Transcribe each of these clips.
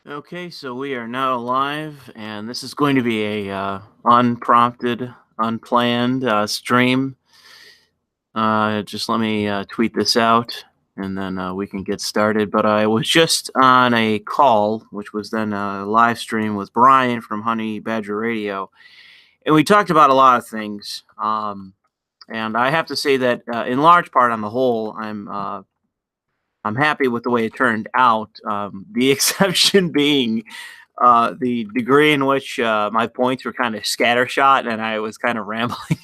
Okay, so we are now live, and this is going to be a unprompted, unplanned stream. Just let me tweet this out, and then we can get started. But I was just on a call, which was then a live stream with Brian from Honey Badger Radio, and we talked about a lot of things. And I have to say that, in large part, on the whole, I'm happy with the way it turned out. The exception being the degree in which my points were kind of scattershot and I was kind of rambling.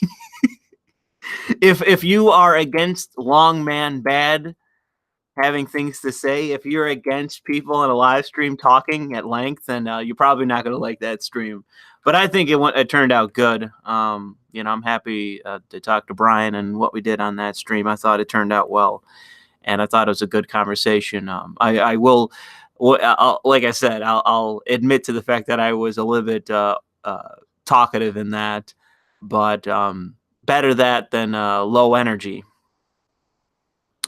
If you are against long man bad having things to say, if you're against people in a live stream talking at length, then you're probably not going to like that stream. But I think it turned out good. I'm happy to talk to Brian and what we did on that stream. I thought it turned out well, and I thought it was a good conversation. I will, like I said, I'll admit to the fact that I was a little bit talkative in that, but better that than low energy.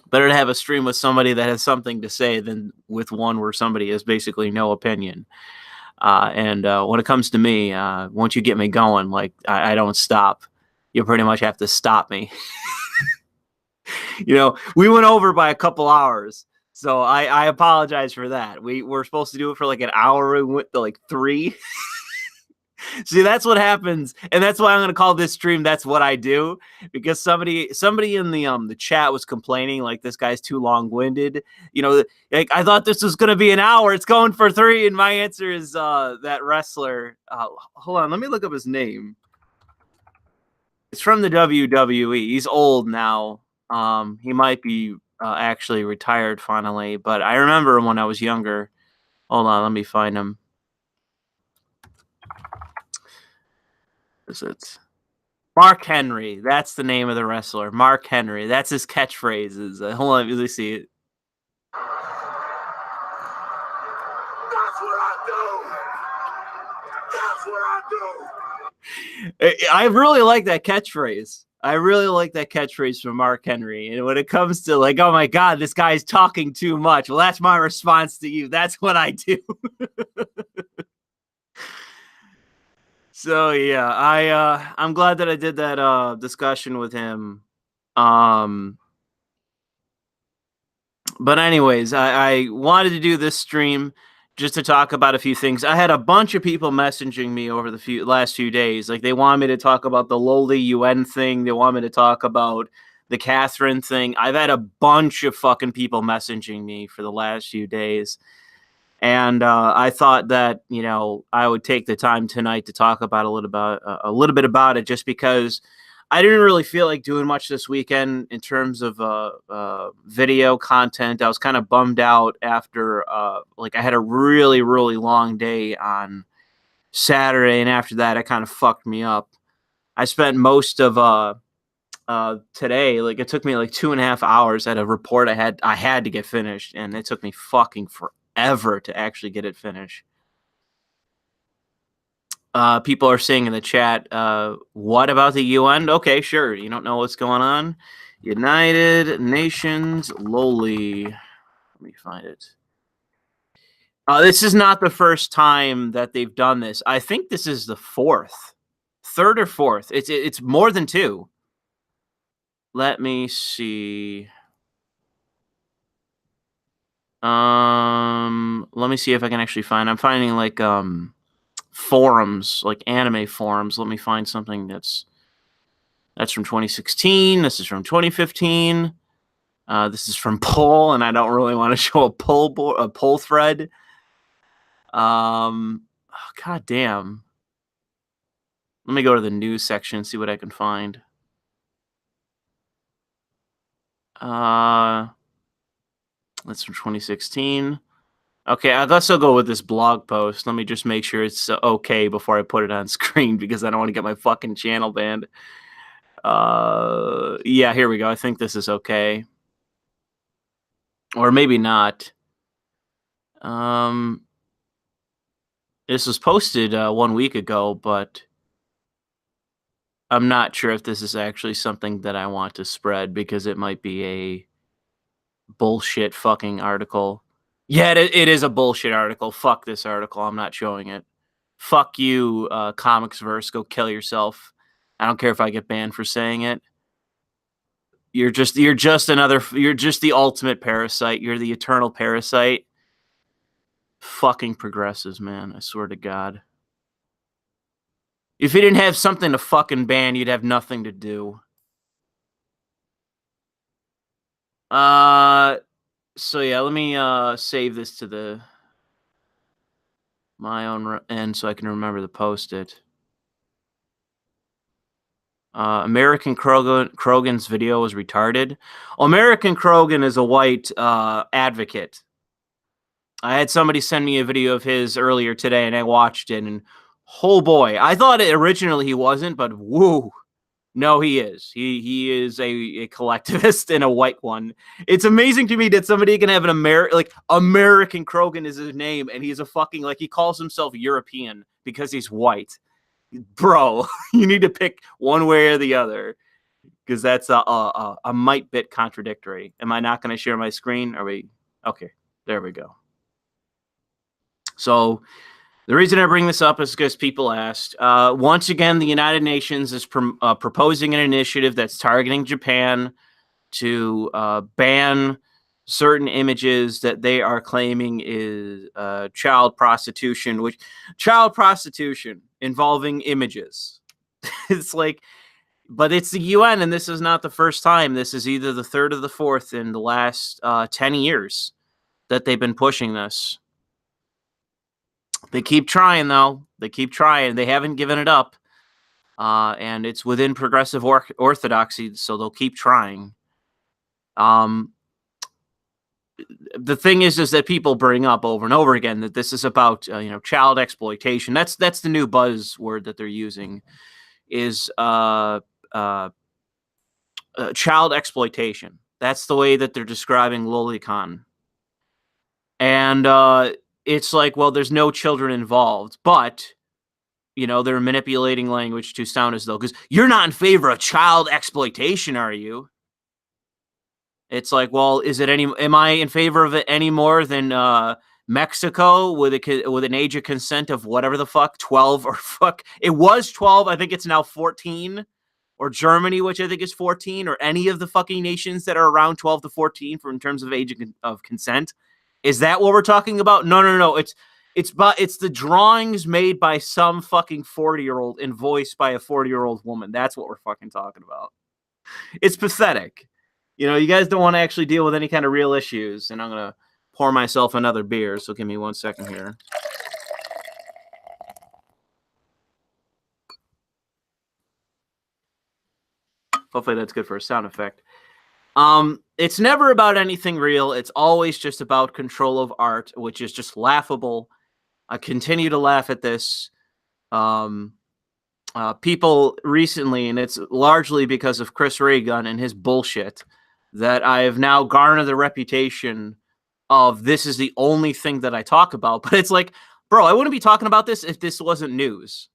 Better to have a stream with somebody that has something to say than with one where somebody has basically no opinion. And when it comes to me, once you get me going, like I don't stop. You pretty much have to stop me. We went over by a couple hours, so I apologize for that. We were supposed to do it for like an hour. We went to like 3. See, that's what happens, and that's why I'm gonna call this stream "That's What I Do," because somebody in the chat was complaining like this guy's too long winded. Like I thought this was gonna be an hour. It's going for 3, and my answer is that wrestler. Hold on, let me look up his name. It's from the WWE. He's old now. He might be actually retired finally, but I remember him when I was younger. Hold on, let me find him. Is it Mark Henry? That's the name of the wrestler. Mark Henry. That's his catchphrase. Hold on, let me see it. That's what I do. That's what I do. I really like that catchphrase. I really like that catchphrase from Mark Henry. And when it comes to like, oh my God, this guy's talking too much. Well, that's my response to you. That's what I do. So yeah, I'm glad that I did that discussion with him. Um but anyways, I wanted to do this stream just to talk about a few things. I had a bunch of people messaging me over the last few days. Like they want me to talk about the lowly UN thing. They want me to talk about the Catherine thing. I've had a bunch of fucking people messaging me for the last few days. And I thought that I would take the time tonight to talk about a little bit about it, just because I didn't really feel like doing much this weekend in terms of video content. I was kind of bummed out after like I had a really really long day on Saturday, and after that, it kind of fucked me up. I spent most of today, like it took me like 2.5 hours at a report I had to get finished, and it took me fucking forever to actually get it finished. People are saying in the chat, what about the UN? Okay, sure. You don't know what's going on? United Nations lowly. Let me find it. This is not the first time that they've done this. I think this is the 3rd or 4th. It's more than 2. Let me see. Let me see if I can actually find. I'm finding like forums, like anime forums. Let me find something that's from 2016. This is from 2015. This is from poll, and I don't really want to show a poll thread. God damn. Let me go to the news section and see what I can find. That's from 2016. Okay, I guess I'll go with this blog post. Let me just make sure it's okay before I put it on screen, because I don't want to get my fucking channel banned. Yeah, here we go. I think this is okay. Or maybe not. This was posted 1 week ago, but I'm not sure if this is actually something that I want to spread, because it might be a bullshit fucking article. Yeah, it is a bullshit article. Fuck this article. I'm not showing it. Fuck you, Comics Verse. Go kill yourself. I don't care if I get banned for saying it. You're just the ultimate parasite. You're the eternal parasite. Fucking progressives, man. I swear to God. If you didn't have something to fucking ban, you'd have nothing to do. So yeah, let me save this to my own end so I can remember to post it. American Krogan's video was retarded. American Krogan is a white advocate. I had somebody send me a video of his earlier today, and I watched it, and oh boy, I thought originally he wasn't, but woo, no, he is. He is a collectivist and a white one. It's amazing to me that somebody can have an American Krogan is his name, and he's a fucking he calls himself European because he's white. Bro, you need to pick one way or the other, because that's a might bit contradictory. Am I not going to share my screen? Are we okay? There we go. So the reason I bring this up is because people asked. Once again, the United Nations is proposing an initiative that's targeting Japan to ban certain images that they are claiming is child prostitution, involving images. It's but it's the UN, and this is not the first time. This is either the third or the fourth in the last 10 years that they've been pushing this. They keep trying, though. They keep trying. They haven't given it up. And it's within progressive orthodoxy, so they'll keep trying. The thing is that people bring up over and over again that this is about child exploitation. That's the new buzzword that they're using, is child exploitation. That's the way that they're describing lolicon. And it's well, there's no children involved, but they're manipulating language to sound as though, because you're not in favor of child exploitation, are you? It's well, am I in favor of it any more than Mexico with an age of consent of whatever the fuck, 12 or fuck? It was 12. I think it's now 14. Or Germany, which I think is 14, or any of the fucking nations that are around 12 to 14 in terms of age of consent. Is that what we're talking about? No. It's the drawings made by some fucking 40-year-old and voiced by a 40-year-old woman. That's what we're fucking talking about. It's pathetic. You guys don't want to actually deal with any kind of real issues. And I'm going to pour myself another beer, so give me 1 second here. Hopefully that's good for a sound effect. It's never about anything real. It's always just about control of art, which is just laughable. I continue to laugh at this. People recently, and it's largely because of Chris Ray-Gun and his bullshit, that I have now garnered the reputation of this is the only thing that I talk about. But it's bro, I wouldn't be talking about this if this wasn't news.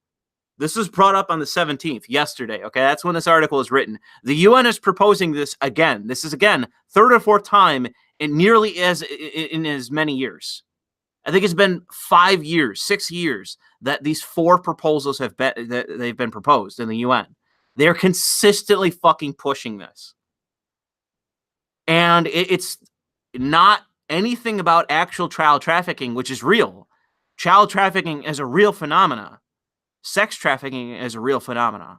This was brought up on the 17th, yesterday. Okay, that's when this article was written. The UN is proposing this again. This is, again, third or fourth time in nearly in as many years. I think it's been 5 years, 6 years that these 4 proposals they've been proposed in the UN. They're consistently fucking pushing this. And it's not anything about actual child trafficking, which is real. Child trafficking is a real phenomena. Sex trafficking is a real phenomena.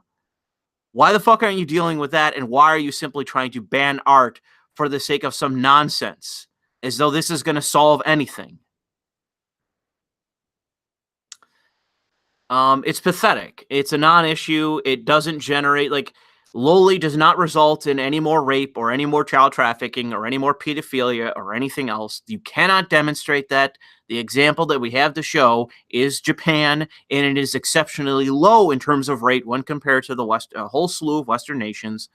Why the fuck aren't you dealing with that? And why are you simply trying to ban art for the sake of some nonsense, as though this is going to solve anything? It's pathetic. It's a non-issue. It doesn't generate, Loli does not result in any more rape or any more child trafficking or any more pedophilia or anything else. You cannot demonstrate that. The example that we have to show is Japan, and it is exceptionally low in terms of rate when compared to the a whole slew of Western nations.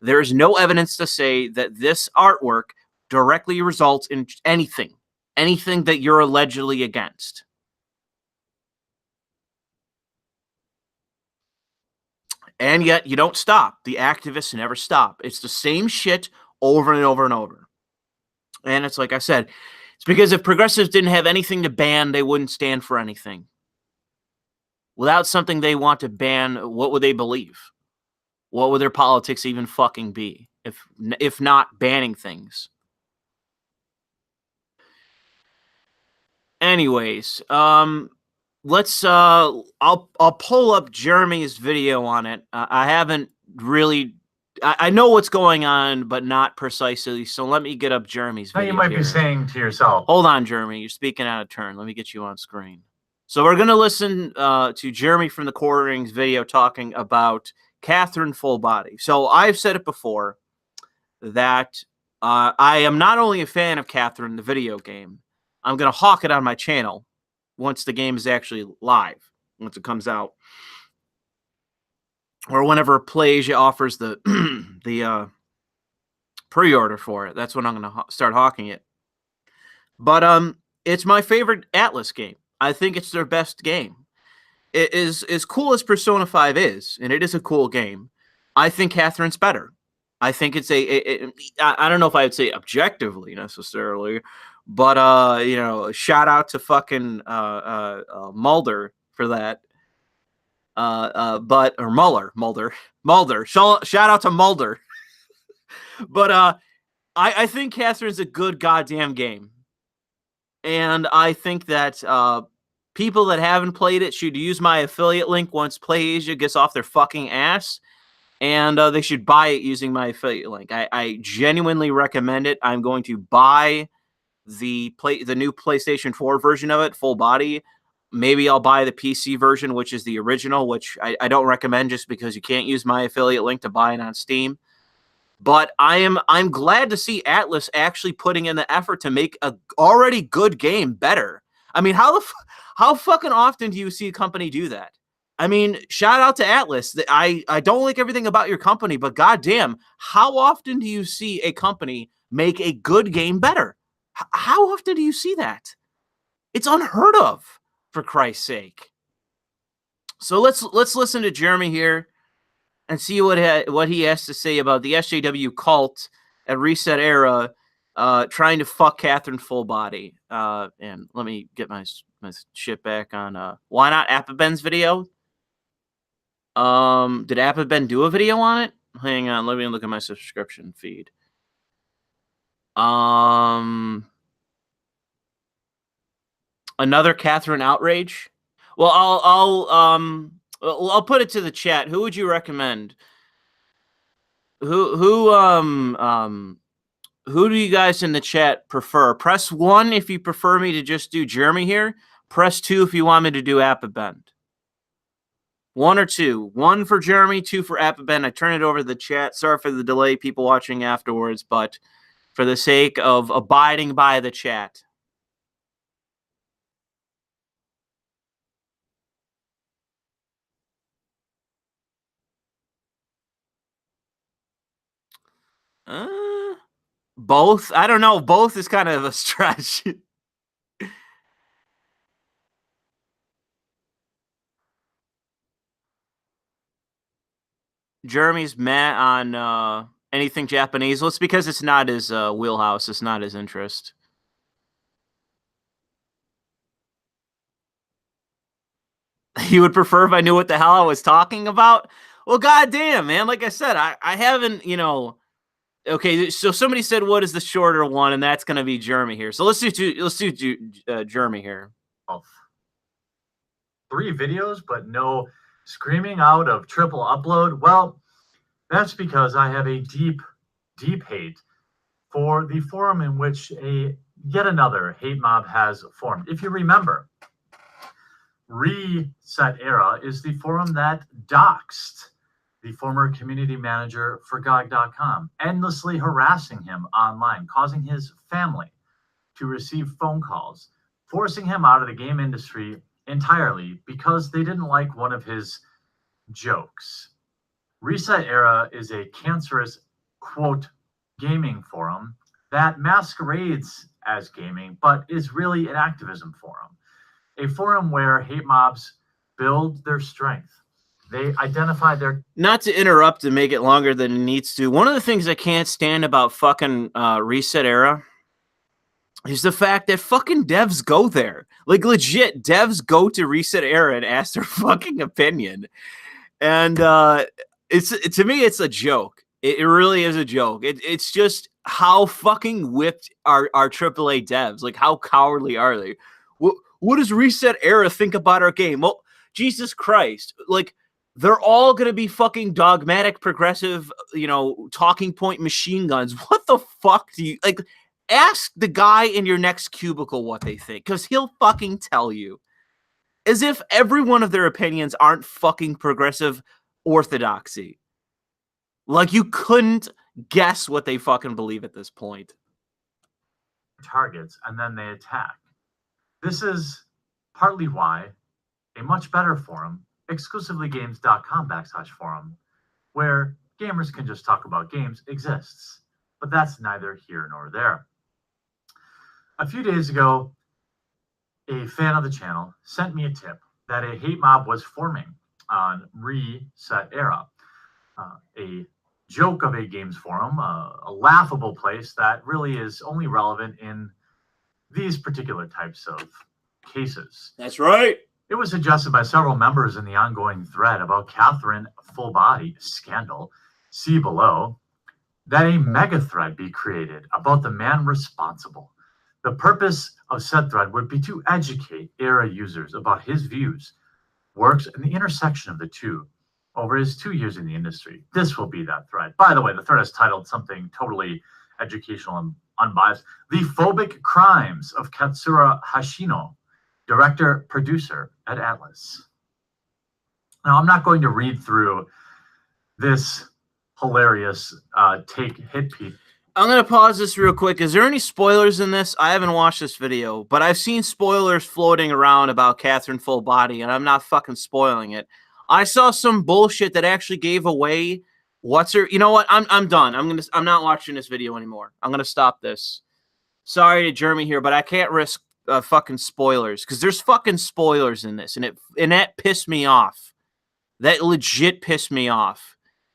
There is no evidence to say that this artwork directly results in anything that you're allegedly against. And yet you don't stop. The activists never stop. It's the same shit over and over and over. And it's like I said, It's because if progressives didn't have anything to ban, they wouldn't stand for anything. Without something they want to ban, what would they believe? What would their politics even fucking be if not banning things? Anyways, let's I'll pull up Jeremy's video on it. I haven't really I know what's going on, but not precisely. So let me get up Jeremy's video. Now you might here. Be saying to yourself, hold on, Jeremy, you're speaking out of turn. Let me get you on screen. So we're going to listen to Jeremy from the Quarterings video talking about Catherine Full Body. So I've said it before that I am not only a fan of Catherine, the video game, I'm going to hawk it on my channel once the game is actually live, once it comes out. Or whenever PlayAsia offers the the pre-order for it. That's when I'm going to start hawking it. But it's my favorite Atlas game. I think it's their best game. It is as cool as Persona 5 is, and it is a cool game. I think Catherine's better. I think it's I don't know if I would say objectively necessarily, but you know, shout out to fucking Mulder for that. Or Mulder. Shout out to Mulder. But I think Catherine's a good goddamn game. And I think that people that haven't played it should use my affiliate link once PlayAsia gets off their fucking ass. And they should buy it using my affiliate link. I genuinely recommend it. I'm going to buy the new PlayStation 4 version of it, full body. Maybe I'll buy the PC version, which is the original, which I don't recommend just because you can't use my affiliate link to buy it on Steam. But I'm glad to see Atlas actually putting in the effort to make a already good game better. I mean, how fucking often do you see a company do that? I mean, shout out to Atlas. I don't like everything about your company, but goddamn, how often do you see a company make a good game better? How often do you see that? It's unheard of, for Christ's sake. So let's listen to Jeremy here and see what he has to say about the SJW cult at Reset Era trying to fuck Catherine Full Body. And let me get my shit back on Why Not Apaben's video. Did Apaben do a video on it? Hang on, let me look at my subscription feed. Another Catherine outrage. Well, I'll put it to the chat. Who would you recommend? Who do you guys in the chat prefer? Press 1 if you prefer me to just do Jeremy here. Press 2 if you want me to do Apaben. 1 or 2. 1 for Jeremy, 2 for Apaben. I turn it over to the chat. Sorry for the delay, people watching afterwards, but for the sake of abiding by the chat. Both? I don't know. Both is kind of a stretch. Jeremy's mad on anything Japanese. Well, it's because it's not his wheelhouse. It's not his interest. You would prefer if I knew what the hell I was talking about? Well, goddamn, man. Like I said, I haven't, you know. Okay, so somebody said, "What is the shorter one?" And that's going to be Jeremy here. So let's do Jeremy here. 3 videos, but no screaming out of triple upload. Well, that's because I have a deep hate for the forum in which yet another hate mob has formed. If you remember, Reset Era is the forum that doxed the former community manager for GOG.com, endlessly harassing him online, causing his family to receive phone calls, forcing him out of the game industry entirely because they didn't like one of his jokes. Reset Era is a cancerous, quote, gaming forum that masquerades as gaming, but is really an activism forum. A forum where hate mobs build their strength. They identify their... Not to interrupt and make it longer than it needs to. One of the things I can't stand about fucking Reset Era is the fact that fucking devs go there. Like, legit, devs go to Reset Era and ask their fucking opinion. And to me, it's a joke. It really is a joke. It's just how fucking whipped are AAA devs. Like, how cowardly are they? What does Reset Era think about our game? Well, Jesus Christ. Like, they're all going to be fucking dogmatic, progressive, talking point machine guns. What the fuck do you... Like, ask the guy in your next cubicle what they think, because he'll fucking tell you. As if every one of their opinions aren't fucking progressive orthodoxy. Like, you couldn't guess what they fucking believe at this point. Targets, and then they attack. This is partly why a much better forum, exclusivelygames.com/forum, where gamers can just talk about games, exists. But that's neither here nor there. A few days ago, a fan of the channel sent me a tip that a hate mob was forming on Reset Era, a joke of a games forum, a laughable place that really is only relevant in these particular types of cases. That's right. It was suggested by several members in the ongoing thread about Catherine Full Body scandal, see below, that a mega thread be created about the man responsible. The purpose of said thread would be to educate Era users about his views, works, and the intersection of the two over his 2 years in the industry. This will be that thread. By the way, the thread is titled something totally educational and unbiased. The Phobic Crimes of Katsura Hashino, director, producer at Atlas. Now, I'm not going to read through this hilarious hit piece. I'm going to pause this real quick. Is there any spoilers in this? I haven't watched this video, but I've seen spoilers floating around about Catherine Full Body, and I'm not fucking spoiling it. I saw some bullshit that actually gave away what's her... You know what? I'm done. I'm not watching this video anymore. I'm going to stop this. Sorry to Jeremy here, but I can't risk fucking spoilers, because there's fucking spoilers in this, and that pissed me off. That legit pissed me off.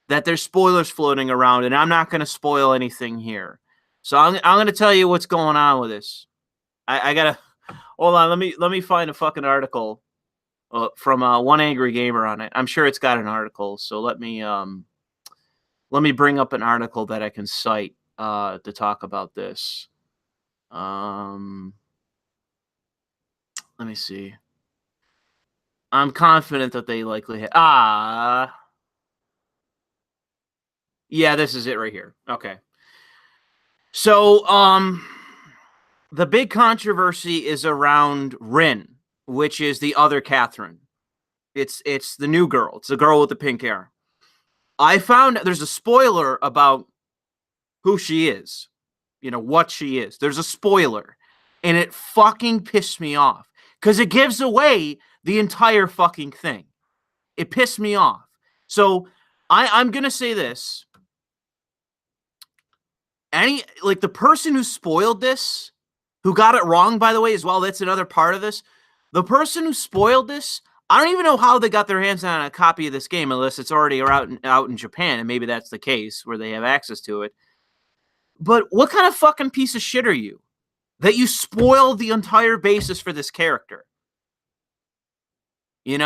That there's spoilers floating around, and I'm not going to spoil anything here. So I'm going to tell you what's going on with this. I gotta... Hold on, let me find a fucking article from One Angry Gamer on it. I'm sure it's got an article, so let me bring up an article that I can cite to talk about this. Let me see. I'm confident that they likely yeah, this is it right here. Okay. So, the big controversy is around Rin, which is the other Catherine. It's the new girl. It's the girl with the pink hair. I found there's a spoiler about who she is. What she is. There's a spoiler. And it fucking pissed me off. Because it gives away the entire fucking thing. It pissed me off. So, I'm going to say this. The person who spoiled this, who got it wrong, by the way, as well, that's another part of this. The person who spoiled this, I don't even know how they got their hands on a copy of this game unless it's already out in Japan, and maybe that's the case where they have access to it. But what kind of fucking piece of shit are you? That you spoiled the entire basis for this character. It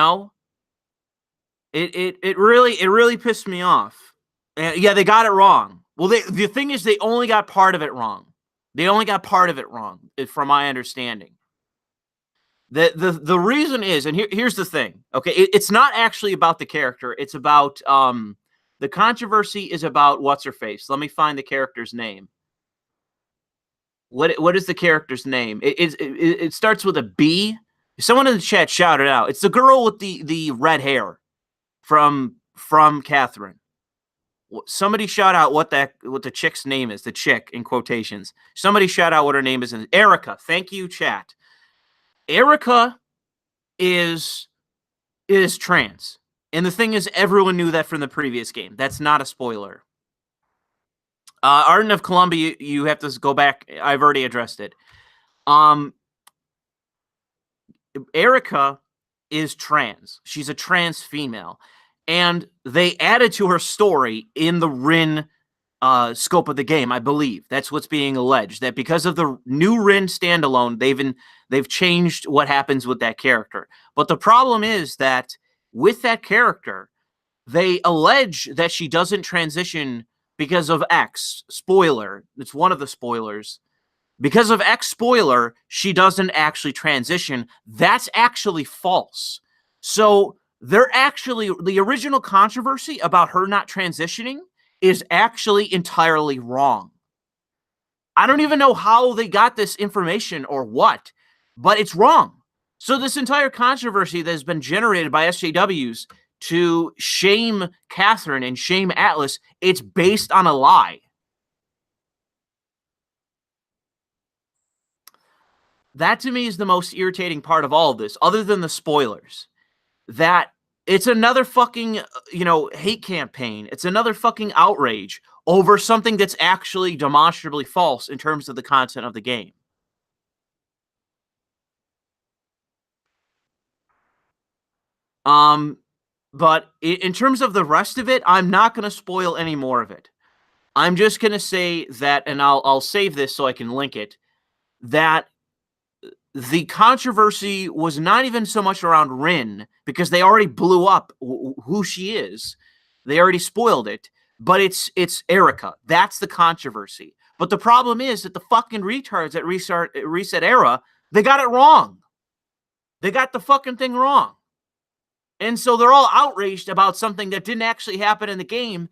really pissed me off. Yeah, they got it wrong. Well, the thing is, they only got part of it wrong. They only got part of it wrong, from my understanding. The reason is, and here's the thing, okay? It's not actually about the character. It's about, the controversy is about what's-her-face. Let me find the character's name. What is the character's name? It starts with a B. Someone in the chat shouted out. It's the girl with the red hair from Catherine. Somebody shout out what the chick's name is. The chick in quotations. Somebody shout out what her name is. Erica. Thank you, chat. Erica is trans, and the thing is, everyone knew that from the previous game. That's not a spoiler. Arden of Columbia, you have to go back. I've already addressed it. Erica is trans. She's a trans female. And they added to her story in the Rin scope of the game. I believe that's what's being alleged. That because of the new Rin standalone, they've changed what happens with that character. But the problem is that with that character, they allege that she doesn't transition because of X. Spoiler. It's one of the spoilers. Because of X spoiler, she doesn't actually transition. That's actually false. So they're actually, the original controversy about her not transitioning is actually entirely wrong. I don't even know how they got this information or what, but it's wrong. So this entire controversy that has been generated by SJWs to shame Catherine and shame Atlas, it's based on a lie. That to me is the most irritating part of all of this, other than the spoilers. That it's another fucking, hate campaign. It's another fucking outrage over something that's actually demonstrably false in terms of the content of the game. But in terms of the rest of it, I'm not going to spoil any more of it. I'm just going to say that, and I'll save this so I can link it, that the controversy was not even so much around Rin, because they already blew up who she is. They already spoiled it. But it's Erica. That's the controversy. But the problem is that the fucking retards at Reset Era, they got it wrong. They got the fucking thing wrong. And so they're all outraged about something that didn't actually happen in the game.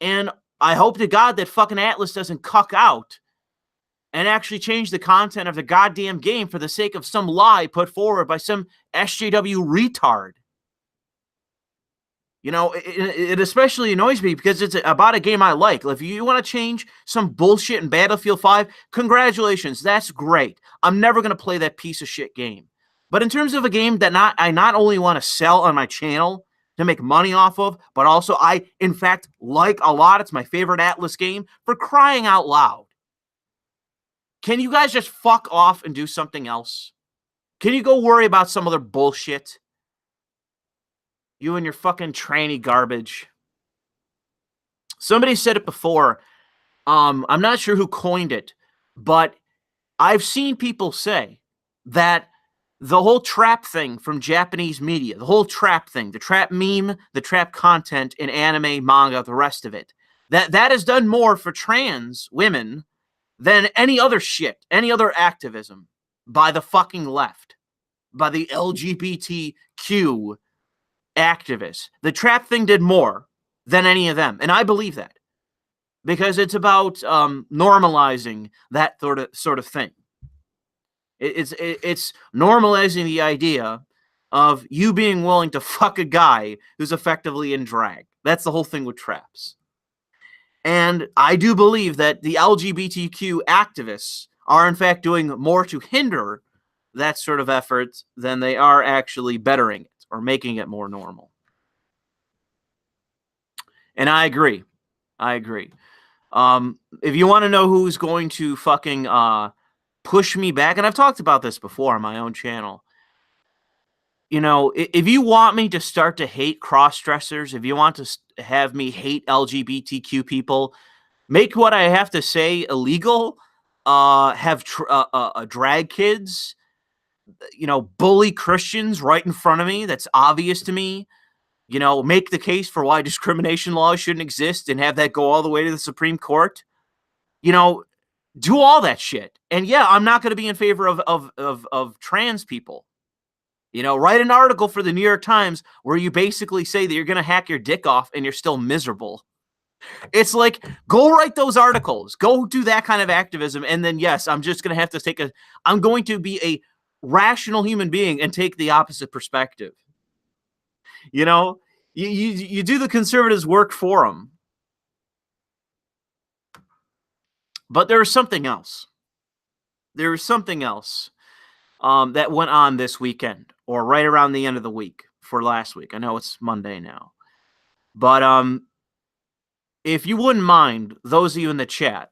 And I hope to God that fucking Atlas doesn't cuck out and actually change the content of the goddamn game for the sake of some lie put forward by some SJW retard. It especially annoys me because it's about a game I like. If you want to change some bullshit in Battlefield 5, congratulations. That's great. I'm never going to play that piece of shit game. But in terms of a game that I not only want to sell on my channel to make money off of, but also I, in fact, like a lot. It's my favorite Atlas game, for crying out loud. Can you guys just fuck off and do something else? Can you go worry about some other bullshit? You and your fucking tranny garbage. Somebody said it before. I'm not sure who coined it, but I've seen people say that the whole trap thing from Japanese media, the whole trap thing, the trap meme, the trap content in anime, manga, the rest of it, that has done more for trans women than any other shit, any other activism by the fucking left, by the LGBTQ activists. The trap thing did more than any of them, and I believe that because it's about normalizing that sort of thing. It's normalizing the idea of you being willing to fuck a guy who's effectively in drag. That's the whole thing with traps. And I do believe that the LGBTQ activists are in fact doing more to hinder that sort of effort than they are actually bettering it or making it more normal. And I agree. If you want to know who's going to fucking push me back, and I've talked about this before on my own channel, if you want me to start to hate cross-dressers, if you want to have me hate LGBTQ people, make what I have to say illegal, have drag kids, bully Christians right in front of me, that's obvious to me, make the case for why discrimination laws shouldn't exist and have that go all the way to the Supreme Court, do all that shit. And yeah, I'm not going to be in favor of trans people. Write an article for the New York Times where you basically say that you're going to hack your dick off and you're still miserable. It's like, go write those articles. Go do that kind of activism. And then, yes, I'm just going to have to I'm going to be a rational human being and take the opposite perspective. You do the conservatives' work for them. But there was something else. There was something else that went on this weekend, or right around the end of the week for last week. I know it's Monday now. But if you wouldn't mind, those of you in the chat,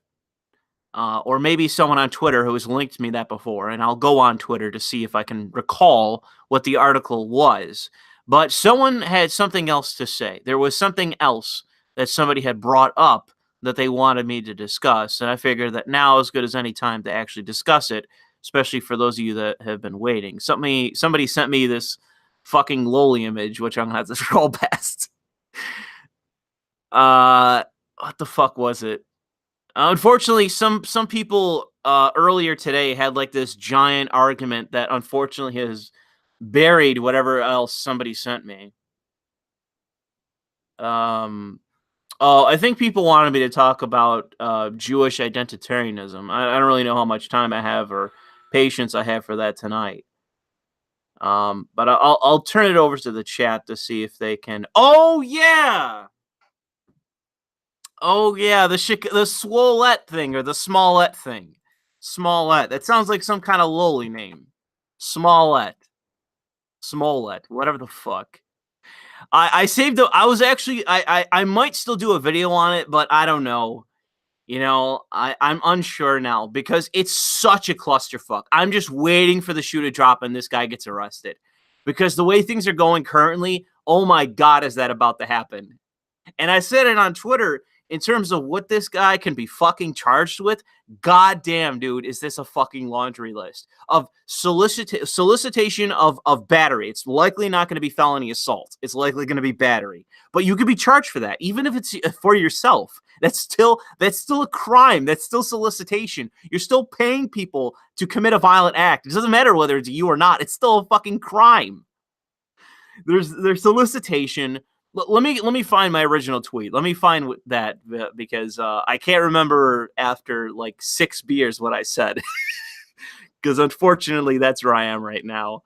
or maybe someone on Twitter who has linked me that before, and I'll go on Twitter to see if I can recall what the article was. But someone had something else to say. There was something else that somebody had brought up that they wanted me to discuss, and I figured that now is good as any time to actually discuss it, especially for those of you that have been waiting. Somebody sent me this fucking lowly image, which I'm gonna have to scroll past. What the fuck was it? Unfortunately, some people earlier today had like this giant argument that unfortunately has buried whatever else somebody sent me. Oh, I think people wanted me to talk about Jewish identitarianism. I don't really know how much time I have or patience I have for that tonight. But I'll turn it over to the chat to see if they can. Oh yeah, the Swollette thing or the Smollett thing. Smollett. That sounds like some kind of lowly name. Smollett, whatever the fuck. I saved the. I was actually. I might still do a video on it, but I don't know. You know, I'm unsure now because it's such a clusterfuck. I'm just waiting for the shoe to drop and this guy gets arrested. Because the way things are going currently, oh my God, is that about to happen? And I said it on Twitter in terms of what this guy can be fucking charged with. God damn, dude, is this a fucking laundry list of solicitation of battery? It's likely not going to be felony assault. It's likely going to be battery. But you could be charged for that, even if it's for yourself. That's still a crime. That's still solicitation. You're still paying people to commit a violent act. It doesn't matter whether it's you or not. It's still a fucking crime. There's solicitation. Let me find my original tweet. Let me find that because I can't remember after like 6 beers what I said. Because unfortunately, that's where I am right now.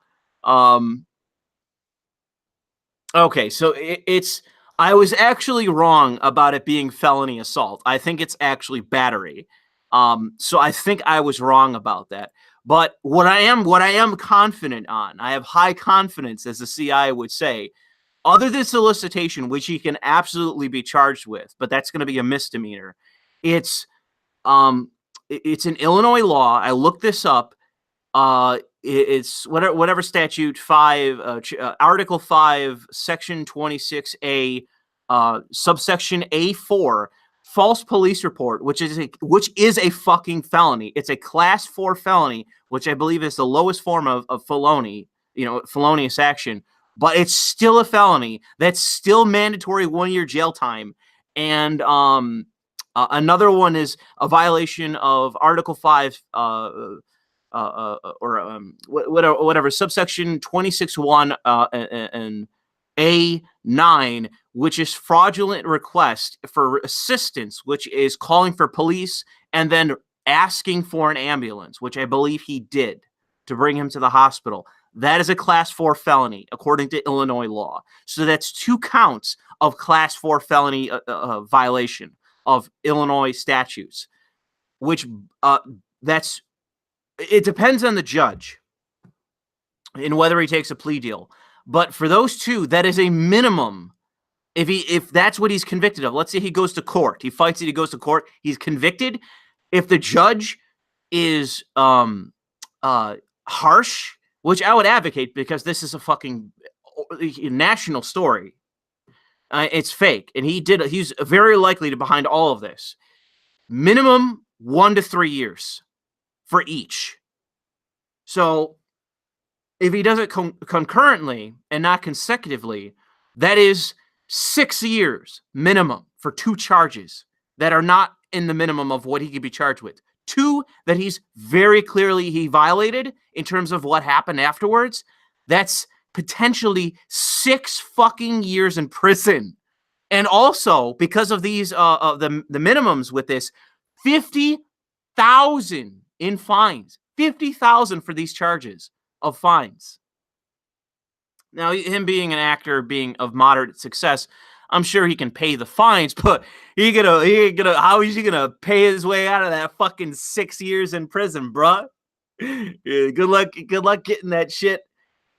Okay, so it's I was actually wrong about it being felony assault. I think it's actually battery. So I think I was wrong about that. But what I am confident on, I have high confidence, as the CI would say, other than solicitation, which he can absolutely be charged with, but that's going to be a misdemeanor. It's an Illinois law. I looked this up. It's whatever statute 5, Article 5, Section 26A, subsection A4, false police report, which is a fucking felony. It's a class 4 felony, which I believe is the lowest form of felony, felonious action. But it's still a felony. That's still mandatory 1-year jail time. And another one is a violation of Article 5 whatever subsection 26(1) and A9, which is fraudulent request for assistance, which is calling for police and then asking for an ambulance, which I believe he did to bring him to the hospital. That is a class 4 felony according to Illinois law. So that's 2 counts of class 4 felony violation of Illinois statutes, which it depends on the judge and whether he takes a plea deal. But for those 2, that is a minimum. If that's what he's convicted of, let's say he goes to court, he fights it, he goes to court, he's convicted. If the judge is harsh, which I would advocate because this is a fucking national story. It's fake, and he's very likely to behind all of this. Minimum 1 to 3 years for each. So if he does it concurrently and not consecutively, that is 6 years minimum for 2 charges that are not in the minimum of what he could be charged with. 2 that he's very clearly he violated in terms of what happened afterwards. That's potentially 6 fucking years in prison. And also, because of these the minimums with this, 50,000 in fines. 50,000 for these charges of fines. Now, him being an actor, being of moderate success, I'm sure he can pay the fines, but how is he gonna pay his way out of that fucking 6 years in prison, bruh? Yeah, good luck getting that shit.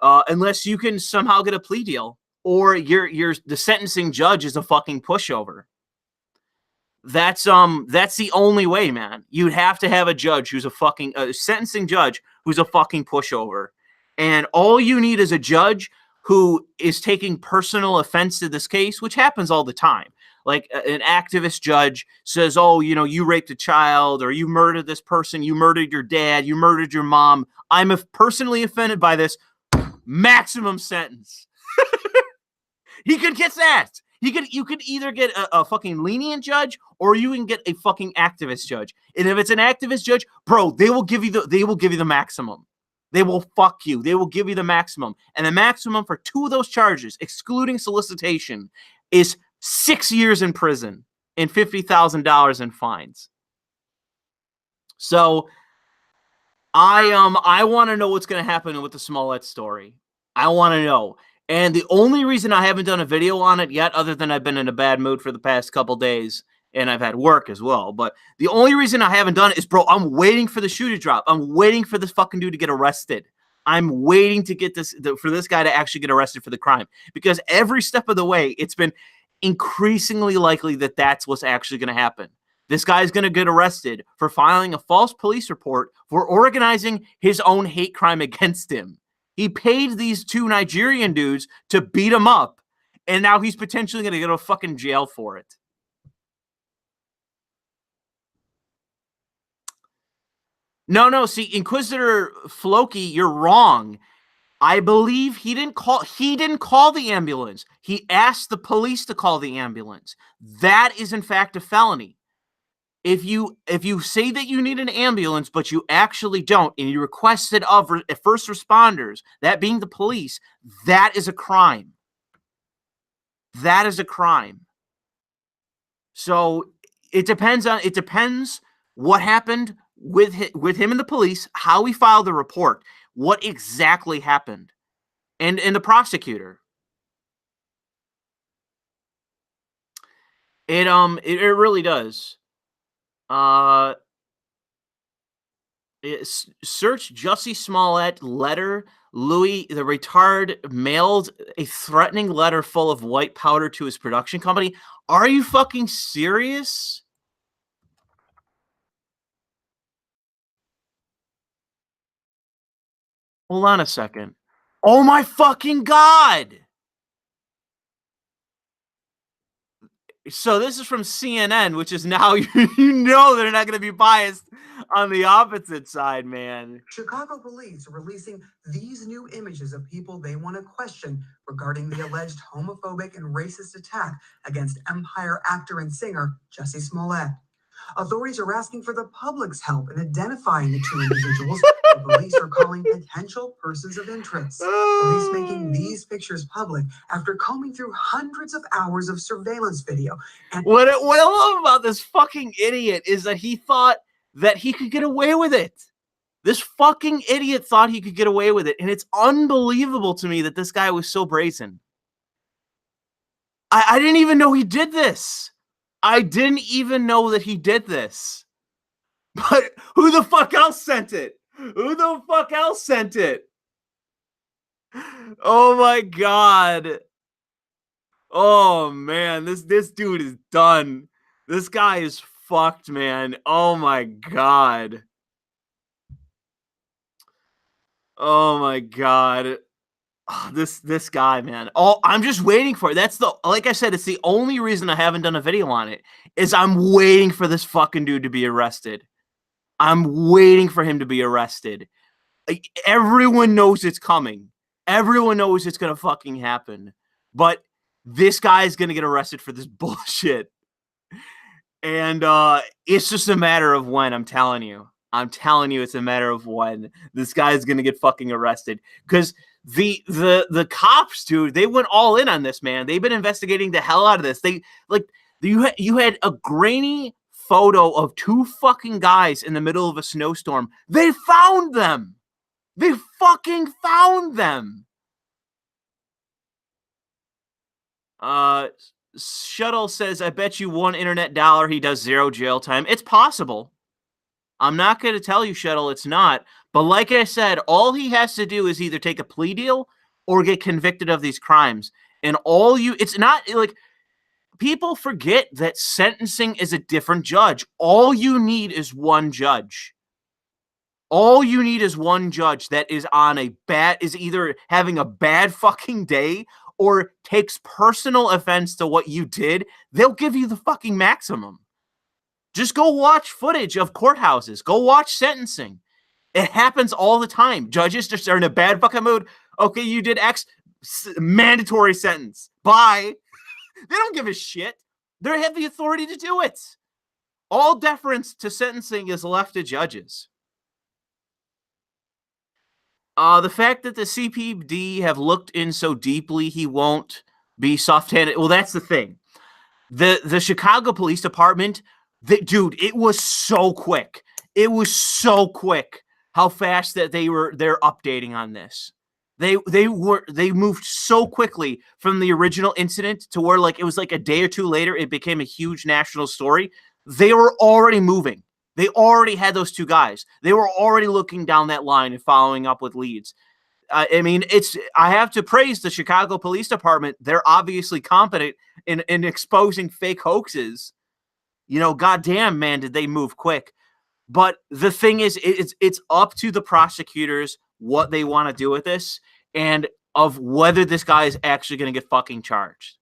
Unless you can somehow get a plea deal, or the sentencing judge is a fucking pushover. That's the only way, man. You'd have to have a judge who's a fucking sentencing judge who's a fucking pushover, and all you need is a judge who is taking personal offense to this case, which happens all the time. like an activist judge says, oh, you know, you raped a child, or you murdered this person, you murdered your dad, you murdered your mom, I'm personally offended by this, maximum sentence. He could get that. You could either get a fucking lenient judge, or you can get a fucking activist judge. And if it's an activist judge, bro, they will give you the maximum. They will fuck you. They will give you the maximum. And the maximum for 2 of those charges, excluding solicitation, is 6 years in prison and $50,000 in fines. So I want to know what's going to happen with the Smollett story. I want to know. And the only reason I haven't done a video on it yet, other than I've been in a bad mood for the past couple days, and I've had work as well, but the only reason I haven't done it is, bro, I'm waiting for the shoe to drop. I'm waiting for this fucking dude to get arrested. I'm waiting to get for this guy to actually get arrested for the crime, because every step of the way, it's been increasingly likely that that's what's actually going to happen. This guy's going to get arrested for filing a false police report for organizing his own hate crime against him. He paid these 2 Nigerian dudes to beat him up, and now he's potentially going to go to fucking jail for it. No, see, Inquisitor Floki, you're wrong. I believe he didn't call the ambulance. He asked the police to call the ambulance. That is in fact a felony. If you say that you need an ambulance, but you actually don't, and you request it of first responders, that being the police, that is a crime. That is a crime. So it depends what happened with him and the police, how he filed the report, what exactly happened, and the prosecutor. It really does. Search Jussie Smollett letter. Louis the retard mailed a threatening letter full of white powder to his production company. Are you fucking serious? Hold on a second. Oh my fucking God. So this is from CNN, which is now, you know, they're not going to be biased on the opposite side, man. Chicago police are releasing these new images of people they want to question regarding the alleged homophobic and racist attack against Empire actor and singer Jussie Smollett. Authorities are asking for the public's help in identifying the 2 individuals the police are calling potential persons of interest. Police making these pictures public after combing through hundreds of hours of surveillance video. And what I love about this fucking idiot is that he thought that he could get away with it. This fucking idiot thought he could get away with it, and it's unbelievable to me that this guy was so brazen. I didn't even know he did this. I didn't even know that he did this. But who the fuck else sent it? Who the fuck else sent it? Oh my God. Oh man, this dude is done. This guy is fucked, man. Oh my God. Oh my God. Oh, this guy, man. Oh, I'm just waiting for it. That's like I said, it's the only reason I haven't done a video on it, is I'm waiting for this fucking dude to be arrested. I'm waiting for him to be arrested. Everyone knows it's coming. Everyone knows it's gonna fucking happen. But this guy is gonna get arrested for this bullshit. And it's just a matter of when, I'm telling you. I'm telling you, it's a matter of when this guy is gonna get fucking arrested. Because the cops, dude, they went all in on this, man. They've been investigating the hell out of this. You had a grainy photo of 2 fucking guys in the middle of a snowstorm. They found them. They fucking found them. Shuttle says, I bet you $1 internet dollar he does 0 jail time. It's possible. I'm not going to tell you, Shuttle, it's not. But like I said, all he has to do is either take a plea deal or get convicted of these crimes. And it's not like, people forget that sentencing is a different judge. All you need is one judge. All you need is one judge that is either having a bad fucking day or takes personal offense to what you did, they'll give you the fucking maximum. Just go watch footage of courthouses. Go watch sentencing. It happens all the time. Judges just are in a bad fucking mood. Okay, you did X, mandatory sentence. Bye. They don't give a shit. They have the authority to do it. All deference to sentencing is left to judges. The fact that the CPD have looked in so deeply, he won't be soft-handed. Well, that's the thing. The Chicago Police Department, dude, it was so quick. It was so quick how fast that they're updating on this. They moved so quickly from the original incident to where like it was like a day or two later it became a huge national story. They were already moving. They already had those two guys. They were already looking down that line and following up with leads. I mean, I have to praise the Chicago Police Department. They're obviously competent in exposing fake hoaxes. You know, goddamn, man, did they move quick. But the thing is, it's up to the prosecutors what they want to do with this and of whether this guy is actually going to get fucking charged.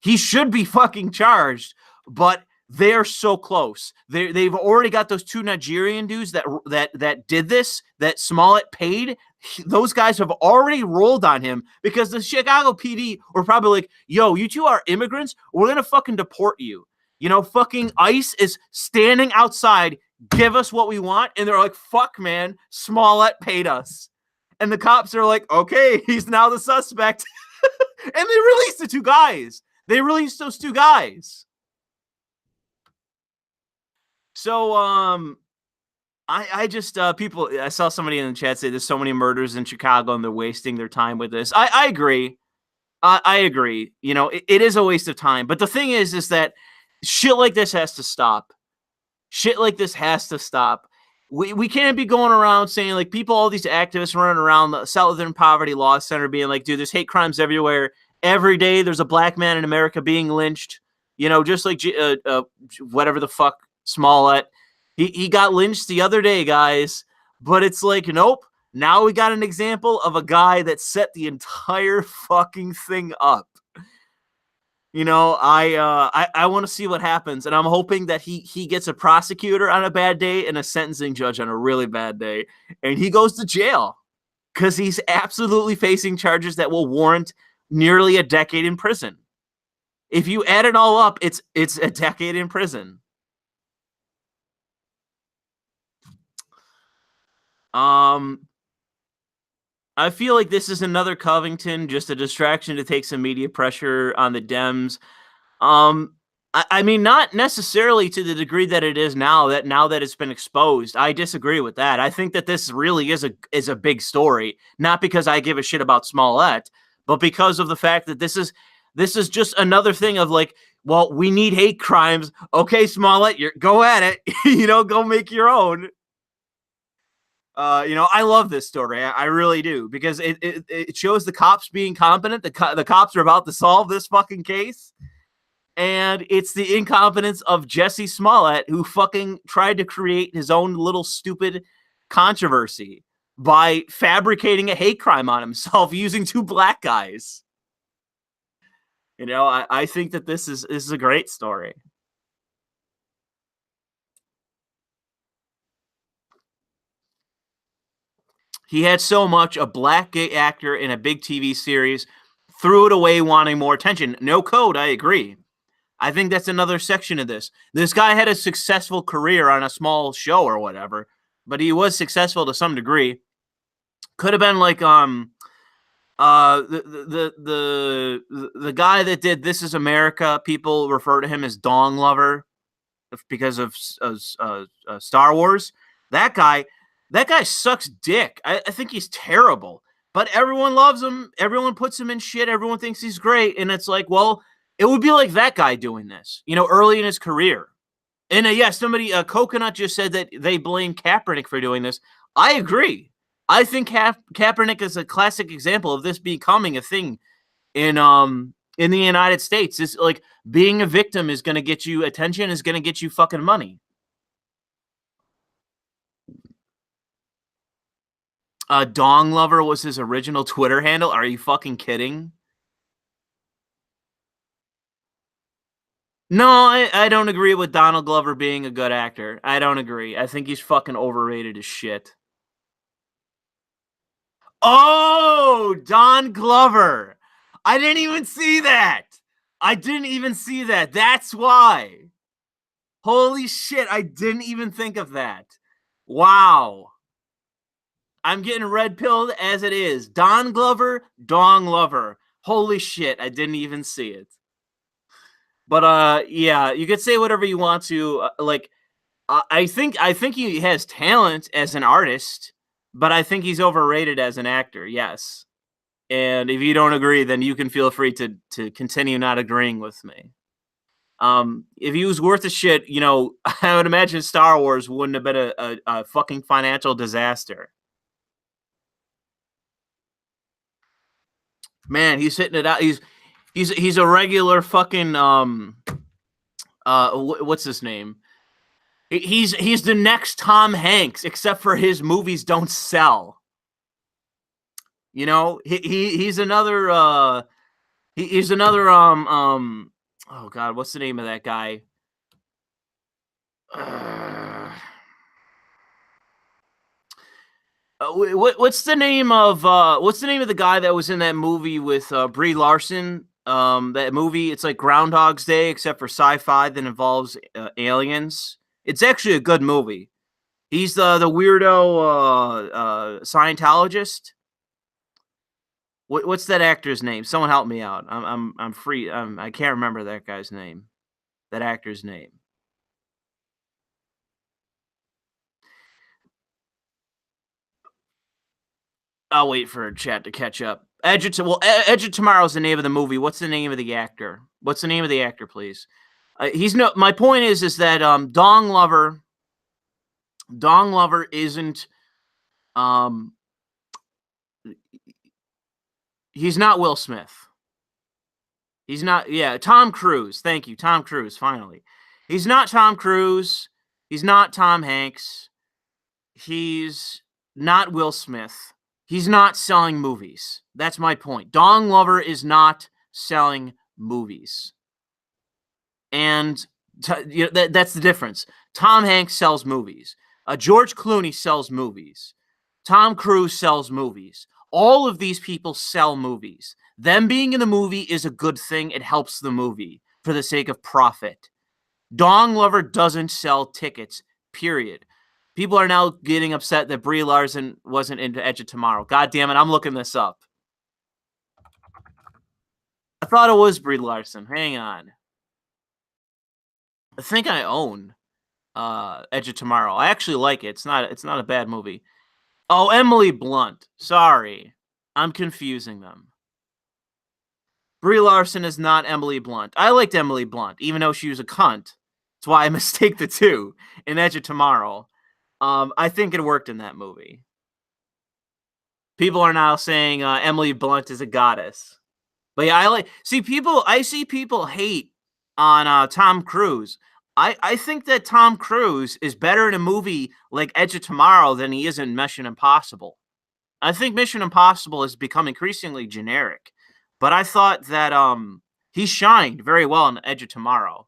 He should be fucking charged, but they're so close. They've already got those two Nigerian dudes that did this, that Smollett paid. Those guys have already rolled on him because the Chicago PD were probably like, yo, you two are immigrants. We're going to fucking deport you. You know, fucking ICE is standing outside. Give us what we want. And they're like, fuck, man, Smollett paid us. And the cops are like, okay, he's now the suspect. And they released the two guys. They released those two guys. So, I just, people, I saw somebody in the chat say there's so many murders in Chicago and they're wasting their time with this. I agree. I agree. You know, it is a waste of time. But the thing is that shit like this has to stop. Shit like this has to stop. We can't be going around saying like people, all these activists running around the Southern Poverty Law Center being like, dude, there's hate crimes everywhere. Every day there's a black man in America being lynched. You know, just like whatever the fuck Smollett. He got lynched the other day, guys. But it's like, nope. Now we got an example of a guy that set the entire fucking thing up. You know, I want to see what happens, and I'm hoping that he gets a prosecutor on a bad day and a sentencing judge on a really bad day, and he goes to jail because he's absolutely facing charges that will warrant nearly a decade in prison. If you add it all up, it's a decade in prison. I feel like this is another Covington, just a distraction to take some media pressure on the Dems. I mean, not necessarily to the degree that it is now that it's been exposed. I disagree with that. I think that this really is a big story, not because I give a shit about Smollett, but because of the fact that this is just another thing of like, well, we need hate crimes. Okay, Smollett, go at it. You know, go make your own. You know, I love this story. I really do, because it shows the cops being competent. The cops are about to solve this fucking case. And it's the incompetence of Jesse Smollett, who fucking tried to create his own little stupid controversy by fabricating a hate crime on himself using two black guys. You know, I think that this is a great story. He had so much, a black gay actor in a big TV series, threw it away wanting more attention. No code, I agree. I think that's another section of this. This guy had a successful career on a small show or whatever, but he was successful to some degree. Could have been like the guy that did This Is America. People refer to him as Dong Lover because of Star Wars. That guy sucks dick. I think he's terrible, but everyone loves him. Everyone puts him in shit. Everyone thinks he's great. And it's like, well, it would be like that guy doing this, you know, early in his career. And yeah, somebody, Coconut just said that they blame Kaepernick for doing this. I agree. I think Kaepernick is a classic example of this becoming a thing in the United States. It's like being a victim is going to get you attention, is going to get you fucking money. Dong Lover was his original Twitter handle. Are you fucking kidding? No, I don't agree with Donald Glover being a good actor. I don't agree. I think he's fucking overrated as shit. Oh, Don Glover. I didn't even see that. I didn't even see that. That's why. Holy shit, I didn't even think of that. Wow. I'm getting red pilled as it is. Don Glover, Dong Lover. Holy shit, I didn't even see it. But yeah, you could say whatever you want to. I think he has talent as an artist, but I think he's overrated as an actor. Yes. And if you don't agree, then you can feel free to continue not agreeing with me. If he was worth a shit, you know, I would imagine Star Wars wouldn't have been a fucking financial disaster. Man, he's hitting it out. He's a regular fucking what's his name? He's the next Tom Hanks, except for his movies don't sell. You know, he's another he's another oh god, what's the name of that guy? What's the name of the guy that was in that movie with Brie Larson? That movie, it's like Groundhog's Day, except for sci-fi that involves aliens. It's actually a good movie. He's the weirdo Scientologist. What's that actor's name? Someone help me out. I'm free. I can't remember that guy's name. That actor's name. I'll wait for chat to catch up. Edge of Tomorrow's the name of the movie. What's the name of the actor? What's the name of the actor, please? My point is that Dong Lover isn't he's not Will Smith. He's not, yeah, Tom Cruise. Thank you, Tom Cruise, finally. He's not Tom Cruise. He's not Tom Hanks. He's not Will Smith. He's not selling movies. That's my point. Dong Lover is not selling movies. And that's the difference. Tom Hanks sells movies. George Clooney sells movies. Tom Cruise sells movies. All of these people sell movies. Them being in the movie is a good thing. It helps the movie for the sake of profit. Dong Lover doesn't sell tickets, period. People are now getting upset that Brie Larson wasn't into Edge of Tomorrow. God damn it, I'm looking this up. I thought it was Brie Larson. Hang on. I think I own Edge of Tomorrow. I actually like it. It's not a bad movie. Oh, Emily Blunt. Sorry. I'm confusing them. Brie Larson is not Emily Blunt. I liked Emily Blunt, even though she was a cunt. That's why I mistake the two in Edge of Tomorrow. I think it worked in that movie. People are now saying Emily Blunt is a goddess. But yeah, I see people hate on Tom Cruise. I think that Tom Cruise is better in a movie like Edge of Tomorrow than he is in Mission Impossible. I think Mission Impossible has become increasingly generic. But I thought that he shined very well in Edge of Tomorrow.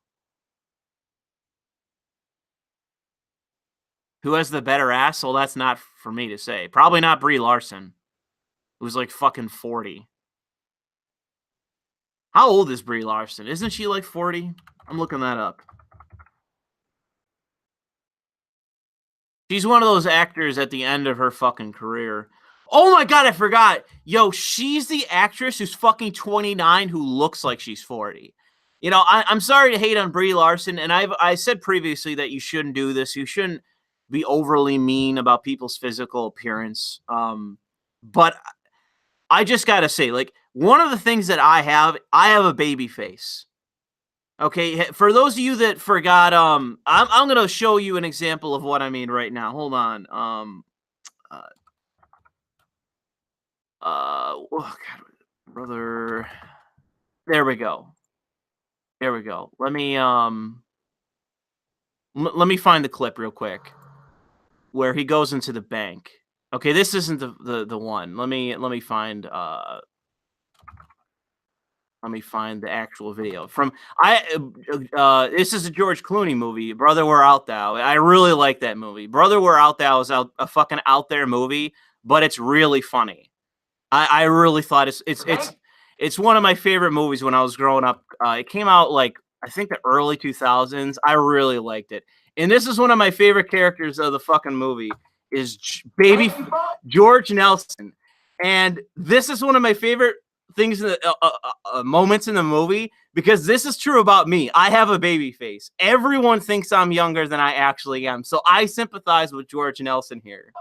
Who has the better ass? Well, that's not for me to say. Probably not Brie Larson, who's like fucking 40. How old is Brie Larson? Isn't she like 40? I'm looking that up. She's one of those actors at the end of her fucking career. Oh my god, I forgot. Yo, she's the actress who's fucking 29 who looks like she's 40. You know, I'm sorry to hate on Brie Larson, and I said previously that you shouldn't do this. You shouldn't be overly mean about people's physical appearance. But I just gotta say, like, one of the things that I have a baby face. Okay, for those of you that forgot, I'm gonna show you an example of what I mean right now. Hold on. Oh god, brother. There we go. There we go. Let me find the clip real quick where he goes into the bank. Okay, this isn't the one. Let me find Let me find the actual video from this is a George Clooney movie, Brother Where Art Thou. I really like that movie. Brother Where Art Thou is a fucking out there movie, but it's really funny. I really thought it's one of my favorite movies when I was growing up. It came out like I think the early 2000s. I really liked it, and this is one of my favorite characters of the fucking movie is baby George Nelson, and this is one of my favorite things moments in the movie because this is true about me. I have a baby face. Everyone thinks I'm younger than I actually am, so I sympathize with George Nelson here.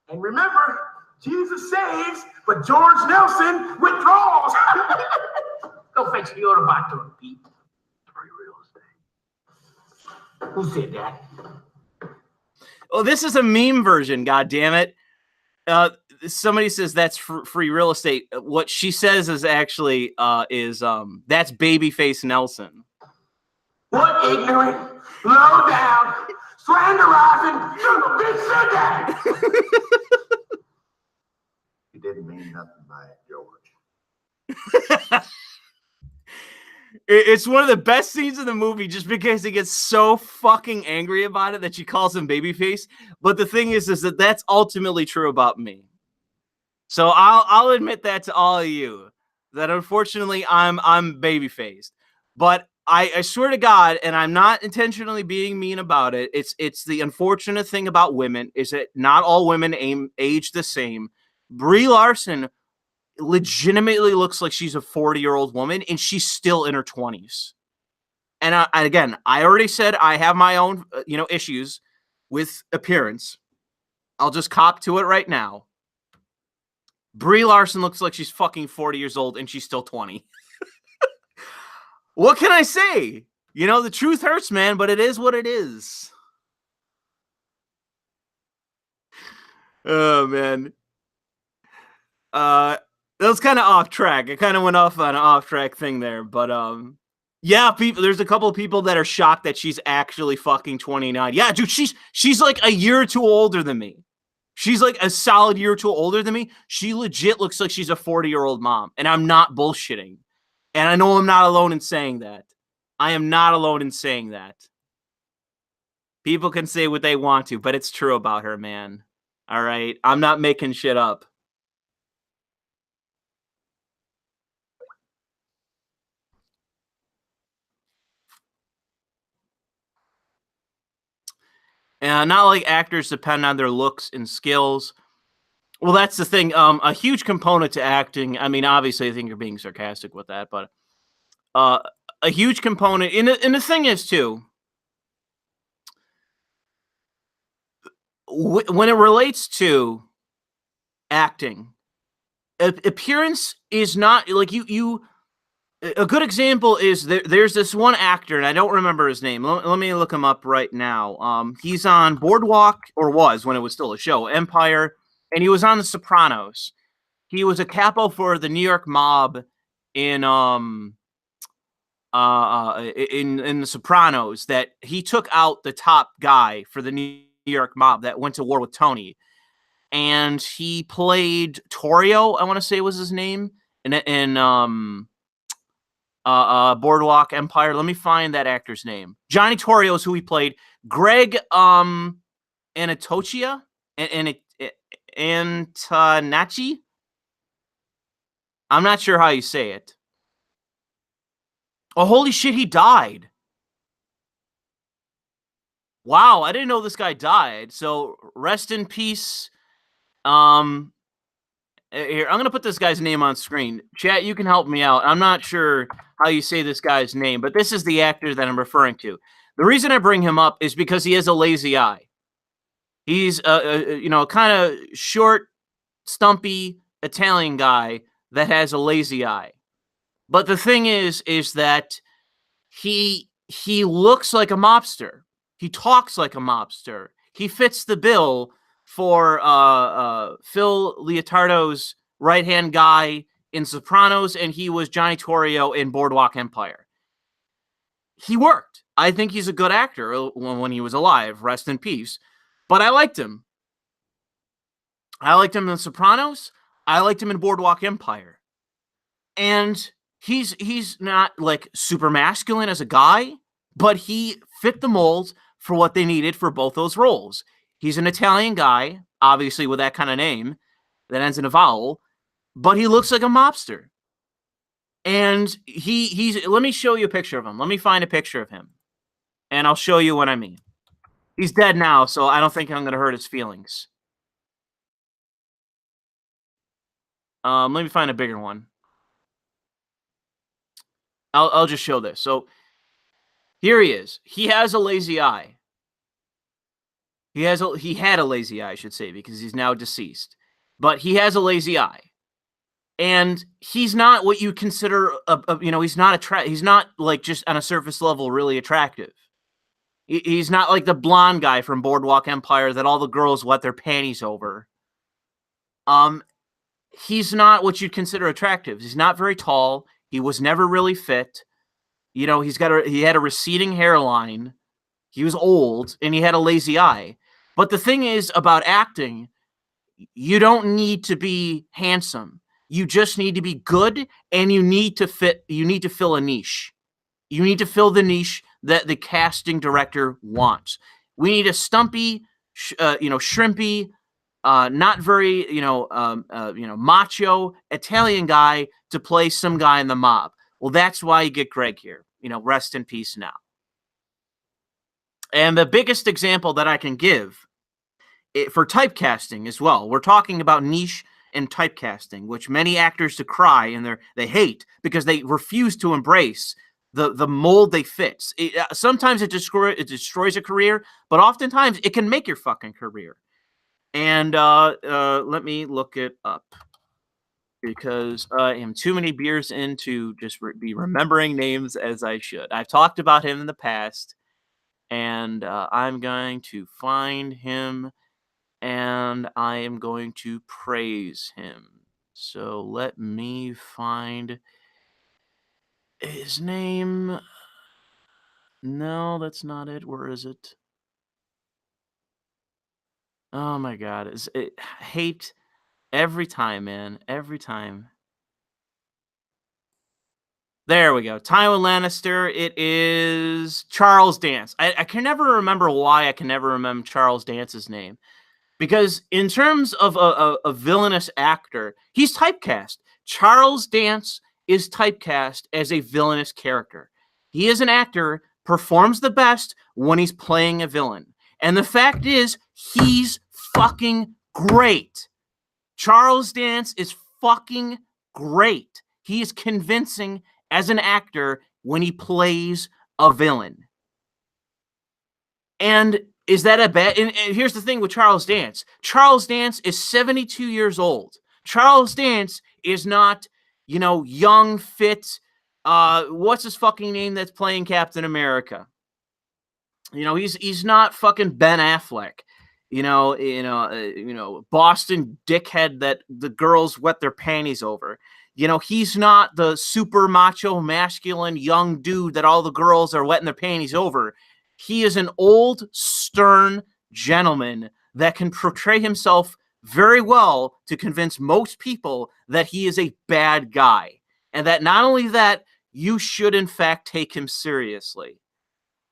And remember, Jesus saves, but George Nelson withdraws. Go fetch the order back to him, Pete. Free real estate. Who said that? Oh, this is a meme version. God damn it! Somebody says that's free real estate. What she says is actually that's Babyface Nelson. What ignorant, low down, slanderizing son of a bitch said that? You didn't mean nothing by it, George. It's one of the best scenes in the movie just because he gets so fucking angry about it that she calls him babyface. But the thing is that that's ultimately true about me. So I'll admit that to all of you that unfortunately I'm babyfaced. But I swear to God, and I'm not intentionally being mean about it. It's the unfortunate thing about women is that not all women age the same. Brie Larson legitimately looks like she's a 40-year-old woman and she's still in her 20s. And again, I already said I have my own issues with appearance. I'll just cop to it right now. Brie Larson looks like she's fucking 40 years old and she's still 20. What can I say? The truth hurts, man, but it is what it is. Oh man. That was kind of off track. It kind of went off on an off track thing there, but yeah, there's a couple of people that are shocked that she's actually fucking 29. Yeah, dude, she's like a year or two older than me. She's like a solid year or two older than me. She legit looks like she's a 40-year-old mom, and I'm not bullshitting. And I know I'm not alone in saying that. I am not alone in saying that. People can say what they want to, but it's true about her, man. All right? I'm not making shit up. And not like actors depend on their looks and skills. Well, that's the thing. A huge component to acting. I mean, obviously, I think you're being sarcastic with that, but a huge component. And the thing is, too, when it relates to acting, appearance is not like you. A good example is there's this one actor, and I don't remember his name. Let me look him up right now. He's on Boardwalk, or was when it was still a show, Empire, and he was on The Sopranos. He was a capo for the New York mob in The Sopranos. That he took out the top guy for the New York mob that went to war with Tony, and he played Torrio. I want to say was his name in Boardwalk Empire. Let me find that actor's name. Johnny Torrio is who he played. Greg Anatochia and Antonacci. I'm not sure how you say it. Oh, holy shit, he died. Wow, I didn't know this guy died. So rest in peace. Here, I'm going to put this guy's name on screen. Chat, you can help me out. I'm not sure how you say this guy's name, but this is the actor that I'm referring to. The reason I bring him up is because he has a lazy eye. He's kind of short, stumpy Italian guy that has a lazy eye. But the thing is that he looks like a mobster. He talks like a mobster. He fits the bill for Phil Leotardo's right-hand guy in Sopranos, and he was Johnny Torrio in Boardwalk Empire. He worked. I think he's a good actor when he was alive. Rest in peace. But I liked him. I liked him in Sopranos. I liked him in Boardwalk Empire. And he's not like super masculine as a guy, but he fit the mold for what they needed for both those roles. He's an Italian guy, obviously with that kind of name that ends in a vowel, but he looks like a mobster. And he's let me show you a picture of him. Let me find a picture of him. And I'll show you what I mean. He's dead now, so I don't think I'm going to hurt his feelings. Let me find a bigger one. I'll just show this. So here he is. He has a lazy eye. He had a lazy eye, I should say, because he's now deceased. But he has a lazy eye. And he's not what you consider he's not like just on a surface level really attractive. He's not like the blonde guy from Boardwalk Empire that all the girls wet their panties over. He's not what you'd consider attractive. He's not very tall. He was never really fit. You know, he had a receding hairline. He was old and he had a lazy eye. But the thing is about acting, you don't need to be handsome. You just need to be good, and you need to fill a niche. You need to fill the niche that the casting director wants. We need a stumpy, shrimpy, not very, macho Italian guy to play some guy in the mob. Well, that's why you get Greg here. Rest in peace now. And the biggest example that I can give for typecasting as well, we're talking about niche and typecasting, which many actors decry and they hate because they refuse to embrace the mold they fit. Sometimes it destroys a career, but oftentimes it can make your fucking career. And let me look it up because I am too many beers in to just be remembering names as I should. I've talked about him in the past, and I'm going to find him. And I am going to praise him. So let me find his name. No, that's not it. Where is it? Oh my God. Hate every time, man. Every time. There we go. Tywin Lannister. It is Charles Dance. I can never remember why I can never remember Charles Dance's name. Because in terms of a villainous actor, he's typecast. Charles Dance is typecast as a villainous character. He is an actor, performs the best when he's playing a villain. And the fact is, he's fucking great. Charles Dance is fucking great. He is convincing as an actor when he plays a villain. And is that a bad? And here's the thing with Charles Dance. Charles Dance is 72 years old. Charles Dance is not, young, fit. What's his fucking name that's playing Captain America? He's not fucking Ben Affleck. Boston dickhead that the girls wet their panties over. He's not the super macho, masculine, young dude that all the girls are wetting their panties over. He is an old, stern gentleman that can portray himself very well to convince most people that he is a bad guy. And that not only that, you should in fact take him seriously.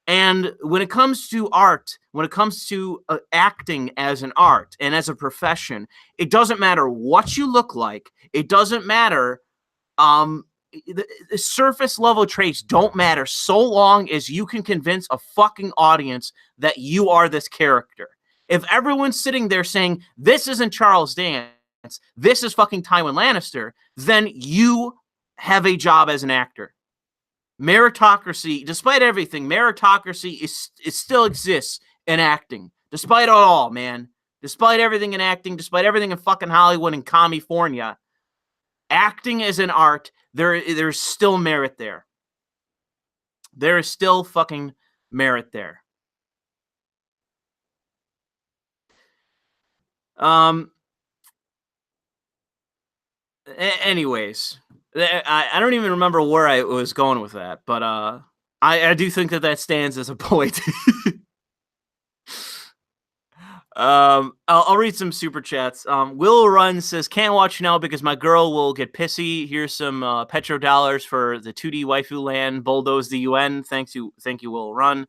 And when it comes to art, when it comes to acting as an art and as a profession, it doesn't matter what you look like. It doesn't matter. The surface level traits don't matter so long as you can convince a fucking audience that you are this character. If everyone's sitting there saying, this isn't Charles Dance, this is fucking Tywin Lannister, then you have a job as an actor. Meritocracy, despite everything, meritocracy it still exists in acting. Despite it all, man. Despite everything in acting, despite everything in fucking Hollywood and California, acting as an art, there's still merit there. There is still fucking merit there. Anyways, I don't even remember where I was going with that, but I do think that stands as a point. I'll read some super chats. Will Run says, can't watch now because my girl will get pissy. Here's some petrodollars for the 2D waifu land. Bulldoze the UN. Thank you, Will Run.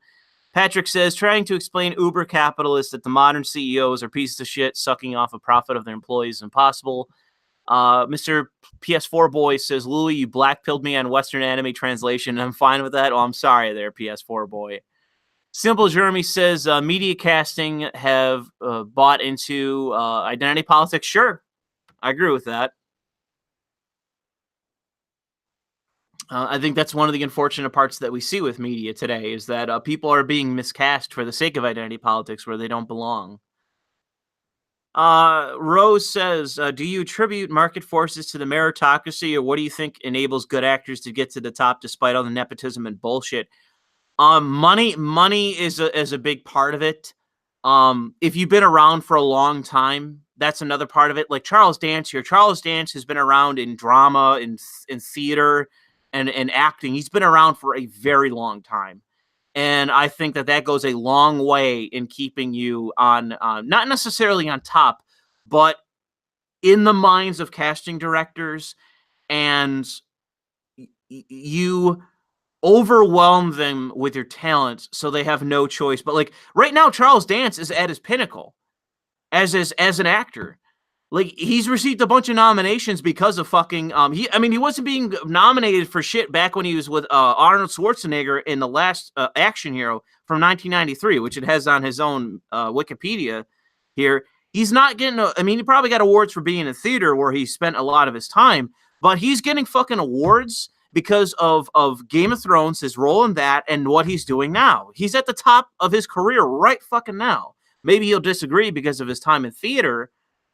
Patrick says, trying to explain uber capitalists that the modern CEOs are pieces of shit sucking off a profit of their employees is impossible. Mr. PS4 Boy says, Louis, you blackpilled me on Western anime translation. I'm fine with that. Oh, I'm sorry there, PS4 Boy. Simple Jeremy says, media casting have bought into identity politics. Sure, I agree with that. I think that's one of the unfortunate parts that we see with media today is that people are being miscast for the sake of identity politics where they don't belong. Rose says, do you attribute market forces to the meritocracy, or what do you think enables good actors to get to the top despite all the nepotism and bullshit? Money is a big part of it. If you've been around for a long time, that's another part of it. Like Charles Dance here. Charles Dance has been around in drama, in theater, and acting. He's been around for a very long time. And I think that goes a long way in keeping you on, not necessarily on top, but in the minds of casting directors, and you overwhelm them with your talent so they have no choice. But like right now, Charles Dance is at his pinnacle as an actor. Like, he's received a bunch of nominations because of fucking he wasn't being nominated for shit back when he was with Arnold Schwarzenegger in the last action hero from 1993, which it has on his own Wikipedia here. He's not getting he probably got awards for being in theater where he spent a lot of his time, but he's getting fucking awards because of Game of Thrones, his role in that, and what he's doing now. He's at the top of his career right fucking now. Maybe he'll disagree because of his time in theater,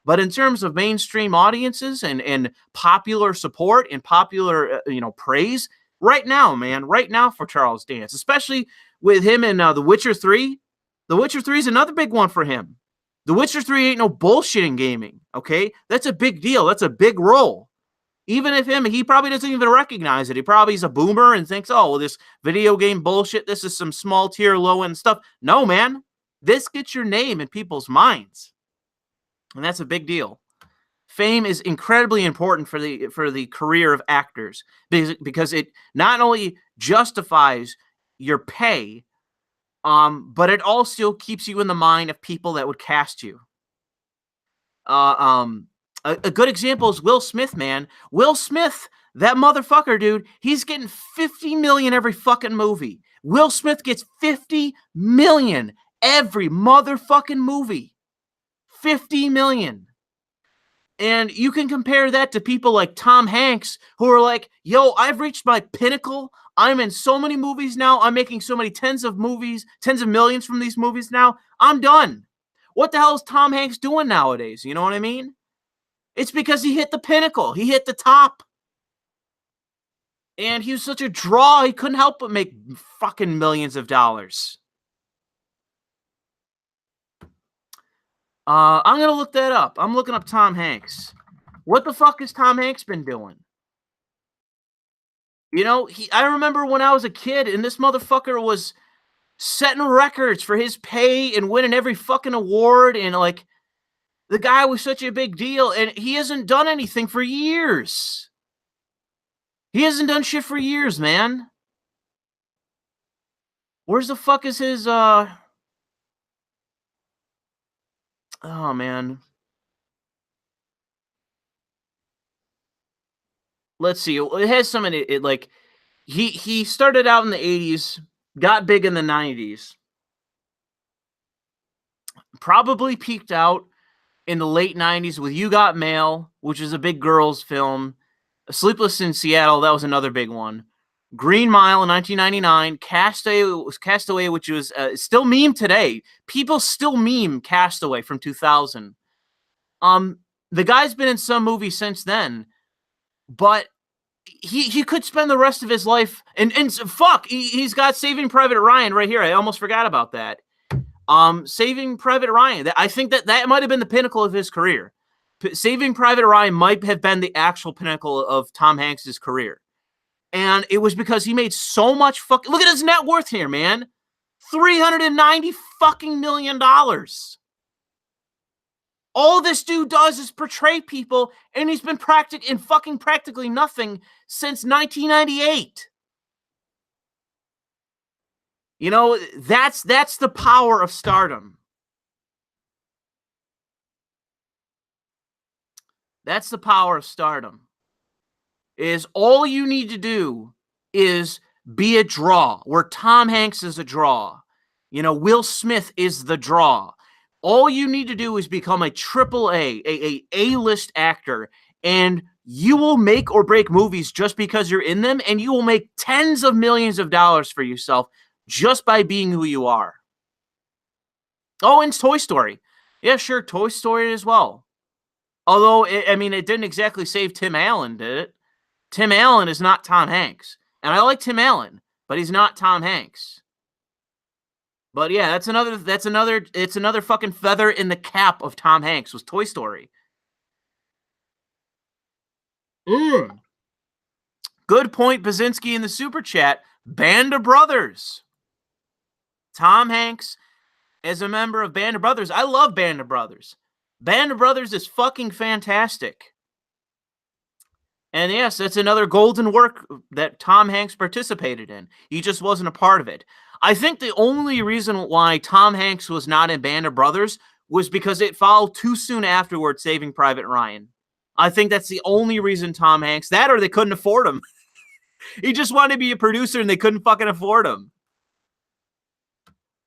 but in terms of mainstream audiences and popular support and popular praise, right now for Charles Dance, especially with him in The Witcher 3. The Witcher 3 is another big one for him. The Witcher 3 ain't no bullshit in gaming, okay? That's a big deal. That's a big role. Even if he probably doesn't even recognize it. He probably is a boomer and thinks, oh, well, this video game bullshit, this is some small tier, low end stuff. No, man. This gets your name in people's minds. And that's a big deal. Fame is incredibly important for the career of actors because it not only justifies your pay, but it also keeps you in the mind of people that would cast you. A good example is Will Smith, man. Will Smith, that motherfucker, dude, he's getting $50 million every fucking movie. Will Smith gets $50 million every motherfucking movie. $50 million. And you can compare that to people like Tom Hanks who are like, yo, I've reached my pinnacle. I'm in so many movies now. I'm making so many tens of millions from these movies now. I'm done. What the hell is Tom Hanks doing nowadays? You know what I mean? It's because he hit the pinnacle. He hit the top. And he was such a draw, he couldn't help but make fucking millions of dollars. I'm going to look that up. I'm looking up Tom Hanks. What the fuck has Tom Hanks been doing? I remember when I was a kid and this motherfucker was setting records for his pay and winning every fucking award, and like the guy was such a big deal, and he hasn't done anything for years. He hasn't done shit for years, man. Where's the fuck is his oh man. Let's see. It has some in it like he started out in the 80s, got big in the 90s. Probably peaked out in the late 90s with You Got Mail, which is a big girls film. Sleepless in Seattle, that was another big one. Green Mile in 1999. Castaway, which was still meme today. People still meme Castaway from 2000. The guy's been in some movies since then, but he could spend the rest of his life and fuck, he's got Saving Private Ryan right here. I almost forgot about that. Saving Private Ryan. I think that might have been the pinnacle of his career. Saving Private Ryan might have been the actual pinnacle of Tom Hanks' career. And it was because he made so much fucking... Look at his net worth here, man. $390 fucking million. All this dude does is portray people, and he's been practically nothing since 1998. You know, that's the power of stardom. That's the power of stardom. Is all you need to do is be a draw, where Tom Hanks is a draw. You know, Will Smith is the draw. All you need to do is become a triple A-list actor, and you will make or break movies just because you're in them, and you will make tens of millions of dollars for yourself just by being who you are. Oh, and Toy Story. Yeah, sure, Toy Story as well. Although, it didn't exactly save Tim Allen, did it? Tim Allen is not Tom Hanks. And I like Tim Allen, but he's not Tom Hanks. But yeah, it's another fucking feather in the cap of Tom Hanks was Toy Story. Good point, Baczynski in the super chat. Band of Brothers. Tom Hanks as a member of Band of Brothers. I love Band of Brothers. Band of Brothers is fucking fantastic. And yes, that's another golden work that Tom Hanks participated in. He just wasn't a part of it. I think the only reason why Tom Hanks was not in Band of Brothers was because it followed too soon afterwards Saving Private Ryan. I think that's the only reason Tom Hanks, that or they couldn't afford him. He just wanted to be a producer and they couldn't fucking afford him.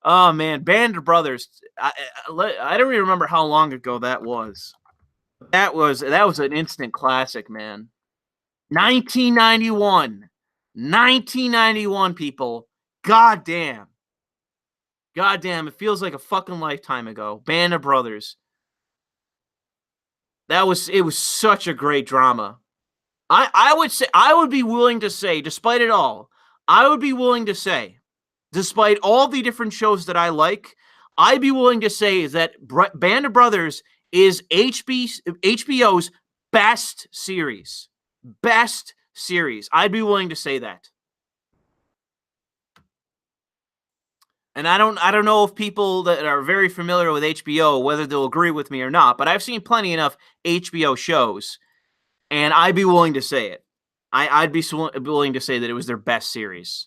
Oh man, Band of Brothers. I don't even remember how long ago that was. That was an instant classic, man. 1991, people. God damn, it feels like a fucking lifetime ago. Band of Brothers. It was such a great drama. I would be willing to say, despite it all, despite all the different shows that I like, I'd be willing to say that Band of Brothers is HBO's best series. Best series. I'd be willing to say that. And I don't know if people that are very familiar with HBO, whether they'll agree with me or not, but I've seen plenty enough HBO shows, and I'd be willing to say it. I'd be willing to say that it was their best series.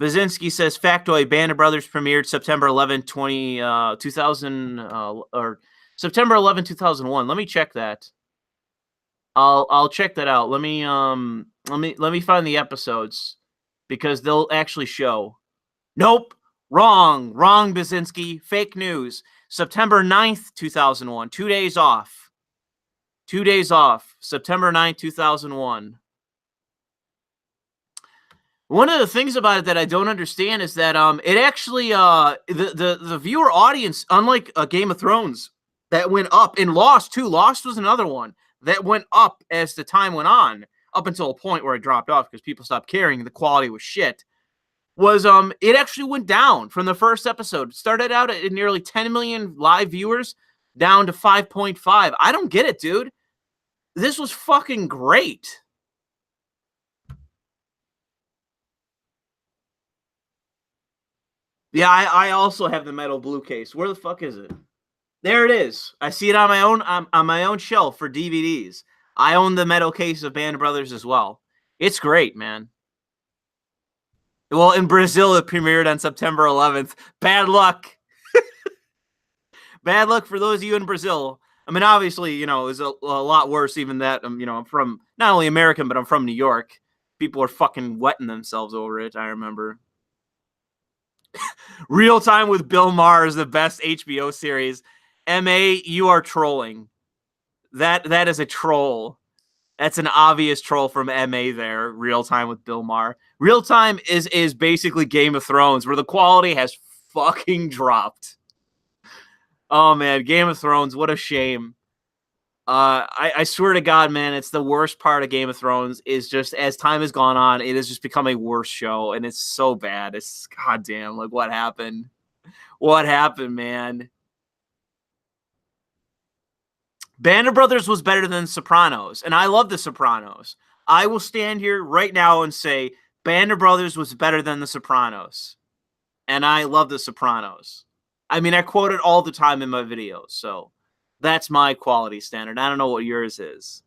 Baczynski says, factoid, Band of Brothers premiered September 11, 2000, or September 11, 2001. Let me check that. I'll check that out. Let me find the episodes, because they'll actually show. Nope. Wrong, Baczynski. Fake news. September 9th, 2001. 2 days off. September 9th, 2001. One of the things about it that I don't understand is that it actually the viewer audience, unlike Game of Thrones, that went up, and Lost too. Lost was another one that went up as the time went on, up until a point where it dropped off because people stopped caring. The quality was shit. It actually went down from the first episode. It started out at nearly 10 million live viewers, down to 5.5. I don't get it, dude. This was fucking great. Yeah, I also have the metal blue case. Where the fuck is it? There it is. I see it on my own shelf for DVDs. I own the metal case of Band of Brothers as well. It's great, man. Well, in Brazil, it premiered on September 11th. Bad luck. Bad luck for those of you in Brazil. I mean, obviously, it's a lot worse even that, I'm from, not only American, but I'm from New York. People are fucking wetting themselves over it, I remember. Real Time with Bill Maher is the best HBO series. M.A., you are trolling. That is a troll. That's an obvious troll from M.A. there. Real Time with Bill Maher. Real Time is basically Game of Thrones, where the quality has fucking dropped. Oh, man. Game of Thrones, what a shame. I swear to God, man, it's the worst part of Game of Thrones is just as time has gone on, it has just become a worse show, and it's so bad. It's goddamn, like, what happened? What happened, man? Band of Brothers was better than Sopranos, and I love The Sopranos. I will stand here right now and say Band of Brothers was better than The Sopranos, and I love The Sopranos. I mean, I quote it all the time in my videos, so That's my quality standard. I don't know what yours is.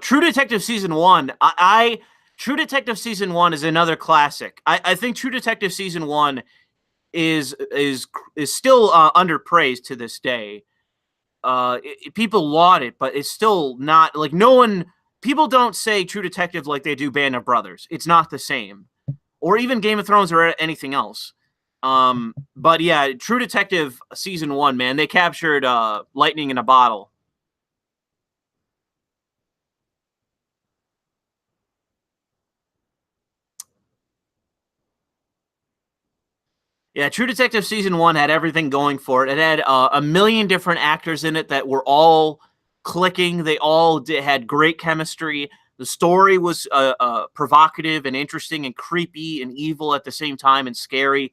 True Detective Season 1. True Detective Season 1 is another classic. I think True Detective Season 1 is still underpraised to this day. People laud it, but it's still not like people don't say True Detective like they do Band of Brothers. It's not the same. Or even Game of Thrones or anything else. But yeah, True Detective Season 1, man, they captured lightning in a bottle. Yeah, True Detective Season 1 had everything going for it. It had a million different actors in it that were all clicking. They all had great chemistry. The story was provocative and interesting and creepy and evil at the same time and scary.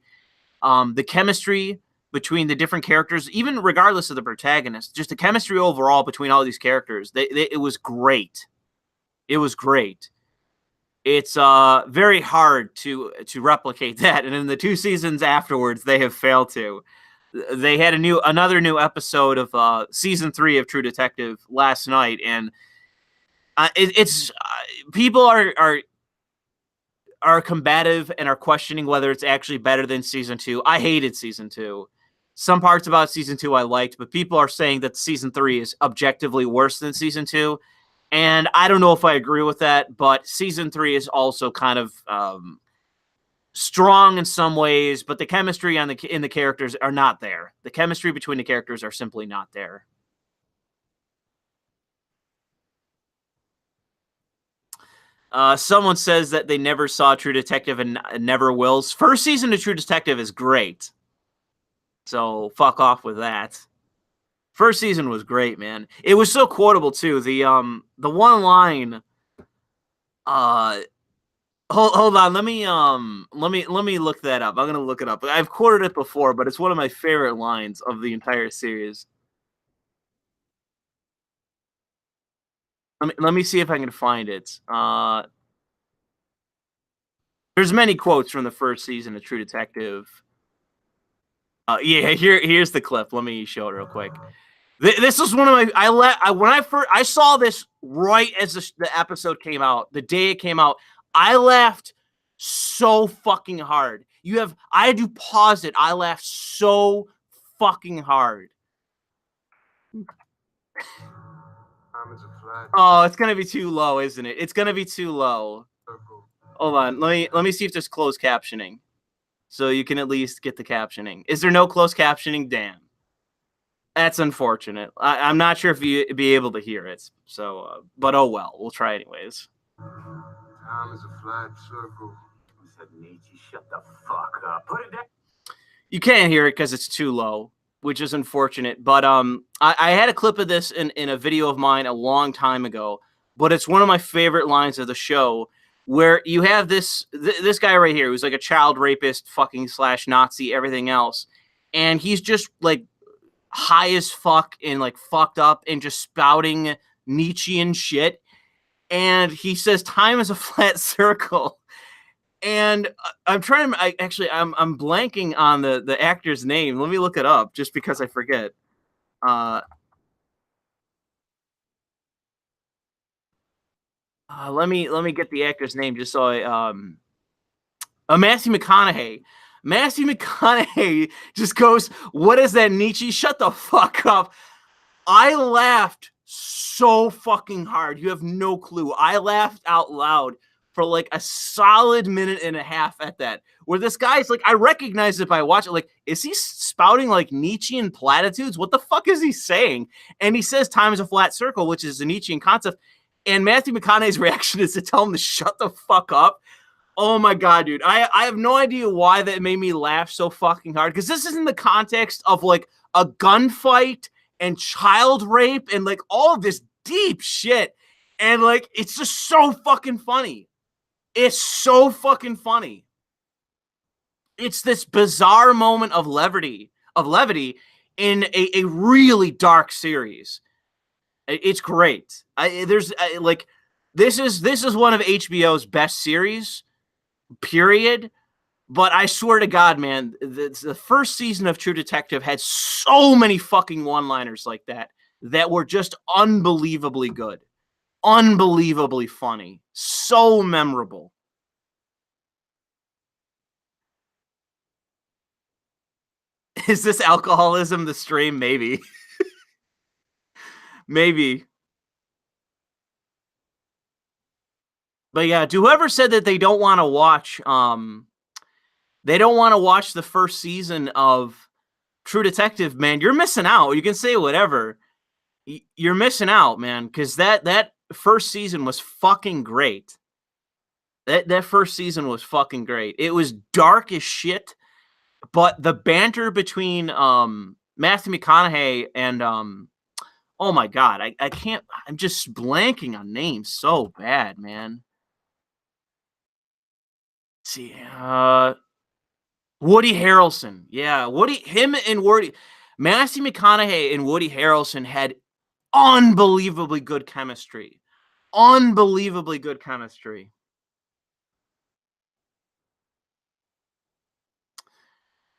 The chemistry between the different characters, even regardless of the protagonist, just the chemistry overall between all these characters, it was great. It was great. It's very hard to replicate that, and in the 2 seasons afterwards, they have failed to. They had another new episode of season 3 of True Detective last night, and it's people are combative and are questioning whether it's actually better than season 2. I hated season 2. Some parts about season 2 I liked, but people are saying that season 3 is objectively worse than season 2. And I don't know if I agree with that, but season 3 is also kind of strong in some ways, but the chemistry in the characters are not there. The chemistry between the characters are simply not there. Someone says that they never saw True Detective and never will. First season of True Detective is great. So fuck off with that. First season was great, man. It was so quotable too. The one line hold on, let me look that up. I'm gonna look it up. I've quoted it before, but it's one of my favorite lines of the entire series. Let me see if I can find it. There's many quotes from the first season of True Detective. Yeah, here's the clip. Let me show it real quick. This is one of my. When I saw this right as the episode came out, the day it came out, I laughed so fucking hard. I had to pause it. I laughed so fucking hard. Oh, it's gonna be too low, isn't it? It's gonna be too low. Hold on. Let me see if there's closed captioning, so you can at least get the captioning. Is there no closed captioning? Damn. That's unfortunate. I'm not sure if you'd be able to hear it. So, but oh well. We'll try anyways. Time is a flat circle. I said, Nietzsche, shut the fuck up. Put it down. You can't hear it because it's too low, which is unfortunate. But I had a clip of this in a video of mine a long time ago. But it's one of my favorite lines of the show, where you have this guy right here who's like a child rapist, fucking / Nazi, everything else, and he's just like high as fuck and like fucked up and just spouting Nietzschean shit. And he says time is a flat circle. And I'm blanking on the actor's name. Let me look it up just because I forget. Let me get the actor's name just so I Matthew McConaughey. Matthew McConaughey just goes, "What is that, Nietzsche? Shut the fuck up." I laughed so fucking hard. You have no clue. I laughed out loud for like a solid minute and a half at that. Where this guy's like, I recognize it by watching. Like, is he spouting like Nietzschean platitudes? What the fuck is he saying? And he says time is a flat circle, which is a Nietzschean concept. And Matthew McConaughey's reaction is to tell him to shut the fuck up. Oh my God, dude. I have no idea why that made me laugh so fucking hard. Because this is in the context of like a gunfight and child rape and like all of this deep shit. And like, it's just so fucking funny. It's so fucking funny. It's this bizarre moment of levity in a really dark series. It's great. This is one of HBO's best series, period. But I swear to God, man, the first season of True Detective had so many fucking one-liners like that were just unbelievably good. Unbelievably funny. So memorable. Is this alcoholism the stream? Maybe. Maybe. But yeah, to whoever said that they don't want to watch the first season of True Detective, man, you're missing out. You can say whatever. You're missing out, man, because that first season was fucking great. That first season was fucking great. It was dark as shit, but the banter between Matthew McConaughey and oh my God, I can't. I'm just blanking on names so bad, man. Let's see, Woody Harrelson, yeah, Matthew McConaughey and Woody Harrelson had unbelievably good chemistry. Unbelievably good chemistry.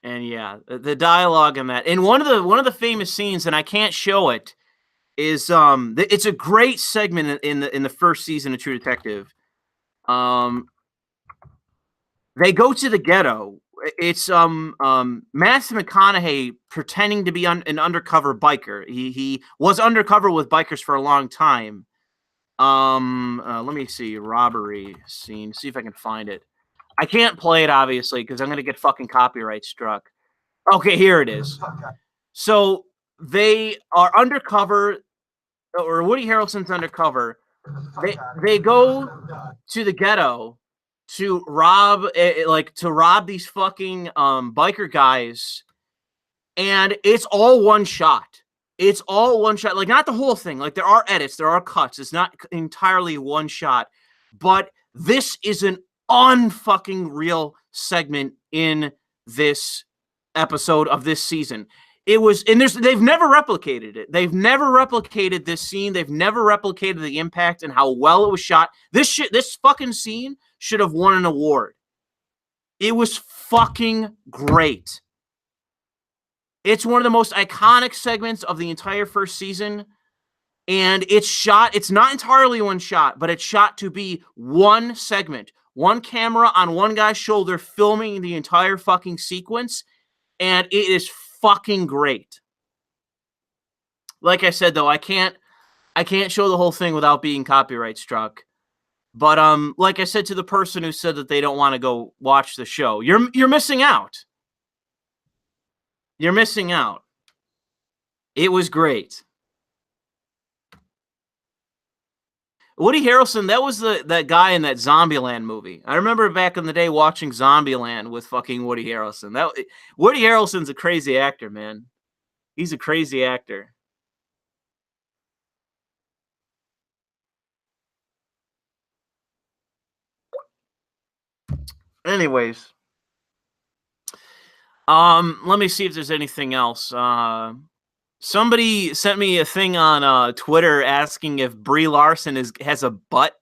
And yeah, the dialogue in that. And one of the famous scenes, and I can't show it, is it's a great segment in the first season of True Detective. They go to the ghetto. It's Matthew McConaughey pretending to be an undercover biker. He was undercover with bikers for a long time. Let me see, robbery scene. See if I can find it. I can't play it obviously because I'm gonna get fucking copyright struck. Okay, here it is. So they are undercover, or Woody Harrelson's undercover. They go to the ghetto to rob these fucking biker guys, and it's all one shot. It's all one shot. Like, not the whole thing. Like, there are edits, there are cuts. It's not entirely one shot. But this is an unfucking real segment in this episode of this season. It was, and they've never replicated it. They've never replicated this scene. They've never replicated the impact and how well it was shot. This fucking scene should have won an award. It was fucking great. It's one of the most iconic segments of the entire first season. And it's not entirely one shot, but it's shot to be one segment. One camera on one guy's shoulder filming the entire fucking sequence. And it is fucking great. Like I said, though, I can't show the whole thing without being copyright struck. But like I said to the person who said that they don't want to go watch the show, you're missing out. You're missing out. It was great. Woody Harrelson, that was that guy in that Zombieland movie. I remember back in the day watching Zombieland with fucking Woody Harrelson. Woody Harrelson's a crazy actor, man. He's a crazy actor. Anyways, let me see if there's anything else. Somebody sent me a thing on Twitter asking if Brie Larson has a butt.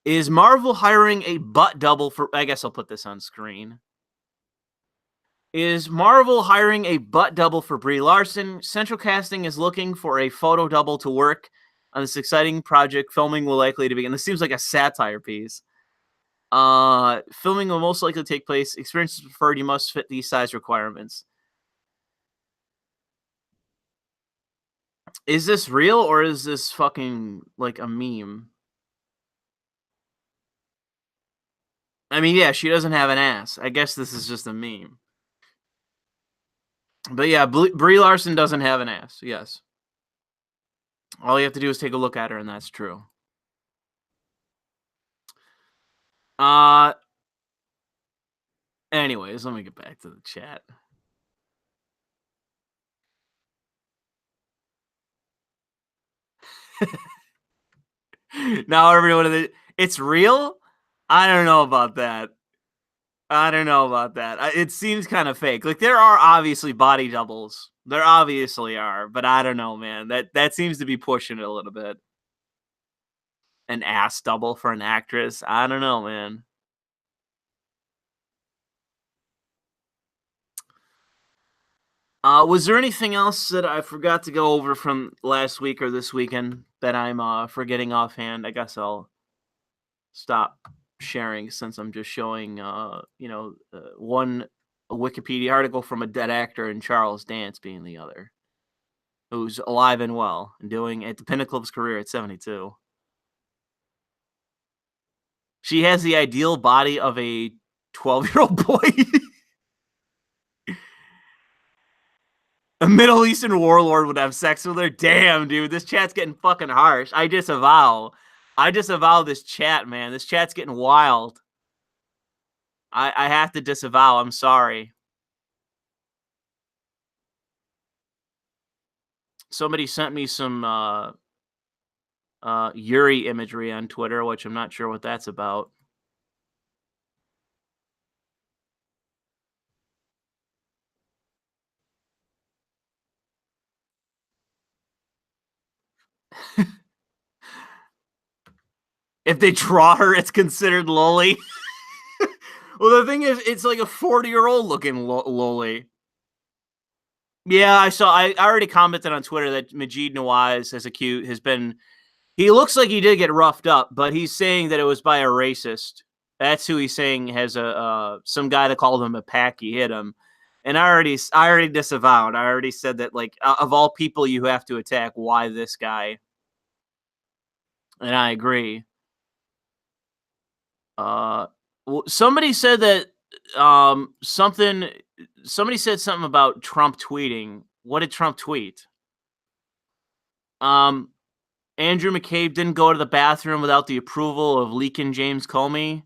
Is Marvel hiring a butt double for? I guess I'll put this on screen. Is Marvel hiring a butt double for Brie Larson? Central Casting is looking for a photo double to work on this exciting project. Filming will likely to begin. This seems like a satire piece. Filming will most likely take place. Experience is preferred. You must fit these size requirements. Is this real or is this fucking like a meme? I mean, yeah, she doesn't have an ass. I guess this is just a meme. But yeah, Brie Larson doesn't have an ass. Yes. All you have to do is take a look at her, and that's true. Anyways, let me get back to the chat. Now everyone, it's real? I don't know about that. It seems kind of fake. Like, there are obviously body doubles. There obviously are, but I don't know, man. That seems to be pushing it a little bit. an ass double for an actress. I don't know, man. Was there anything else that I forgot to go over from last week or this weekend that I'm forgetting offhand? I guess I'll stop sharing since I'm just showing, one Wikipedia article from a dead actor and Charles Dance being the other, who's alive and well and doing at the pinnacle of his career at 72. She has the ideal body of a 12-year-old boy. A Middle Eastern warlord would have sex with her. Damn, dude, this chat's getting fucking harsh. I disavow this chat, man. This chat's getting wild. I have to disavow. I'm sorry. Somebody sent me some Yuri imagery on Twitter, which I'm not sure what that's about. If they draw her, it's considered loli. Well, the thing is, it's like a 40-year-old looking loli. Yeah, I already commented on Twitter that Majid Nawaz has been. He looks like he did get roughed up, but he's saying that it was by a racist. That's who he's saying has some guy that called him a packy hit him. And I already disavowed. I already said that, like, of all people you have to attack, why this guy? And I agree. Somebody said that somebody said something about Trump tweeting. What did Trump tweet? Andrew McCabe didn't go to the bathroom without the approval of leaking James Comey.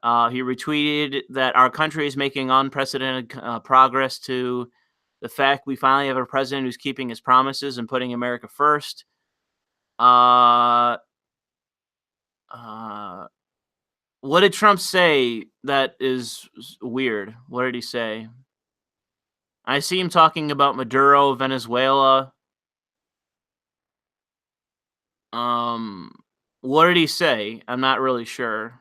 He retweeted that our country is making unprecedented progress to the fact we finally have a president who's keeping his promises and putting America first. What did Trump say that is weird? What did he say? I see him talking about Maduro, Venezuela. What did he say? I'm not really sure.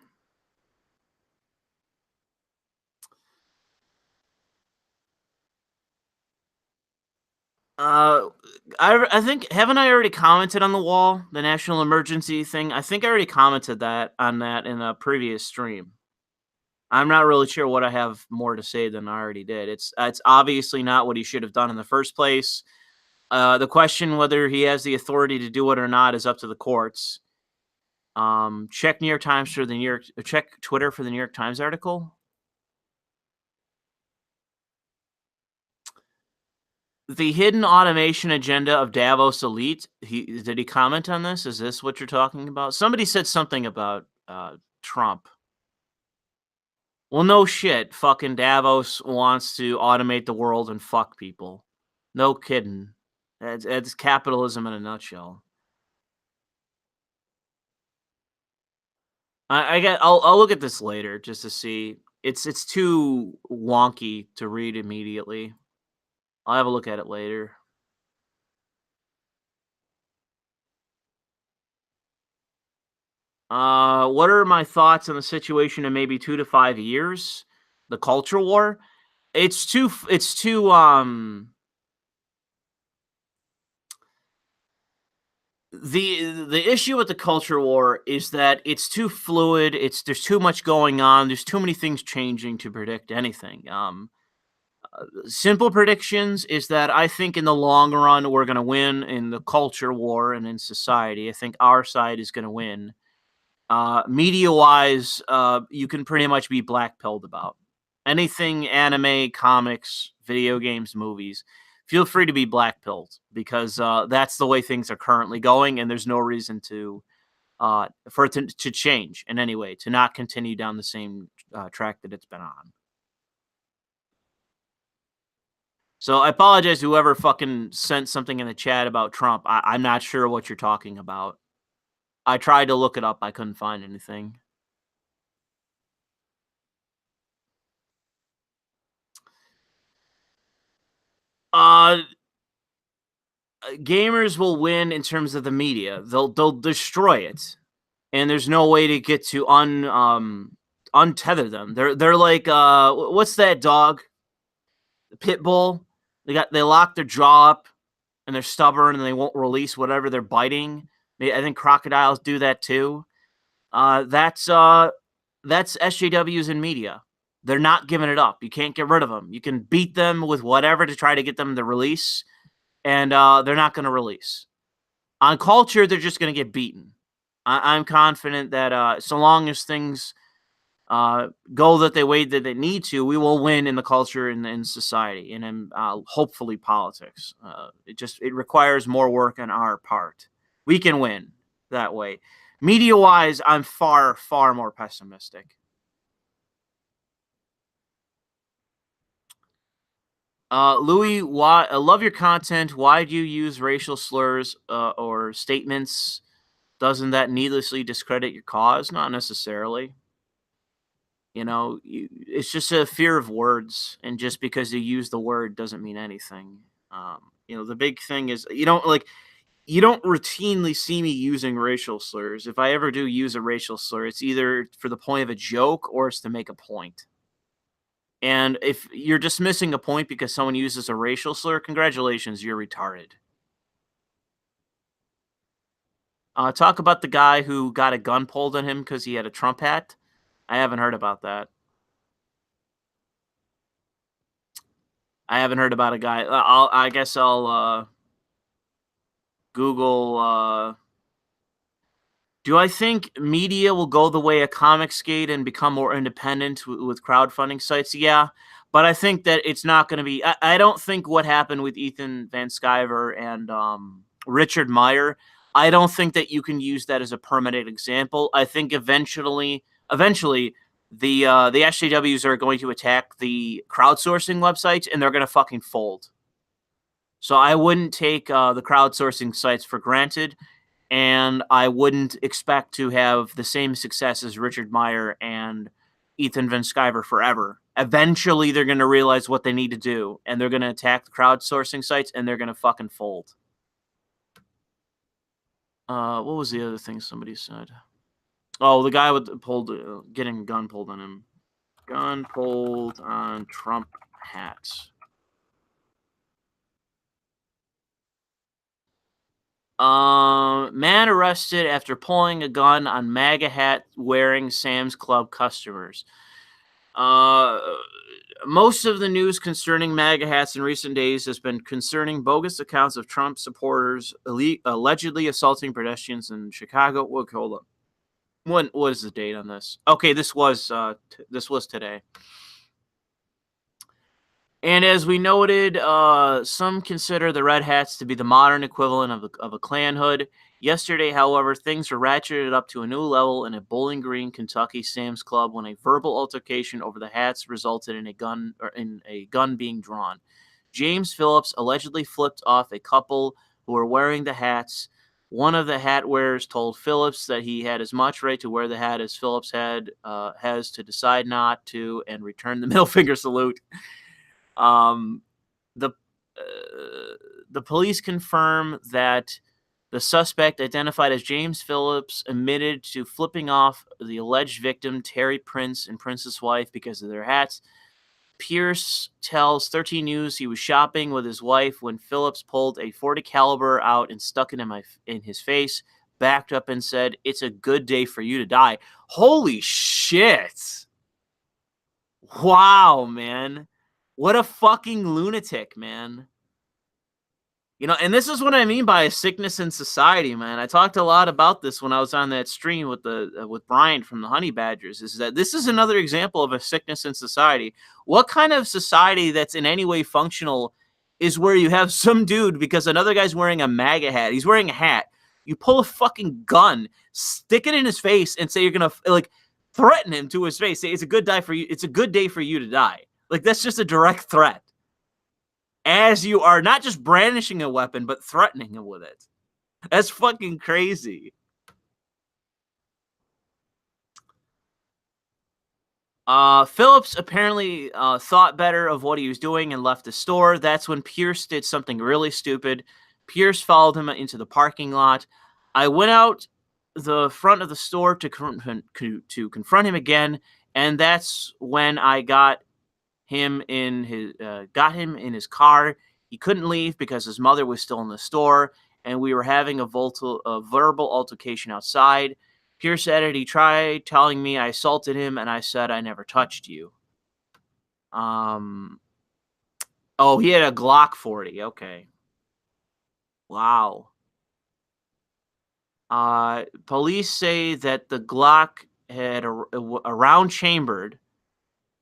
I think, haven't I already commented on the wall, the national emergency thing? I think I already commented on that in a previous stream. I'm not really sure what I have more to say than I already did. It's obviously not what he should have done in the first place. The question whether he has the authority to do it or not is up to the courts. Check check Twitter for the New York Times article. The hidden automation agenda of Davos elite. Did he comment on this? Is this what you're talking about? Somebody said something about Trump. Well, no shit. Fucking Davos wants to automate the world and fuck people. No kidding. It's capitalism in a nutshell. I'll look at this later just to see. It's too wonky to read immediately. I'll have a look at it later. What are my thoughts on the situation in maybe 2 to 5 years? The culture war? It's too the issue with the culture war is that it's too fluid. There's too much going on. There's too many things changing to predict anything. Simple predictions is that I think in the long run we're going to win in the culture war and in society. I think our side is going to win. Media-wise, you can pretty much be black-pilled about. Anything anime, comics, video games, movies, feel free to be black-pilled because that's the way things are currently going, and there's no reason for it to change in any way, to not continue down the same track that it's been on. So I apologize whoever fucking sent something in the chat about Trump. I'm not sure what you're talking about. I tried to look it up. I couldn't find anything. Gamers will win in terms of the media. They'll destroy it. and there's no way to get to untether them. They're like what's that dog? The pit bull. They lock their jaw up and they're stubborn and they won't release whatever they're biting. I think crocodiles do that too. That's SJWs in media. They're not giving it up. You can't get rid of them. You can beat them with whatever to try to get them to release, and they're not going to release. On culture, they're just going to get beaten. I'm confident that so long as things go the way that they need to, we will win in the culture and in society and in hopefully politics. It requires more work on our part. We can win that way. Media-wise, I'm far, far more pessimistic. Louis, I love your content. Why do you use racial slurs or statements? Doesn't that needlessly discredit your cause? Not necessarily. You know, it's just a fear of words, and just because you use the word doesn't mean anything. You know, the big thing is you don't routinely see me using racial slurs. If I ever do use a racial slur, it's either for the point of a joke or it's to make a point. And if you're dismissing a point because someone uses a racial slur, congratulations, you're retarded. Talk about the guy who got a gun pulled on him because he had a Trump hat. I haven't heard about that. I haven't heard about a guy. I guess I'll Google. Do I think media will go the way of Comicsgate and become more independent with crowdfunding sites? Yeah, but I think that it's not going to be. I don't think what happened with Ethan Van Sciver and Richard Meyer, I don't think that you can use that as a permanent example. I think eventually the SJWs are going to attack the crowdsourcing websites and they're going to fucking fold. So I wouldn't take the crowdsourcing sites for granted, and I wouldn't expect to have the same success as Richard Meyer and Ethan Van Sciver forever. Eventually, they're going to realize what they need to do, and they're going to attack the crowdsourcing sites, and they're going to fucking fold. What was the other thing somebody said? Oh, the guy with getting a gun pulled on him. Gun pulled on Trump hats. Man arrested after pulling a gun on MAGA hat wearing Sam's Club customers. Most of the news concerning MAGA hats in recent days has been concerning bogus accounts of Trump supporters allegedly assaulting pedestrians in Chicago. Well, hold up. What is the date on this? Okay, this was today. And as we noted, some consider the red hats to be the modern equivalent of a Klan hood. Yesterday, however, things were ratcheted up to a new level in a Bowling Green, Kentucky Sam's Club when a verbal altercation over the hats resulted in a gun being drawn. James Phillips allegedly flipped off a couple who were wearing the hats. One of the hat wearers told Phillips that he had as much right to wear the hat as Phillips has to decide not to, and return the middle finger salute. The police confirm that the suspect, identified as James Phillips, admitted to flipping off the alleged victim, Terry Prince, and Prince's wife because of their hats. Pierce tells 13 News he was shopping with his wife when Phillips pulled a .40 caliber out and stuck it in his face, backed up and said, "It's a good day for you to die." Holy shit. Wow, man. What a fucking lunatic, man. You know, and this is what I mean by a sickness in society, man. I talked a lot about this when I was on that stream with Brian from the Honey Badgers, is that this is another example of a sickness in society. What kind of society that's in any way functional is where you have some dude, because another guy's wearing a MAGA hat, he's wearing a hat, you pull a fucking gun, stick it in his face, and say you're gonna threaten him to his face. Say it's a good day for you. It's a good day for you to die. That's just a direct threat. As you are not just brandishing a weapon, but threatening him with it. That's fucking crazy. Phillips apparently thought better of what he was doing and left the store. That's when Pierce did something really stupid. Pierce followed him into the parking lot. I went out the front of the store to confront him again, and that's when I got him in his car. He couldn't leave because his mother was still in the store, and we were having a verbal altercation outside. Pierce said he tried telling me I assaulted him, and I said I never touched you. Oh, he had a Glock 40. Okay. Wow. Police say that the Glock had a round chambered,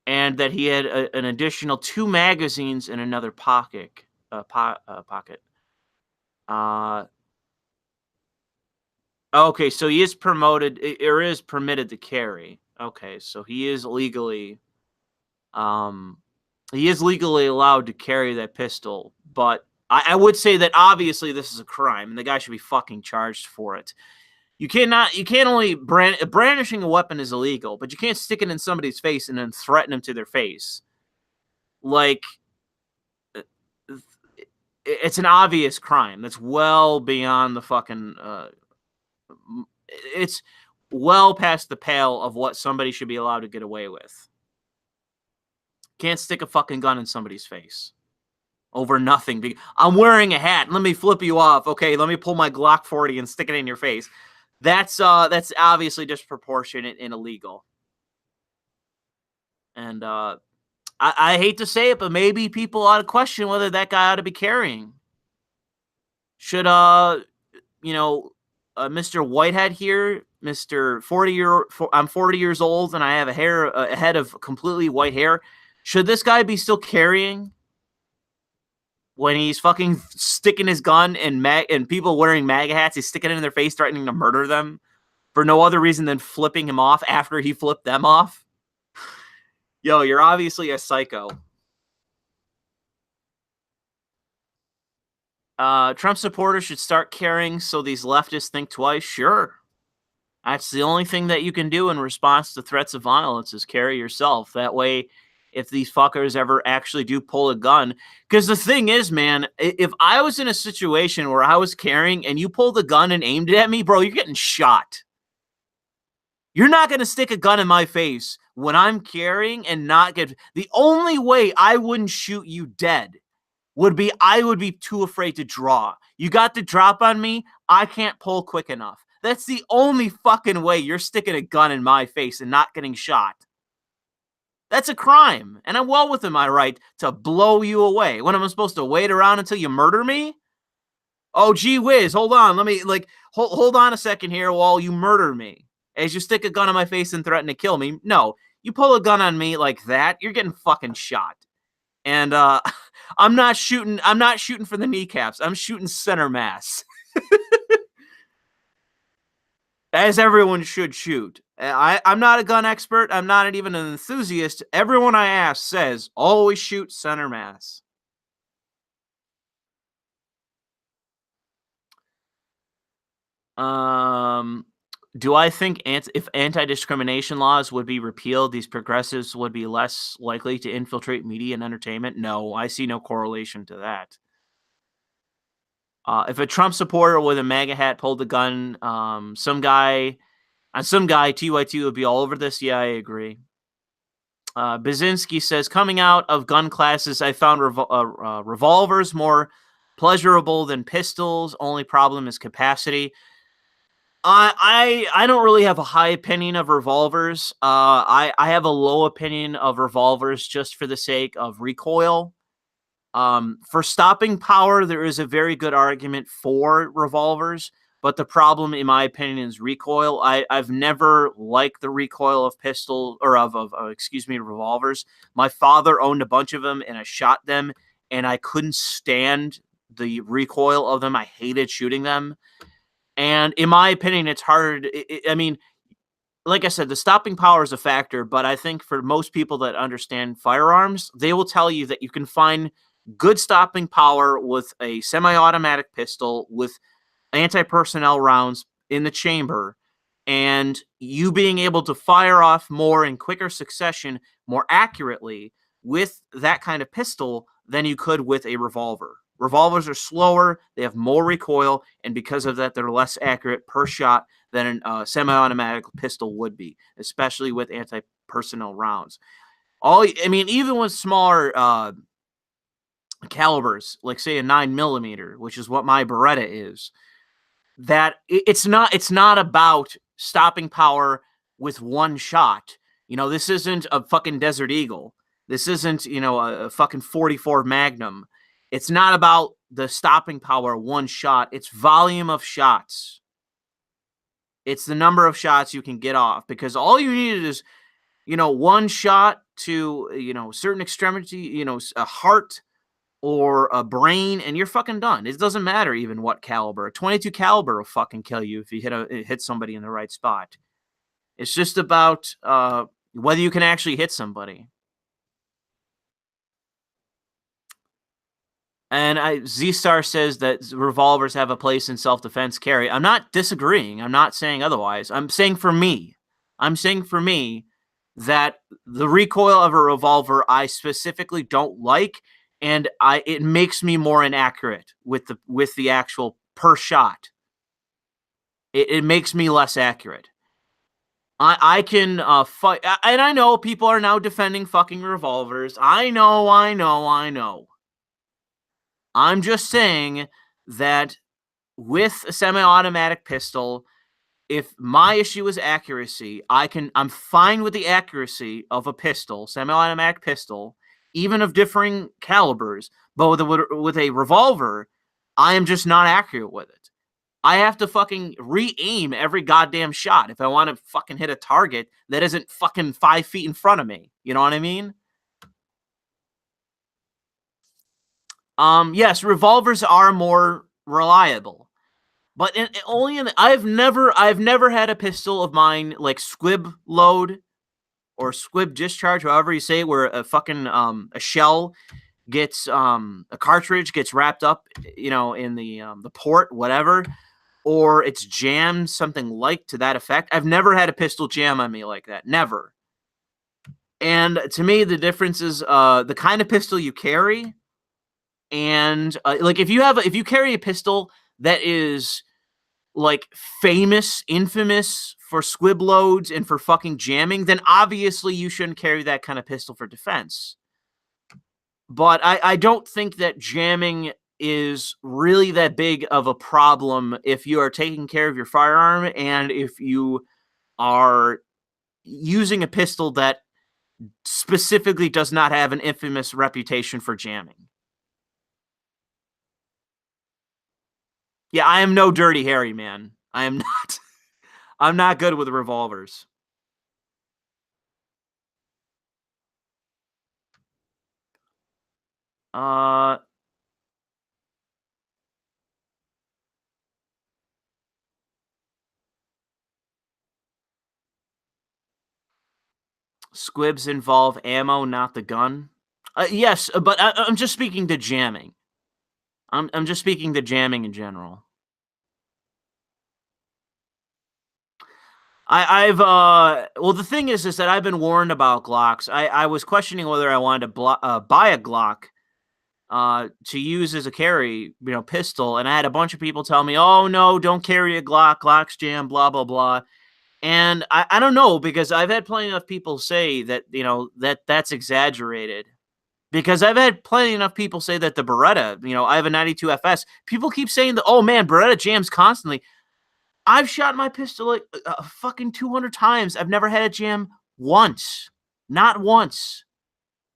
and that he had an additional 2 magazines in another pocket. Okay, so he is permitted to carry. Okay, so he is legally allowed to carry that pistol, but I would say that obviously this is a crime, and the guy should be fucking charged for it. You can't only brandishing a weapon is illegal, but you can't stick it in somebody's face and then threaten them to their face. Like, it's an obvious crime. That's well beyond the fucking, it's well past the pale of what somebody should be allowed to get away with. Can't stick a fucking gun in somebody's face over nothing. I'm wearing a hat. Let me flip you off. Okay, let me pull my Glock 40 and stick it in your face. That's obviously disproportionate and illegal. And I hate to say it, but maybe people ought to question whether that guy ought to be carrying. Should Mr. Whitehead here, I'm 40 years old and I have a head of completely white hair. Should this guy be still carrying when he's fucking sticking his gun and people wearing MAGA hats, he's sticking it in their face, threatening to murder them for no other reason than flipping him off after he flipped them off? Yo, you're obviously a psycho. Trump supporters should start carrying so these leftists think twice. Sure. That's the only thing that you can do in response to threats of violence is carry yourself. That way, if these fuckers ever actually do pull a gun. Because the thing is, man, if I was in a situation where I was carrying and you pulled a gun and aimed it at me, bro, you're getting shot. You're not going to stick a gun in my face when I'm carrying and not get... The only way I wouldn't shoot you dead would be I would be too afraid to draw. You got the drop on me, I can't pull quick enough. That's the only fucking way you're sticking a gun in my face and not getting shot. That's a crime, and I'm well within my right to blow you away. When am I supposed to wait around until you murder me? Oh, gee whiz, hold on. Let me, hold on a second here while you murder me. As you stick a gun in my face and threaten to kill me. No, you pull a gun on me like that, you're getting fucking shot. And I'm not shooting for the kneecaps. I'm shooting center mass. As everyone should shoot. I'm not a gun expert. I'm not even an enthusiast. Everyone I ask says, always shoot center mass. Do I think if anti-discrimination laws would be repealed, these progressives would be less likely to infiltrate media and entertainment? No, I see no correlation to that. If a Trump supporter with a MAGA hat pulled a gun, some guy, TYT would be all over this. Yeah, I agree. Bazinski says, coming out of gun classes, I found revolvers more pleasurable than pistols. Only problem is capacity. I don't really have a high opinion of revolvers. I have a low opinion of revolvers just for the sake of recoil. For stopping power, there is a very good argument for revolvers, but the problem, in my opinion, is recoil. I've never liked the recoil of pistols or revolvers. My father owned a bunch of them, and I shot them, and I couldn't stand the recoil of them. I hated shooting them. And in my opinion, it's hard. I mean, like I said, the stopping power is a factor, but I think for most people that understand firearms, they will tell you that you can find good stopping power with a semi-automatic pistol with anti-personnel rounds in the chamber, and you being able to fire off more in quicker succession, more accurately with that kind of pistol than you could with a revolver. Revolvers are slower, they have more recoil, and because of that, they're less accurate per shot than a semi-automatic pistol would be, especially with anti-personnel rounds. Even with smaller calibers, like say a 9mm, which is what my Beretta is, that it's not about stopping power with one shot. This isn't a fucking Desert Eagle. This isn't, a fucking 44 Magnum. It's not about the stopping power one shot. It's volume of shots. It's the number of shots you can get off, because all you need is, one shot to, certain extremity, a heart or a brain, and you're fucking done. It doesn't matter even what caliber. A 22 caliber will fucking kill you if you hit somebody in the right spot. It's just about whether you can actually hit somebody. And Z-Star says that revolvers have a place in self-defense carry. I'm not disagreeing. I'm not saying otherwise. I'm saying for me that the recoil of a revolver I specifically don't like, and it makes me more inaccurate with the actual per shot. It makes me less accurate. I can fight, and I know people are now defending fucking revolvers. I know. I'm just saying that with a semi-automatic pistol, if my issue is accuracy, I'm fine with the accuracy of a pistol, semi-automatic pistol, even of differing calibers. But with a revolver, I am just not accurate with it. I have to fucking re-aim every goddamn shot if I want to fucking hit a target that isn't fucking 5 feet in front of me. You know what I mean? Yes, revolvers are more reliable, but I've never had a pistol of mine like squib load or squib discharge, however you say it, where a fucking a shell gets a cartridge gets wrapped up, in the port, whatever, or it's jammed, something like to that effect. I've never had a pistol jam on me like that, never. And to me, the difference is the kind of pistol you carry. And like if you carry a pistol that is like infamous for squib loads and for fucking jamming, then obviously you shouldn't carry that kind of pistol for defense. But I don't think that jamming is really that big of a problem if you are taking care of your firearm and if you are using a pistol that specifically does not have an infamous reputation for jamming. Yeah, I am no Dirty Harry, man. I am not. I'm not good with revolvers. Squibs involve ammo, not the gun. Yes, but I'm just speaking to jamming. I'm just speaking to jamming in general. Well, the thing is that I've been warned about Glocks. I was questioning whether I wanted to buy a Glock to use as a carry, pistol, and I had a bunch of people tell me, "Oh no, don't carry a Glock. Glock's jam, blah blah blah." And I don't know, because I've had plenty of people say that that's exaggerated. Because I've had plenty enough people say that the Beretta, I have a 92 FS. People keep saying that, oh man, Beretta jams constantly. I've shot my pistol like fucking 200 times. I've never had it jam once. Not once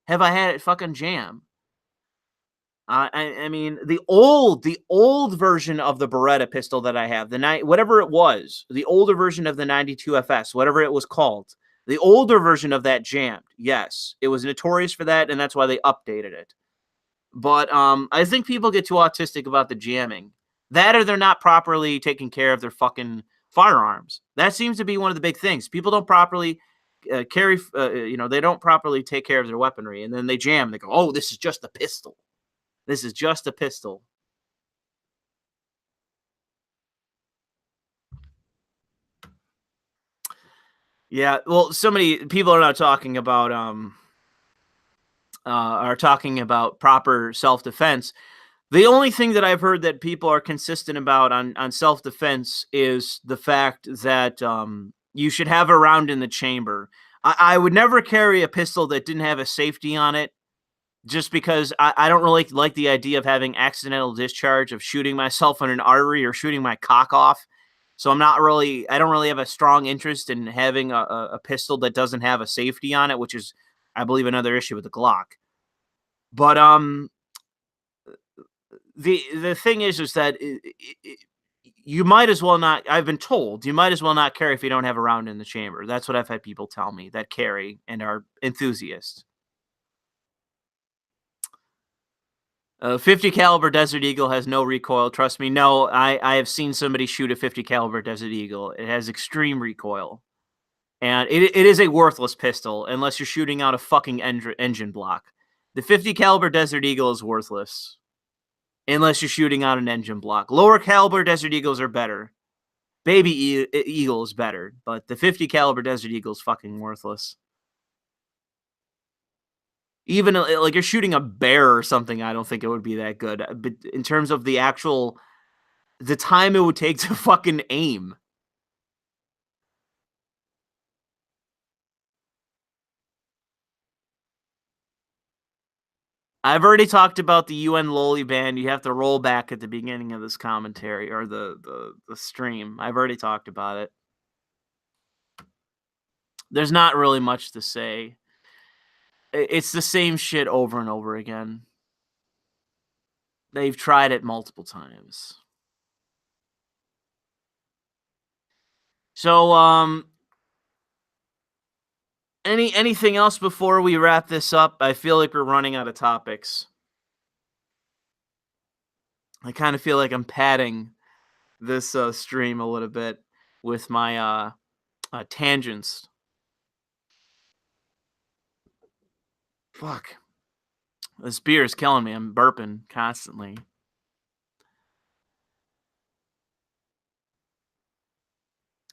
have I had it fucking jam. I mean, the old version of the Beretta pistol that I have, whatever it was, the older version of the 92 FS, whatever it was called, the older version of that jammed. Yes, it was notorious for that, and that's why they updated it. But I think people get too autistic about the jamming. That, or they're not properly taking care of their fucking firearms. That seems to be one of the big things. People don't properly carry, they don't properly take care of their weaponry, and then they jam. And they go, oh, this is just a pistol. This is just a pistol. Yeah, well, so many people are not talking about proper self-defense. The only thing that I've heard that people are consistent about on self-defense is the fact that you should have a round in the chamber. I would never carry a pistol that didn't have a safety on it, just because I don't really like the idea of having accidental discharge, of shooting myself in an artery or shooting my cock off. So I don't really have a strong interest in having a pistol that doesn't have a safety on it, which is, I believe, another issue with the Glock. But the thing is that you might as well not. I've been told you might as well not carry if you don't have a round in the chamber. That's what I've had people tell me that carry and are enthusiasts. 50 caliber Desert Eagle has no recoil. Trust me. No, I have seen somebody shoot a 50 caliber Desert Eagle. It has extreme recoil, and it is a worthless pistol unless you're shooting out a fucking engine block. The 50 caliber Desert Eagle is worthless unless you're shooting out an engine block. Lower caliber Desert Eagles are better. Baby Eagle is better, but the 50 caliber Desert Eagle is fucking worthless. Even like you're shooting a bear or something, I don't think it would be that good. But in terms of the time it would take to fucking aim. I've already talked about the UN Loli ban. You have to roll back at the beginning of this commentary or the stream. I've already talked about it. There's not really much to say. It's the same shit over and over again. They've tried it multiple times. So, anything else before we wrap this up? I feel like we're running out of topics. I kind of feel like I'm padding this stream a little bit with my tangents. Fuck. This beer is killing me. I'm burping constantly.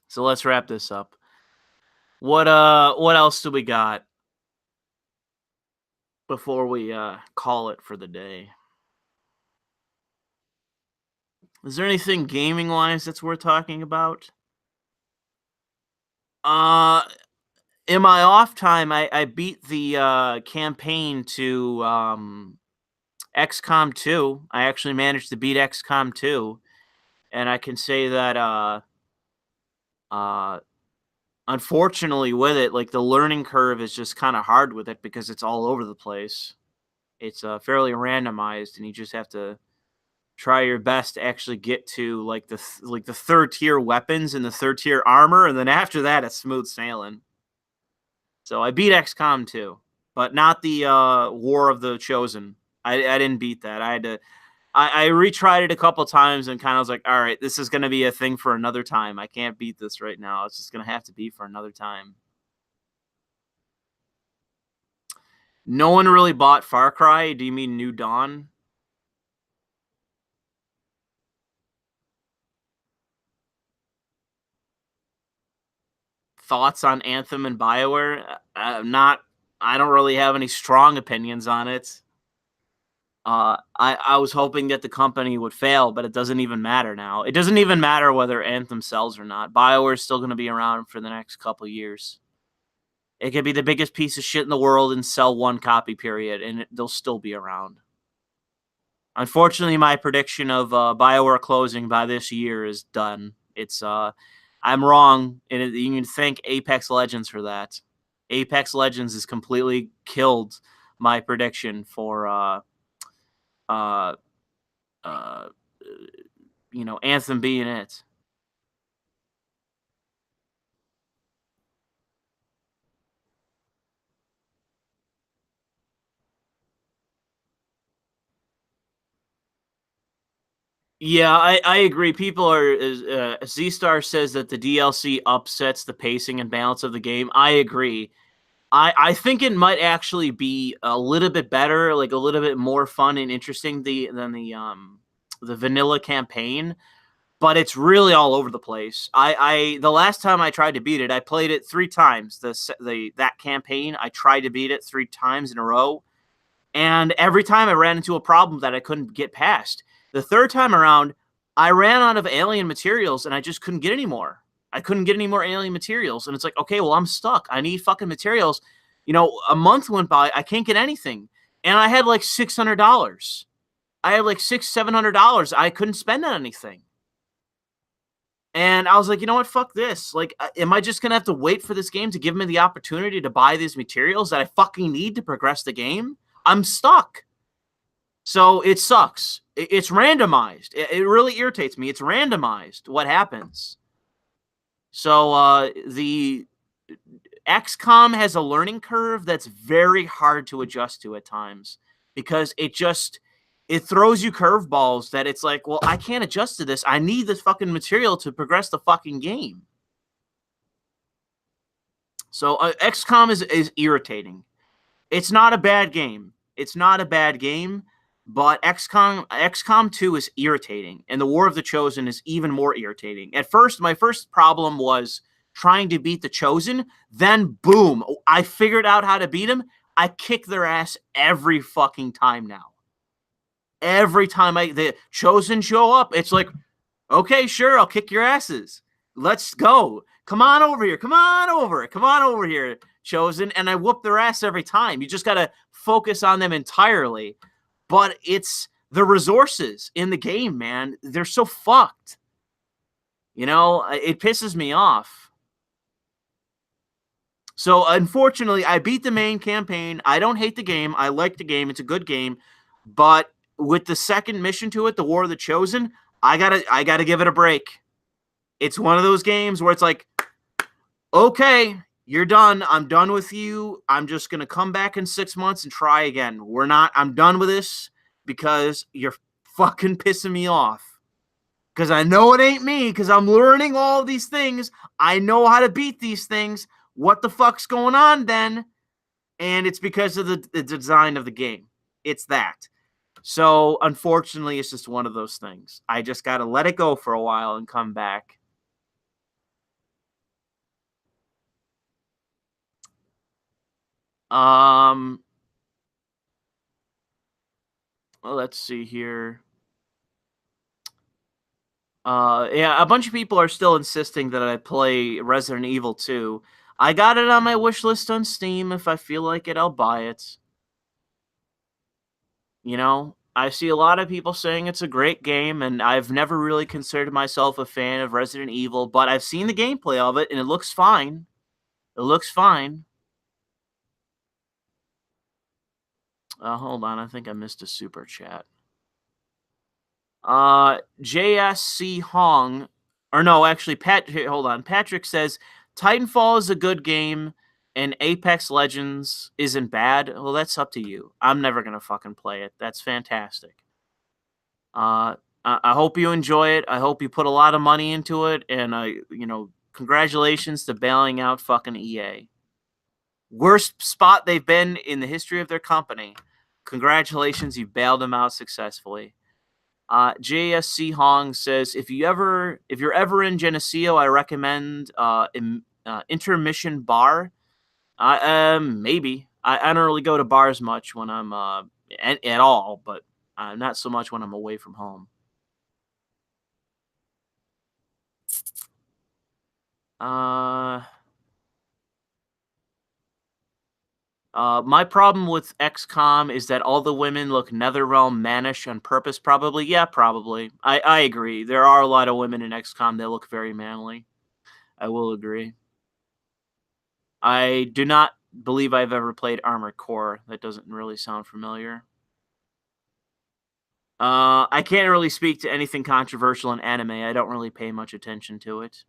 So let's wrap this up. What else do we got before we call it for the day? Is there anything gaming wise that's worth talking about? In my off time, I beat the campaign to XCOM 2. I actually managed to beat XCOM 2, and I can say that unfortunately with it, like the learning curve is just kind of hard with it because it's all over the place. It's fairly randomized, and you just have to try your best to actually get to like the third tier weapons and the third tier armor, and then after that it's smooth sailing. So I beat XCOM 2, but not the War of the Chosen. I didn't beat that. I retried it a couple times and kind of was like, all right, this is going to be a thing for another time. I can't beat this right now. It's just going to have to be for another time. No one really bought Far Cry. Do you mean New Dawn? Thoughts on Anthem and BioWare? I don't really have any strong opinions on it. I was hoping that the company would fail, but it doesn't even matter now. It doesn't even matter whether Anthem sells or not. BioWare is still going to be around for the next couple years. It could be the biggest piece of shit in the world and sell one copy, period, and they'll still be around. Unfortunately, my prediction of BioWare closing by this year is done. It's I'm wrong, and you can thank Apex Legends for that. Apex Legends has completely killed my prediction for Anthem being it. Yeah, I agree. People are Z-Star says that the DLC upsets the pacing and balance of the game. I agree. I think it might actually be a little bit better, like a little bit more fun and interesting than the vanilla campaign, but it's really all over the place. The last time I tried to beat it, I played it 3 times. That campaign, I tried to beat it 3 times in a row, And every time I ran into a problem that I couldn't get past. The third time around, I ran out of alien materials and I just couldn't get any more. I couldn't get any more alien materials. And it's like, okay, well, I'm stuck. I need fucking materials. You know, a month went by. I can't get anything. And I had like $600. I had like $700. I couldn't spend on anything. And I was like, you know what? Fuck this. Like, am I just going to have to wait for this game to give me the opportunity to buy these materials that I fucking need to progress the game? I'm stuck. So it sucks. It's randomized. It really irritates me. It's randomized what happens. So the XCOM has a learning curve that's very hard to adjust to at times because it throws you curveballs that it's like, well, I can't adjust to this. I need this fucking material to progress the fucking game. So XCOM is irritating. It's not a bad game. It's not a bad game, but XCOM 2 is irritating, and the War of the Chosen is even more irritating. At first, my first problem was trying to beat the Chosen. Then, boom, I figured out how to beat them. I kick their ass every fucking time now. Every time the Chosen show up, it's like, okay, sure, I'll kick your asses. Let's go. Come on over here. Come on over. Come on over here, Chosen. And I whoop their ass every time. You just got to focus on them entirely. But it's the resources in the game, man. They're so fucked. You know, it pisses me off. So, unfortunately, I beat the main campaign. I don't hate the game. I like the game. It's a good game. But with the second mission to it, the War of the Chosen, I gotta give it a break. It's one of those games where it's like, okay, you're done. I'm done with you. I'm just gonna come back in 6 months and try again. I'm done with this because you're fucking pissing me off. Because I know it ain't me, because I'm learning all these things. I know how to beat these things. What the fuck's going on then? And it's because of the design of the game. It's that. So, unfortunately, it's just one of those things. I just got to let it go for a while and come back. Well, let's see here. Yeah, a bunch of people are still insisting that I play Resident Evil 2. I got it on my wish list on Steam. If I feel like it, I'll buy it. You know, I see a lot of people saying it's a great game, and I've never really considered myself a fan of Resident Evil, but I've seen the gameplay of it, and it looks fine. It looks fine. Hold on, I think I missed a super chat. JSC Hong, or no, actually, hold on. Patrick says, Titanfall is a good game, and Apex Legends isn't bad. Well, that's up to you. I'm never going to fucking play it. That's fantastic. I hope you enjoy it. I hope you put a lot of money into it, and, congratulations to bailing out fucking EA. Worst spot they've been in the history of their company. Congratulations, you bailed them out successfully. JSC Hong says, if you're ever in Geneseo, I recommend Intermission Bar. Maybe. I don't really go to bars much when I'm at all, but not so much when I'm away from home. My problem with XCOM is that all the women look Netherrealm mannish on purpose, probably. Yeah, probably. I agree. There are a lot of women in XCOM that look very manly. I will agree. I do not believe I've ever played Armored Core. That doesn't really sound familiar. I can't really speak to anything controversial in anime. I don't really pay much attention to it.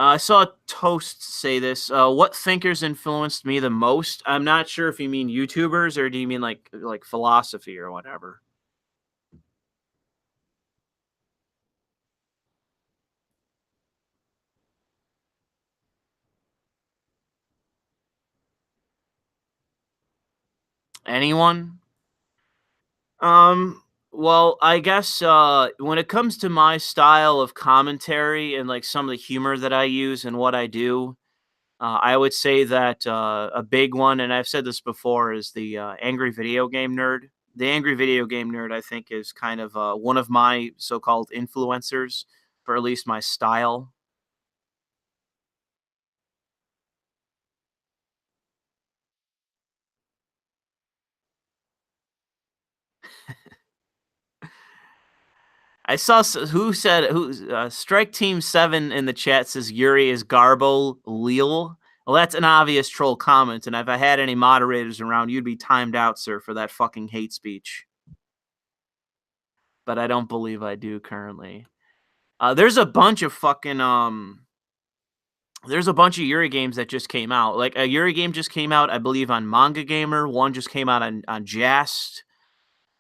I saw Toast say this. What thinkers influenced me the most? I'm not sure if you mean YouTubers or do you mean like philosophy or whatever. Anyone? Well, I guess when it comes to my style of commentary and like some of the humor that I use and what I do, I would say that a big one, and I've said this before, is the Angry Video Game Nerd. The Angry Video Game Nerd, I think, is kind of one of my so-called influencers for at least my style. I saw who said Strike Team 7 in the chat says Yuri is Garbo Lille. Well, that's an obvious troll comment, and if I had any moderators around, you'd be timed out, sir, for that fucking hate speech. But I don't believe I do currently. There's a bunch of fucking there's a bunch of Yuri games that just came out. Like a Yuri game just came out, I believe, on Manga Gamer. One just came out on Jast,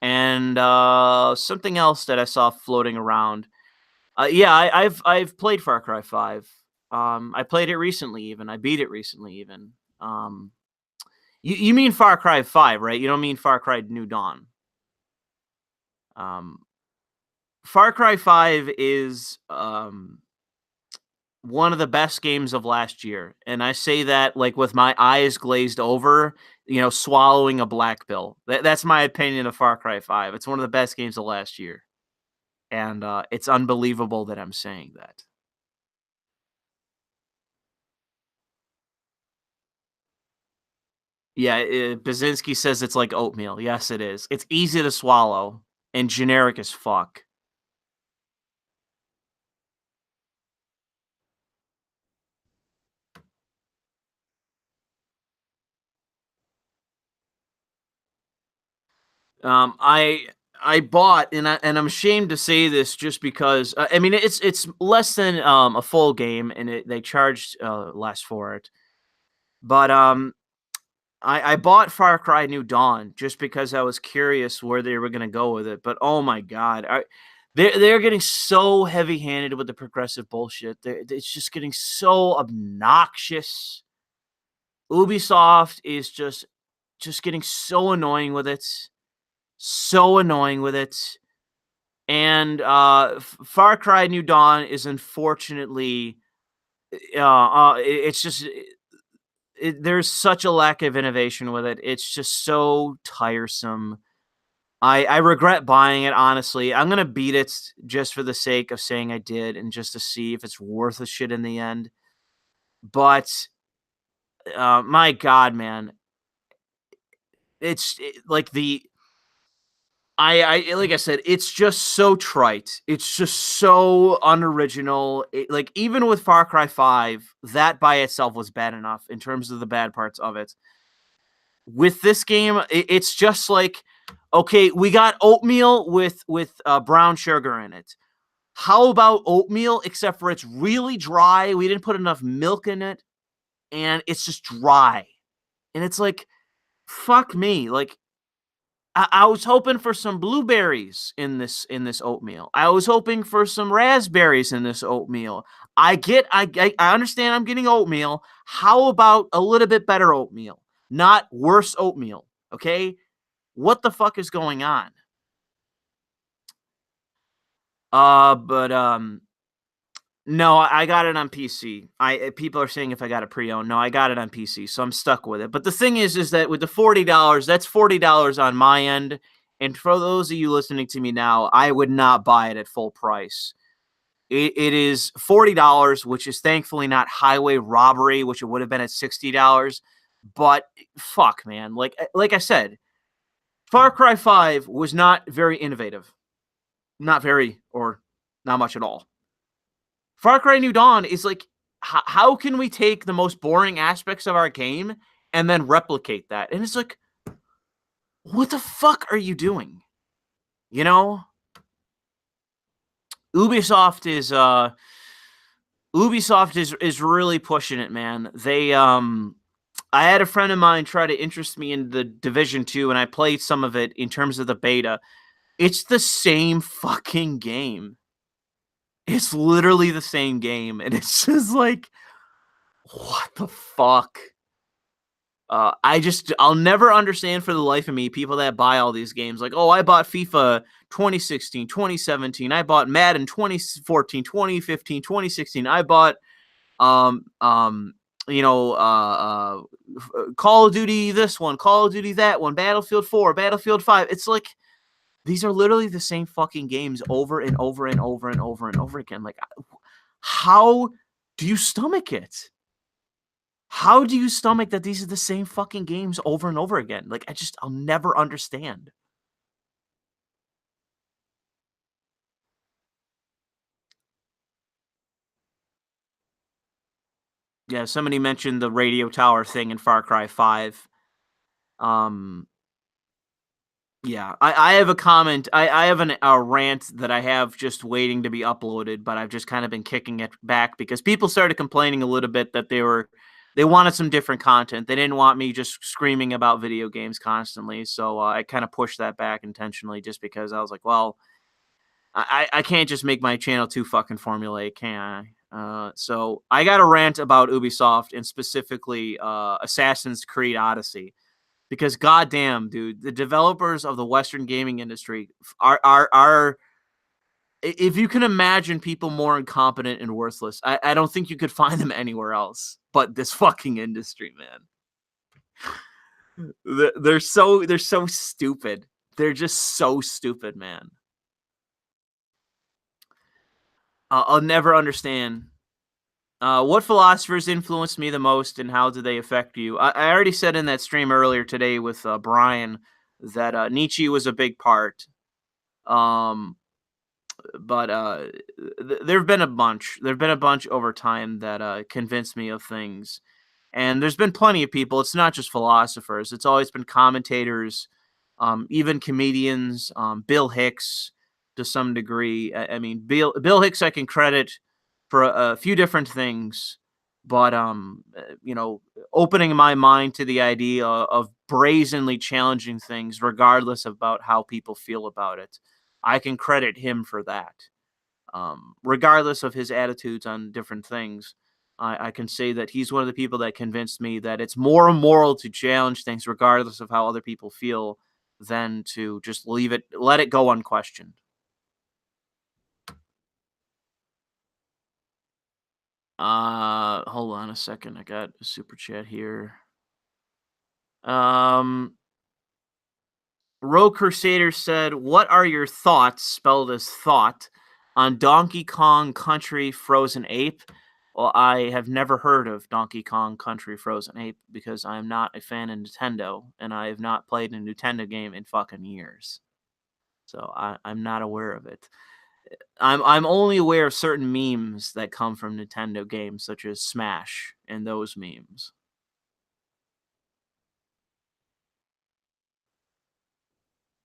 and something else that I saw floating around. Yeah, I've played Far Cry 5. I played it recently, even. I beat it recently, even. You mean Far Cry 5, right? You don't mean Far Cry New Dawn. Far Cry 5 is one of the best games of last year, and I say that like with my eyes glazed over, swallowing a black pill. That's my opinion of Far Cry 5. It's one of the best games of last year, and it's unbelievable that I'm saying that. Yeah, Bazinski says it's like oatmeal. Yes, it is. It's easy to swallow and generic as fuck. I bought, and I'm ashamed to say this just because I mean it's less than a full game, and they charged less for it. But I bought Far Cry New Dawn just because I was curious where they were going to go with it. But oh my god, they're getting so heavy-handed with the progressive bullshit. It's just getting so obnoxious. Ubisoft is just getting so annoying with it. And Far Cry New Dawn is unfortunately it's just there's such a lack of innovation with it. It's just so tiresome. I regret buying it, honestly. I'm gonna beat it just for the sake of saying I did and just to see if it's worth a shit in the end. But my god, man, like like I said, it's just so trite. It's just so unoriginal. Like even with Far Cry 5, that by itself was bad enough in terms of the bad parts of it. With this game, it's just like, okay, we got oatmeal with brown sugar in it. How about oatmeal, except for it's really dry? We didn't put enough milk in it, and it's just dry. And it's like, fuck me. Like, I was hoping for some blueberries in this oatmeal. I was hoping for some raspberries in this oatmeal. I understand I'm getting oatmeal. How about a little bit better oatmeal? Not worse oatmeal, okay? What the fuck is going on? No, I got it on PC. People are saying if I got it pre-owned. No, I got it on PC, so I'm stuck with it. But the thing is that with the $40, that's $40 on my end. And for those of you listening to me now, I would not buy it at full price. It is $40, which is thankfully not highway robbery, which it would have been at $60. But fuck, man. Like I said, Far Cry 5 was not very innovative. Not very, or not much at all. Far Cry New Dawn is like, how can we take the most boring aspects of our game and then replicate that? And it's like, what the fuck are you doing? Ubisoft is really pushing it, man. They I had a friend of mine try to interest me in the Division 2, and I played some of it in terms of the beta. It's the same fucking game. It's literally the same game, and it's just like, what the fuck? I'll never understand for the life of me people that buy all these games. Like, oh, I bought FIFA 2016, 2017. I bought Madden 2014, 2015, 2016. I bought Call of Duty this one, Call of Duty that one, Battlefield 4, Battlefield 5. It's like these are literally the same fucking games over and over and over and over and over again. Like, how do you stomach it? How do you stomach that these are the same fucking games over and over again? Like, I'll never understand. Yeah, somebody mentioned the radio tower thing in Far Cry 5. Yeah, I have a comment. I have a rant that I have just waiting to be uploaded, but I've just kind of been kicking it back because people started complaining a little bit that they wanted some different content. They didn't want me just screaming about video games constantly. So I kind of pushed that back intentionally just because I was like, well, I can't just make my channel too fucking formulaic, can I? So I got a rant about Ubisoft and specifically Assassin's Creed Odyssey. Because goddamn, dude, the developers of the Western gaming industry are if you can imagine people more incompetent and worthless, I don't think you could find them anywhere else but this fucking industry, man. They're so stupid. They're just so stupid, man. I'll never understand. What philosophers influenced me the most, and how do they affect you? I already said in that stream earlier today with Brian that Nietzsche was a big part. But there've been a bunch. There've been a bunch over time that convinced me of things, and there's been plenty of people. It's not just philosophers. It's always been commentators, even comedians. Bill Hicks, to some degree. I mean, Bill Hicks, I can credit for a few different things, but opening my mind to the idea of brazenly challenging things regardless about how people feel about it, I can credit him for that. Regardless of his attitudes on different things, I can say that he's one of the people that convinced me that it's more immoral to challenge things regardless of how other people feel than to just let it go unquestioned. Hold on a second. I got a super chat here. Rogue Crusader said, "What are your thoughts, spelled as thought, on Donkey Kong Country Frozen Ape?" Well, I have never heard of Donkey Kong Country Frozen Ape because I'm not a fan of Nintendo, and I have not played a Nintendo game in fucking years. So I'm not aware of it. I'm only aware of certain memes that come from Nintendo games, such as Smash and those memes.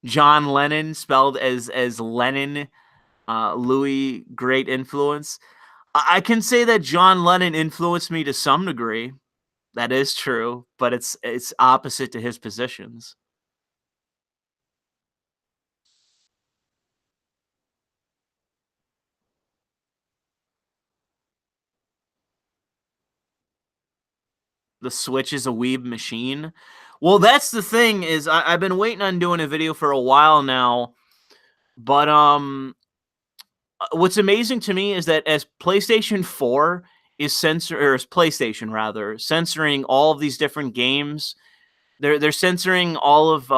John Lennon, spelled as Lennon, Louis, great influence. I can say that John Lennon influenced me to some degree. That is true, but it's opposite to his positions. The Switch is a weeb machine. Well, that's the thing is I've been waiting on doing a video for a while now, but what's amazing to me is that as PlayStation 4 is PlayStation rather censoring all of these different games, they're censoring all of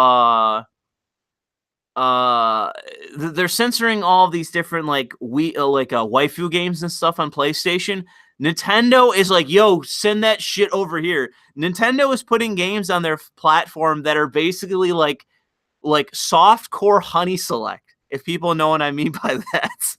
they're censoring all of these different waifu games and stuff on PlayStation. Nintendo is like, yo, send that shit over here. Nintendo is putting games on their platform that are basically like softcore honey select, if people know what I mean by that.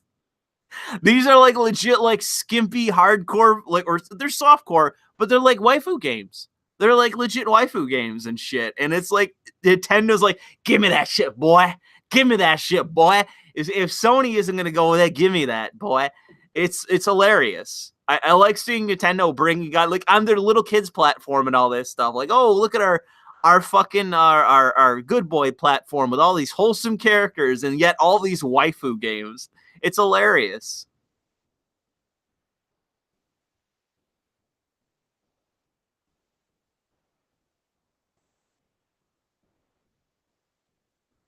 These are like legit like skimpy hardcore or they're softcore, but they're like waifu games. They're like legit waifu games and shit. And it's like Nintendo's like, give me that shit, boy. Give me that shit, boy. If Sony isn't gonna go with that, give me that, boy. It's hilarious. I like seeing Nintendo bringing out like on their little kids platform and all this stuff. Like, oh, look at our fucking our good boy platform with all these wholesome characters and yet all these waifu games. It's hilarious.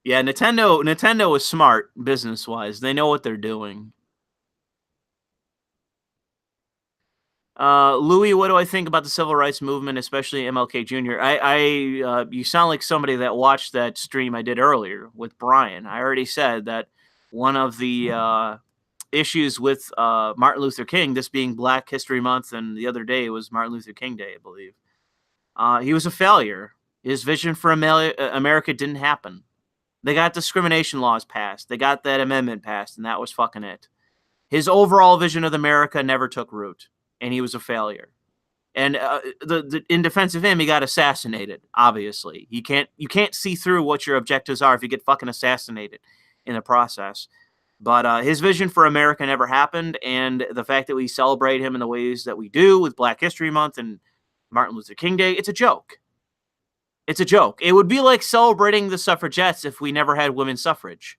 Yeah, Nintendo is smart business-wise. They know what they're doing. Louis, what do I think about the civil rights movement, especially MLK Jr.? You sound like somebody that watched that stream I did earlier with Brian. I already said that one of the issues with Martin Luther King, this being Black History Month, and the other day was Martin Luther King Day, I believe. He was a failure. His vision for America didn't happen. They got discrimination laws passed. They got that amendment passed, and that was fucking it. His overall vision of America never took root, and he was a failure. And in defense of him, he got assassinated. Obviously, you can't see through what your objectives are if you get fucking assassinated in the process. But his vision for America never happened, and the fact that we celebrate him in the ways that we do with Black History Month and Martin Luther King Day, it's a joke. It's a joke. It would be like celebrating the suffragettes if we never had women's suffrage.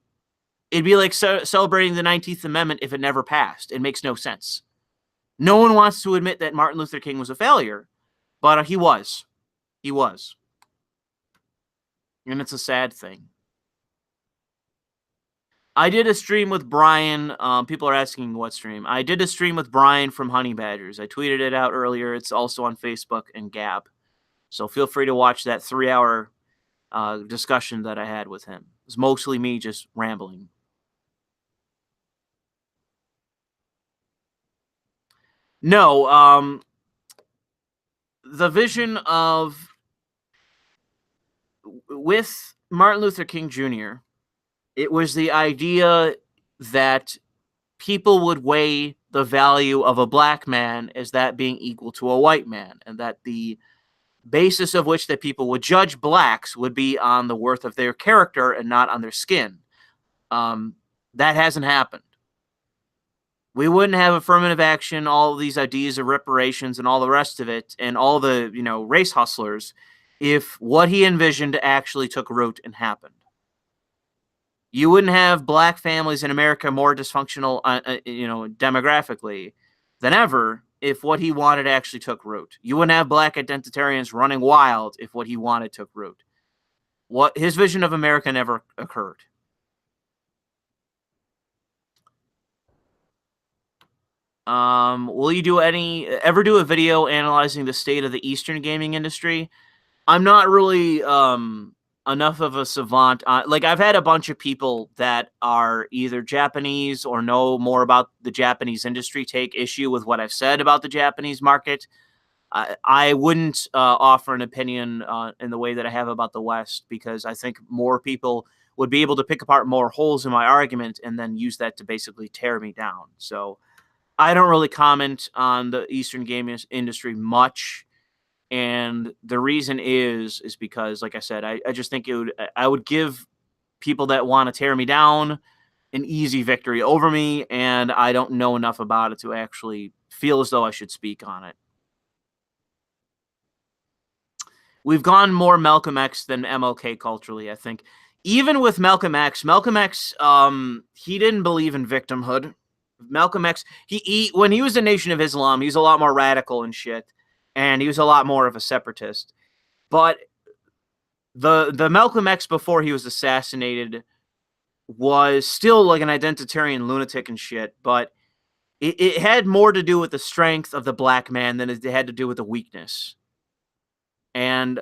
It'd be like celebrating the 19th Amendment if it never passed. It makes no sense. No one wants to admit that Martin Luther King was a failure, but he was. He was. And it's a sad thing. I did a stream with Brian. People are asking what stream. I did a stream with Brian from Honey Badgers. I tweeted it out earlier. It's also on Facebook and Gab. So feel free to watch that 3-hour discussion that I had with him. It was mostly me just rambling. No, the vision of with Martin Luther King Jr., it was the idea that people would weigh the value of a black man as that being equal to a white man, and that the basis of which that people would judge blacks would be on the worth of their character and not on their skin. That hasn't happened. We wouldn't have affirmative action, all of these ideas of reparations and all the rest of it, and all the, race hustlers, if what he envisioned actually took root and happened. You wouldn't have black families in America more dysfunctional, demographically than ever if what he wanted actually took root. You wouldn't have black identitarians running wild if what he wanted took root. What his vision of America never occurred. Will you ever do a video analyzing the state of the Eastern gaming industry? I'm not really enough of a savant. I've had a bunch of people that are either Japanese or know more about the Japanese industry take issue with what I've said about the Japanese market. I wouldn't offer an opinion in the way that I have about the West, because I think more people would be able to pick apart more holes in my argument and then use that to basically tear me down. So I don't really comment on the Eastern gaming industry much. And the reason is because, like I said, I just think I would give people that want to tear me down an easy victory over me, and I don't know enough about it to actually feel as though I should speak on it. We've gone more Malcolm X than MLK culturally, I think. Even with Malcolm X, he didn't believe in victimhood. Malcolm X, when he was a Nation of Islam, he was a lot more radical and shit. And he was a lot more of a separatist. But the Malcolm X before he was assassinated was still like an identitarian lunatic and shit. But it had more to do with the strength of the black man than it had to do with the weakness. And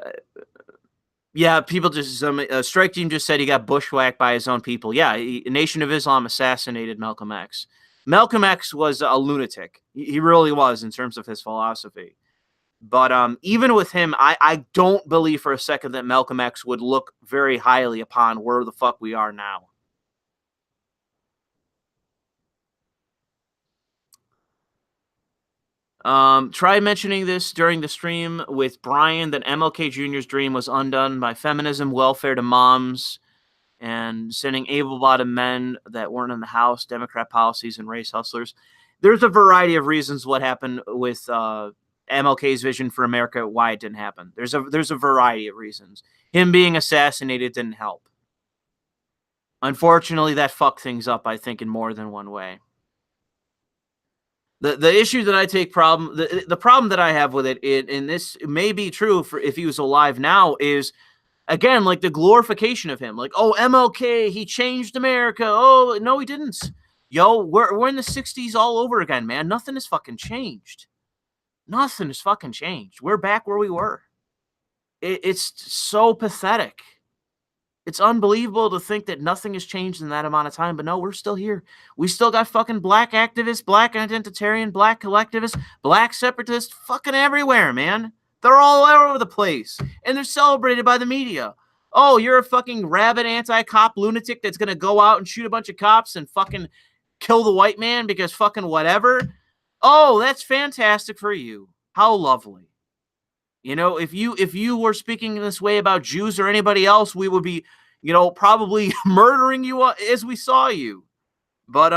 yeah, people just Strike Team just said he got bushwhacked by his own people. Yeah, Nation of Islam assassinated Malcolm X. Malcolm X was a lunatic. He really was in terms of his philosophy. But even with him, I don't believe for a second that Malcolm X would look very highly upon where the fuck we are now. Try mentioning this during the stream with Brian, that MLK Jr.'s dream was undone by feminism, welfare to moms, and sending able-bodied men that weren't in the House, Democrat policies, and race hustlers. There's a variety of reasons what happened with MLK's vision for America, why it didn't happen. There's a variety of reasons. Him being assassinated didn't help. Unfortunately, that fucked things up, I think, in more than one way. The issue that I take the problem that I have with it, and this may be true for if he was alive now, is again like the glorification of him. Like, oh, MLK, he changed America. Oh, no, he didn't. Yo, we're in the 60s all over again, man. Nothing has fucking changed. Nothing has fucking changed. We're back where we were. It's so pathetic. It's unbelievable to think that nothing has changed in that amount of time, but no, we're still here. We still got fucking black activists, black identitarian, black collectivists, black separatists fucking everywhere, man. They're all over the place, and they're celebrated by the media. Oh, you're a fucking rabid anti-cop lunatic that's going to go out and shoot a bunch of cops and fucking kill the white man because fucking whatever. Oh, that's fantastic for you. How lovely. You know, if you were speaking this way about Jews or anybody else, we would be, you know, probably murdering you as we saw you. But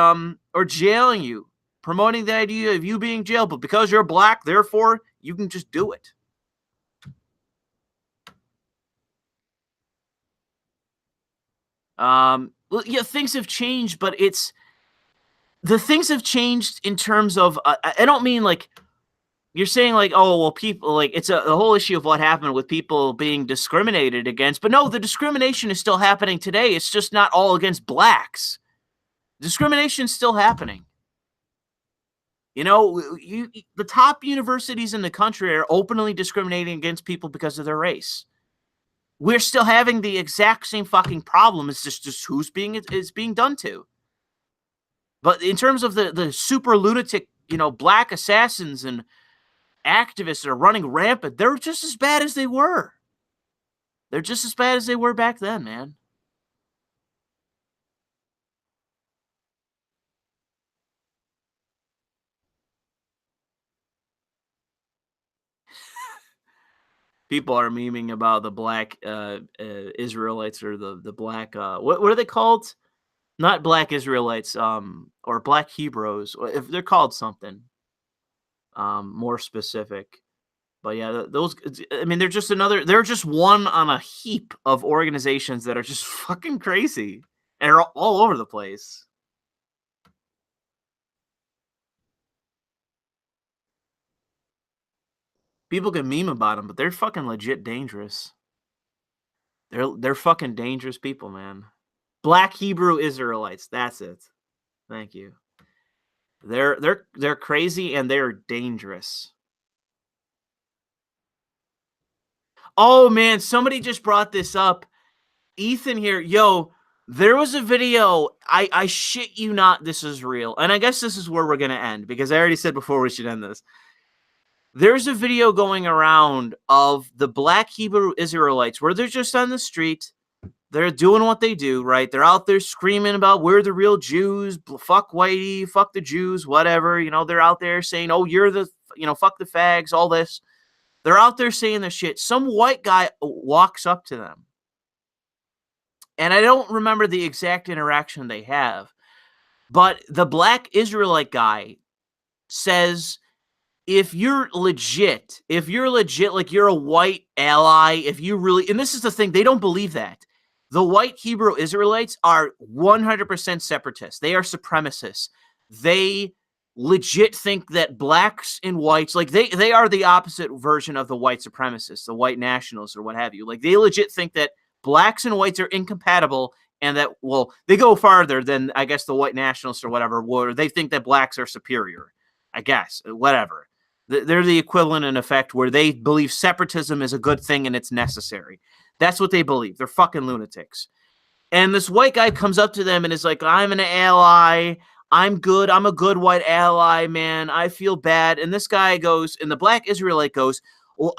or jailing you, promoting the idea of you being jailed, but because you're black, therefore you can just do it. Yeah, things have changed, but the things have changed in terms of I don't mean like you're saying like, oh, well, people like it's a whole issue of what happened with people being discriminated against. But no, the discrimination is still happening today. It's just not all against blacks. Discrimination is still happening. You know, the top universities in the country are openly discriminating against people because of their race. We're still having the exact same fucking problem. It's just who's being done to. But in terms of the super lunatic, you know, black assassins and activists that are running rampant, they're just as bad as they were. They're just as bad as they were back then, man. People are memeing about the black Israelites or the black what are they called? Not black Israelites, or black Hebrews. If they're called something more specific. But yeah, those, I mean, they're just one on a heap of organizations that are just fucking crazy and are all over the place. People can meme about them, but they're fucking legit dangerous. They're fucking dangerous people, man. Black Hebrew Israelites, that's it. Thank you. They're crazy and they're dangerous. Oh man, somebody just brought this up. Ethan here, yo, there was a video. I shit you not, this is real. And I guess this is where we're gonna end because I already said before we should end this. There's a video going around of the black Hebrew Israelites where they're just on the street. They're doing what they do, right? They're out there screaming about we're the real Jews, fuck whitey, fuck the Jews, whatever. You know, they're out there saying, oh, you're the, you know, fuck the fags, all this. They're out there saying this shit. Some white guy walks up to them. And I don't remember the exact interaction they have. But the black Israelite guy says, if you're legit, like you're a white ally, if you really, and this is the thing, they don't believe that. The white Hebrew Israelites are 100% separatists. They are supremacists. They legit think that blacks and whites, like they are the opposite version of the white supremacists, the white nationalists or what have you. Like they legit think that blacks and whites are incompatible and that, well, they go farther than I guess the white nationalists or whatever, where they think that blacks are superior, I guess, whatever. They're the equivalent in effect where they believe separatism is a good thing and it's necessary. That's what they believe. They're fucking lunatics. And this white guy comes up to them and is like, I'm an ally. I'm good. I'm a good white ally, man. I feel bad. And this guy goes, and the black Israelite goes, well,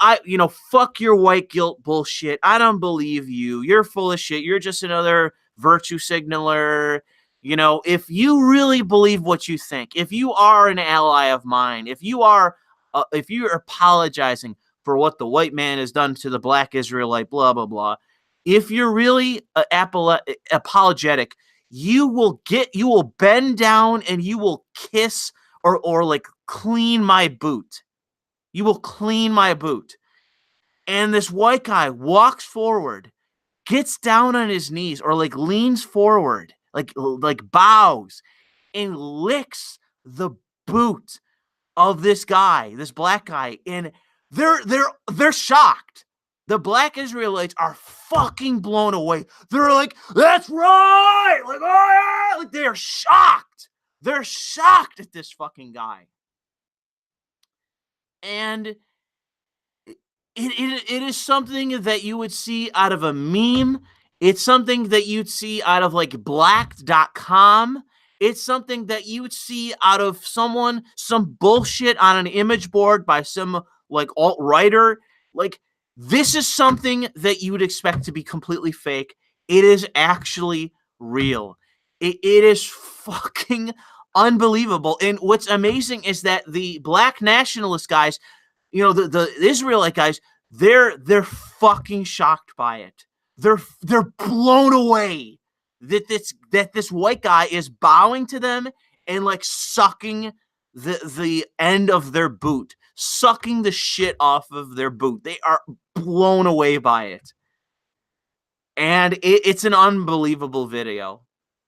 fuck your white guilt bullshit. I don't believe you. You're full of shit. You're just another virtue signaler. You know, if you really believe what you think, if you are an ally of mine, if you're apologizing for what the white man has done to the black Israelite, blah, blah, blah. If you're really apologetic, you will bend down and you will kiss or like clean my boot. You will clean my boot. And this white guy walks forward, gets down on his knees or like leans forward, like bows and licks the boot of this guy, this black guy, and they're shocked. The black Israelites are fucking blown away. They're like, that's right! Like, oh yeah! Like they're shocked. They're shocked at this fucking guy. And it is something that you would see out of a meme. It's something that you'd see out of like blacked.com. It's something that you would see out of some bullshit on an image board by some like alt-writer. Like, this is something that you would expect to be completely fake. It is actually real. It is fucking unbelievable. And what's amazing is that the black nationalist guys, you know, the Israelite guys, they're fucking shocked by it. They're blown away that this white guy is bowing to them and like sucking the end of their boot, sucking the shit off of their boot. They are blown away by it. And it's an unbelievable video.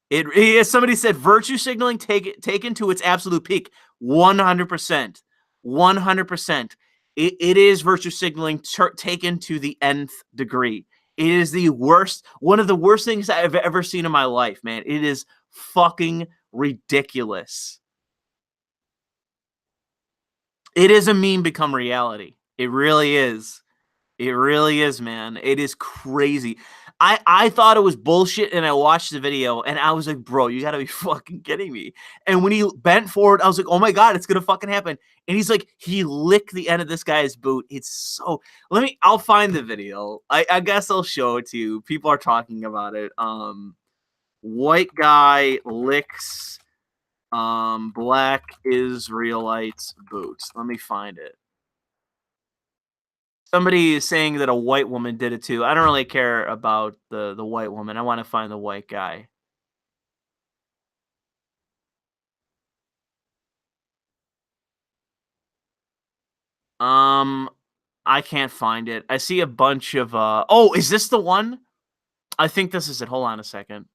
As somebody said, virtue signaling taken to its absolute peak. 100%. 100%. It is virtue signaling taken to the nth degree. It is the worst, one of the worst things I've ever seen in my life, man. It is fucking ridiculous. It is a meme become reality. It really is. It really is, man. It is crazy. I thought it was bullshit, and I watched the video, and I was like, bro, you gotta be fucking kidding me. And when he bent forward, I was like, oh my God, it's gonna fucking happen. And he's like, he licked the end of this guy's boot. It's so, I'll find the video. I guess I'll show it to you. People are talking about it. White guy licks black Israelite's boots. Let me find it. Somebody is saying that a white woman did it too. I don't really care about the white woman. I want to find the white guy. I can't find it. I see a bunch of oh, is this the one? I think this is it. Hold on a second.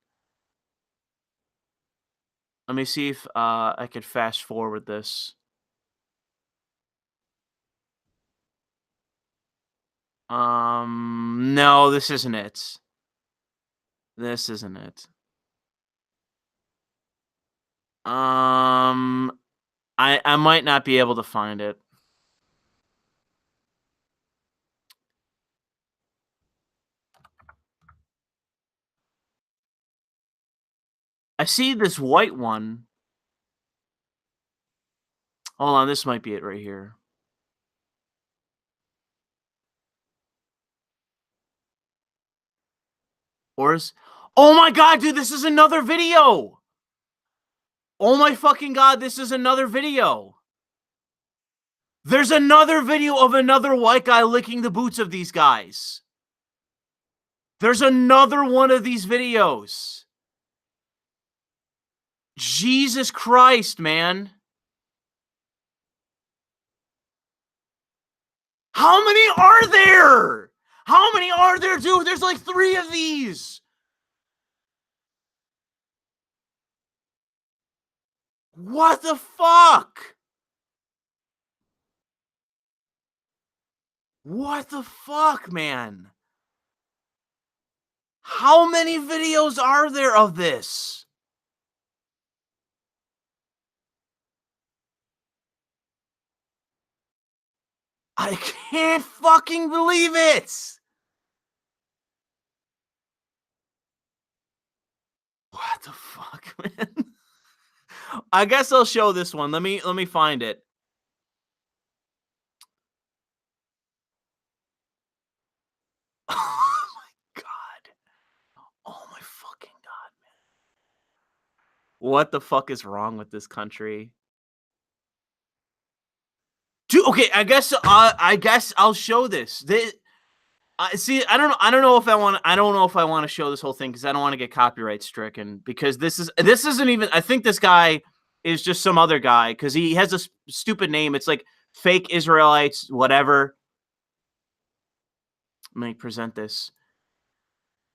Let me see if I could fast forward this. No, this isn't it. This isn't it. I might not be able to find it. I see this white one. Hold on, this might be it right here. Or is... Oh my God, dude, this is another video! Oh my fucking God, this is another video! There's another video of another white guy licking the boots of these guys. There's another one of these videos. Jesus Christ, man. How many are there? How many are there, dude? There's like 3 of these. What the fuck? What the fuck, man? How many videos are there of this? I can't fucking believe it. What the fuck, man? I guess I'll show this one. Let me find it. Oh my God. Oh my fucking God, man. What the fuck is wrong with this country? Dude, okay, I guess I'll show this. See, I don't know if I want to show this whole thing because I don't want to get copyright stricken, because this isn't even, I think this guy is just some other guy because he has a stupid name. It's like fake Israelites, whatever. Let me present this.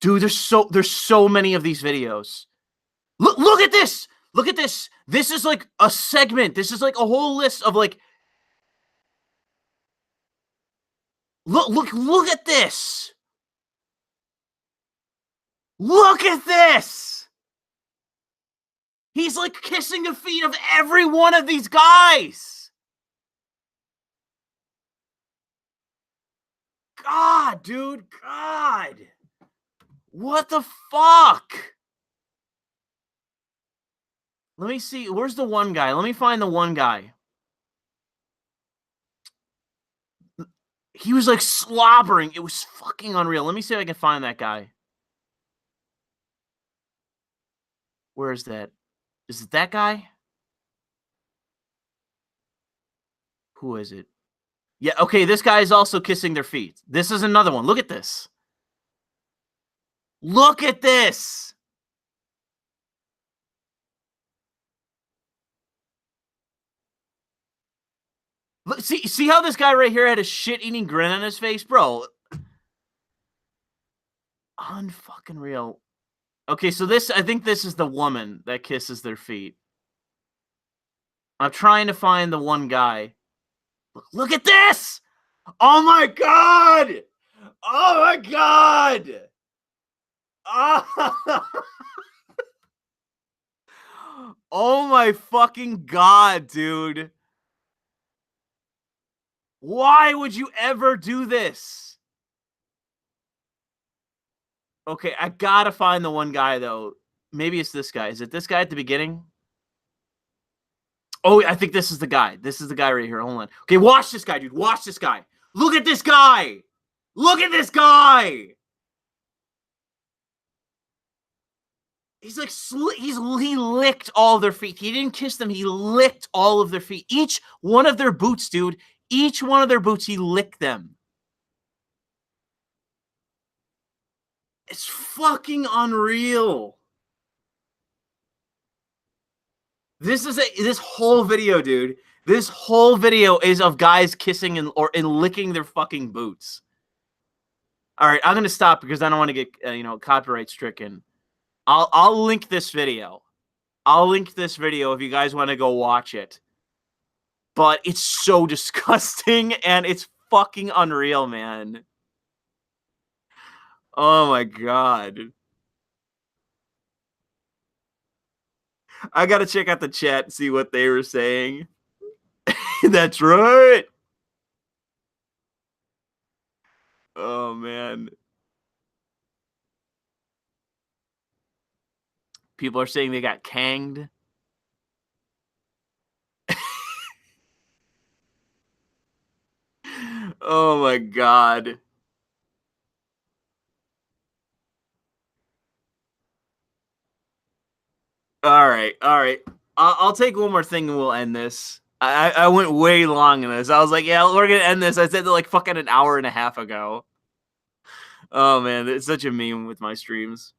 Dude, there's so many of these videos. Look at this. Look at this. This is like a segment. This is like a whole list of like, Look at this. Look at this. He's like kissing the feet of every one of these guys. God, dude. God. What the fuck? Let me see. Where's the one guy? Let me find the one guy. He was like slobbering. It was fucking unreal. Let me see if I can find that guy. Where is that? Is it that guy? Who is it? Yeah, okay, this guy is also kissing their feet. This is another one. Look at this. Look at this. Look, see how this guy right here had a shit-eating grin on his face? Bro. Unfucking real. Okay, so I think this is the woman that kisses their feet. I'm trying to find the one guy. Look at this! Oh my god! Oh my god! Oh, oh my fucking god, dude. Why would you ever do this? Okay, I gotta find the one guy, though. Maybe it's this guy. Is it this guy at the beginning? Oh, I think this is the guy. This is the guy right here. Hold on. Okay, watch this guy, dude. Watch this guy. Look at this guy. Look at this guy. He's like, he licked all their feet. He didn't kiss them. He licked all of their feet. Each one of their boots, dude. Each one of their boots, he licked them. It's fucking unreal. This whole video, dude. This whole video is of guys kissing and licking their fucking boots. All right, I'm gonna stop because I don't want to get copyright stricken. I'll link this video. I'll link this video if you guys want to go watch it. But it's so disgusting and it's fucking unreal, man. Oh my god. I gotta check out the chat and see what they were saying. That's right. Oh man. People are saying they got kanged. Oh my god. All right. I'll take one more thing and we'll end this. I went way long in this. I was like, yeah, we're gonna end this. I said that like fucking an hour and a half ago. Oh man, it's such a meme with my streams.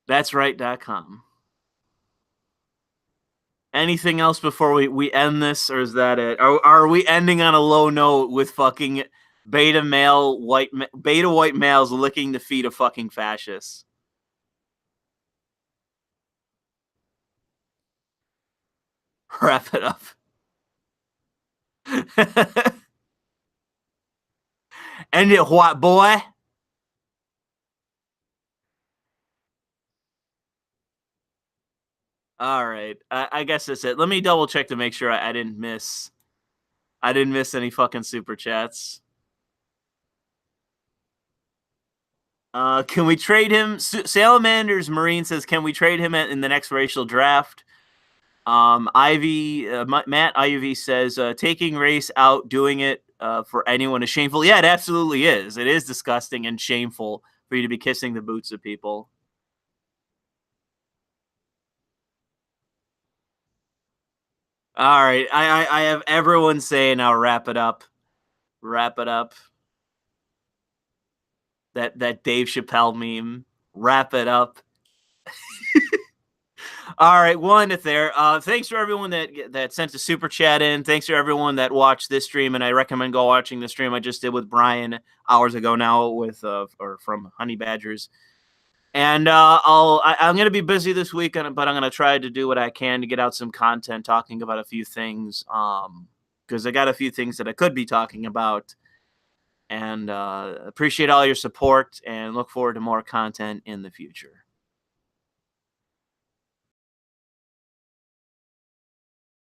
That's right.com. Anything else before we end this, or is that it? Are we ending on a low note with fucking beta white males licking the feet of fucking fascists? Wrap it up. End it, white boy. All right. I guess that's it. Let me double check to make sure I didn't miss any fucking super chats. Can we trade him? Salamanders Marine says, can we trade him in the next racial draft? Matt Ivy says, taking race out, doing it for anyone is shameful. Yeah, it absolutely is. It is disgusting and shameful for you to be kissing the boots of people. All right, I have everyone saying now wrap it up. Wrap it up. That Dave Chappelle meme. Wrap it up. All right, we'll end it there. Thanks for everyone that sent a super chat in. Thanks for everyone that watched this stream, and I recommend go watching the stream I just did with Brian hours ago now with from Honey Badgers. And I'm going to be busy this week, but I'm going to try to do what I can to get out some content talking about a few things, because I got a few things that I could be talking about. And appreciate all your support and look forward to more content in the future.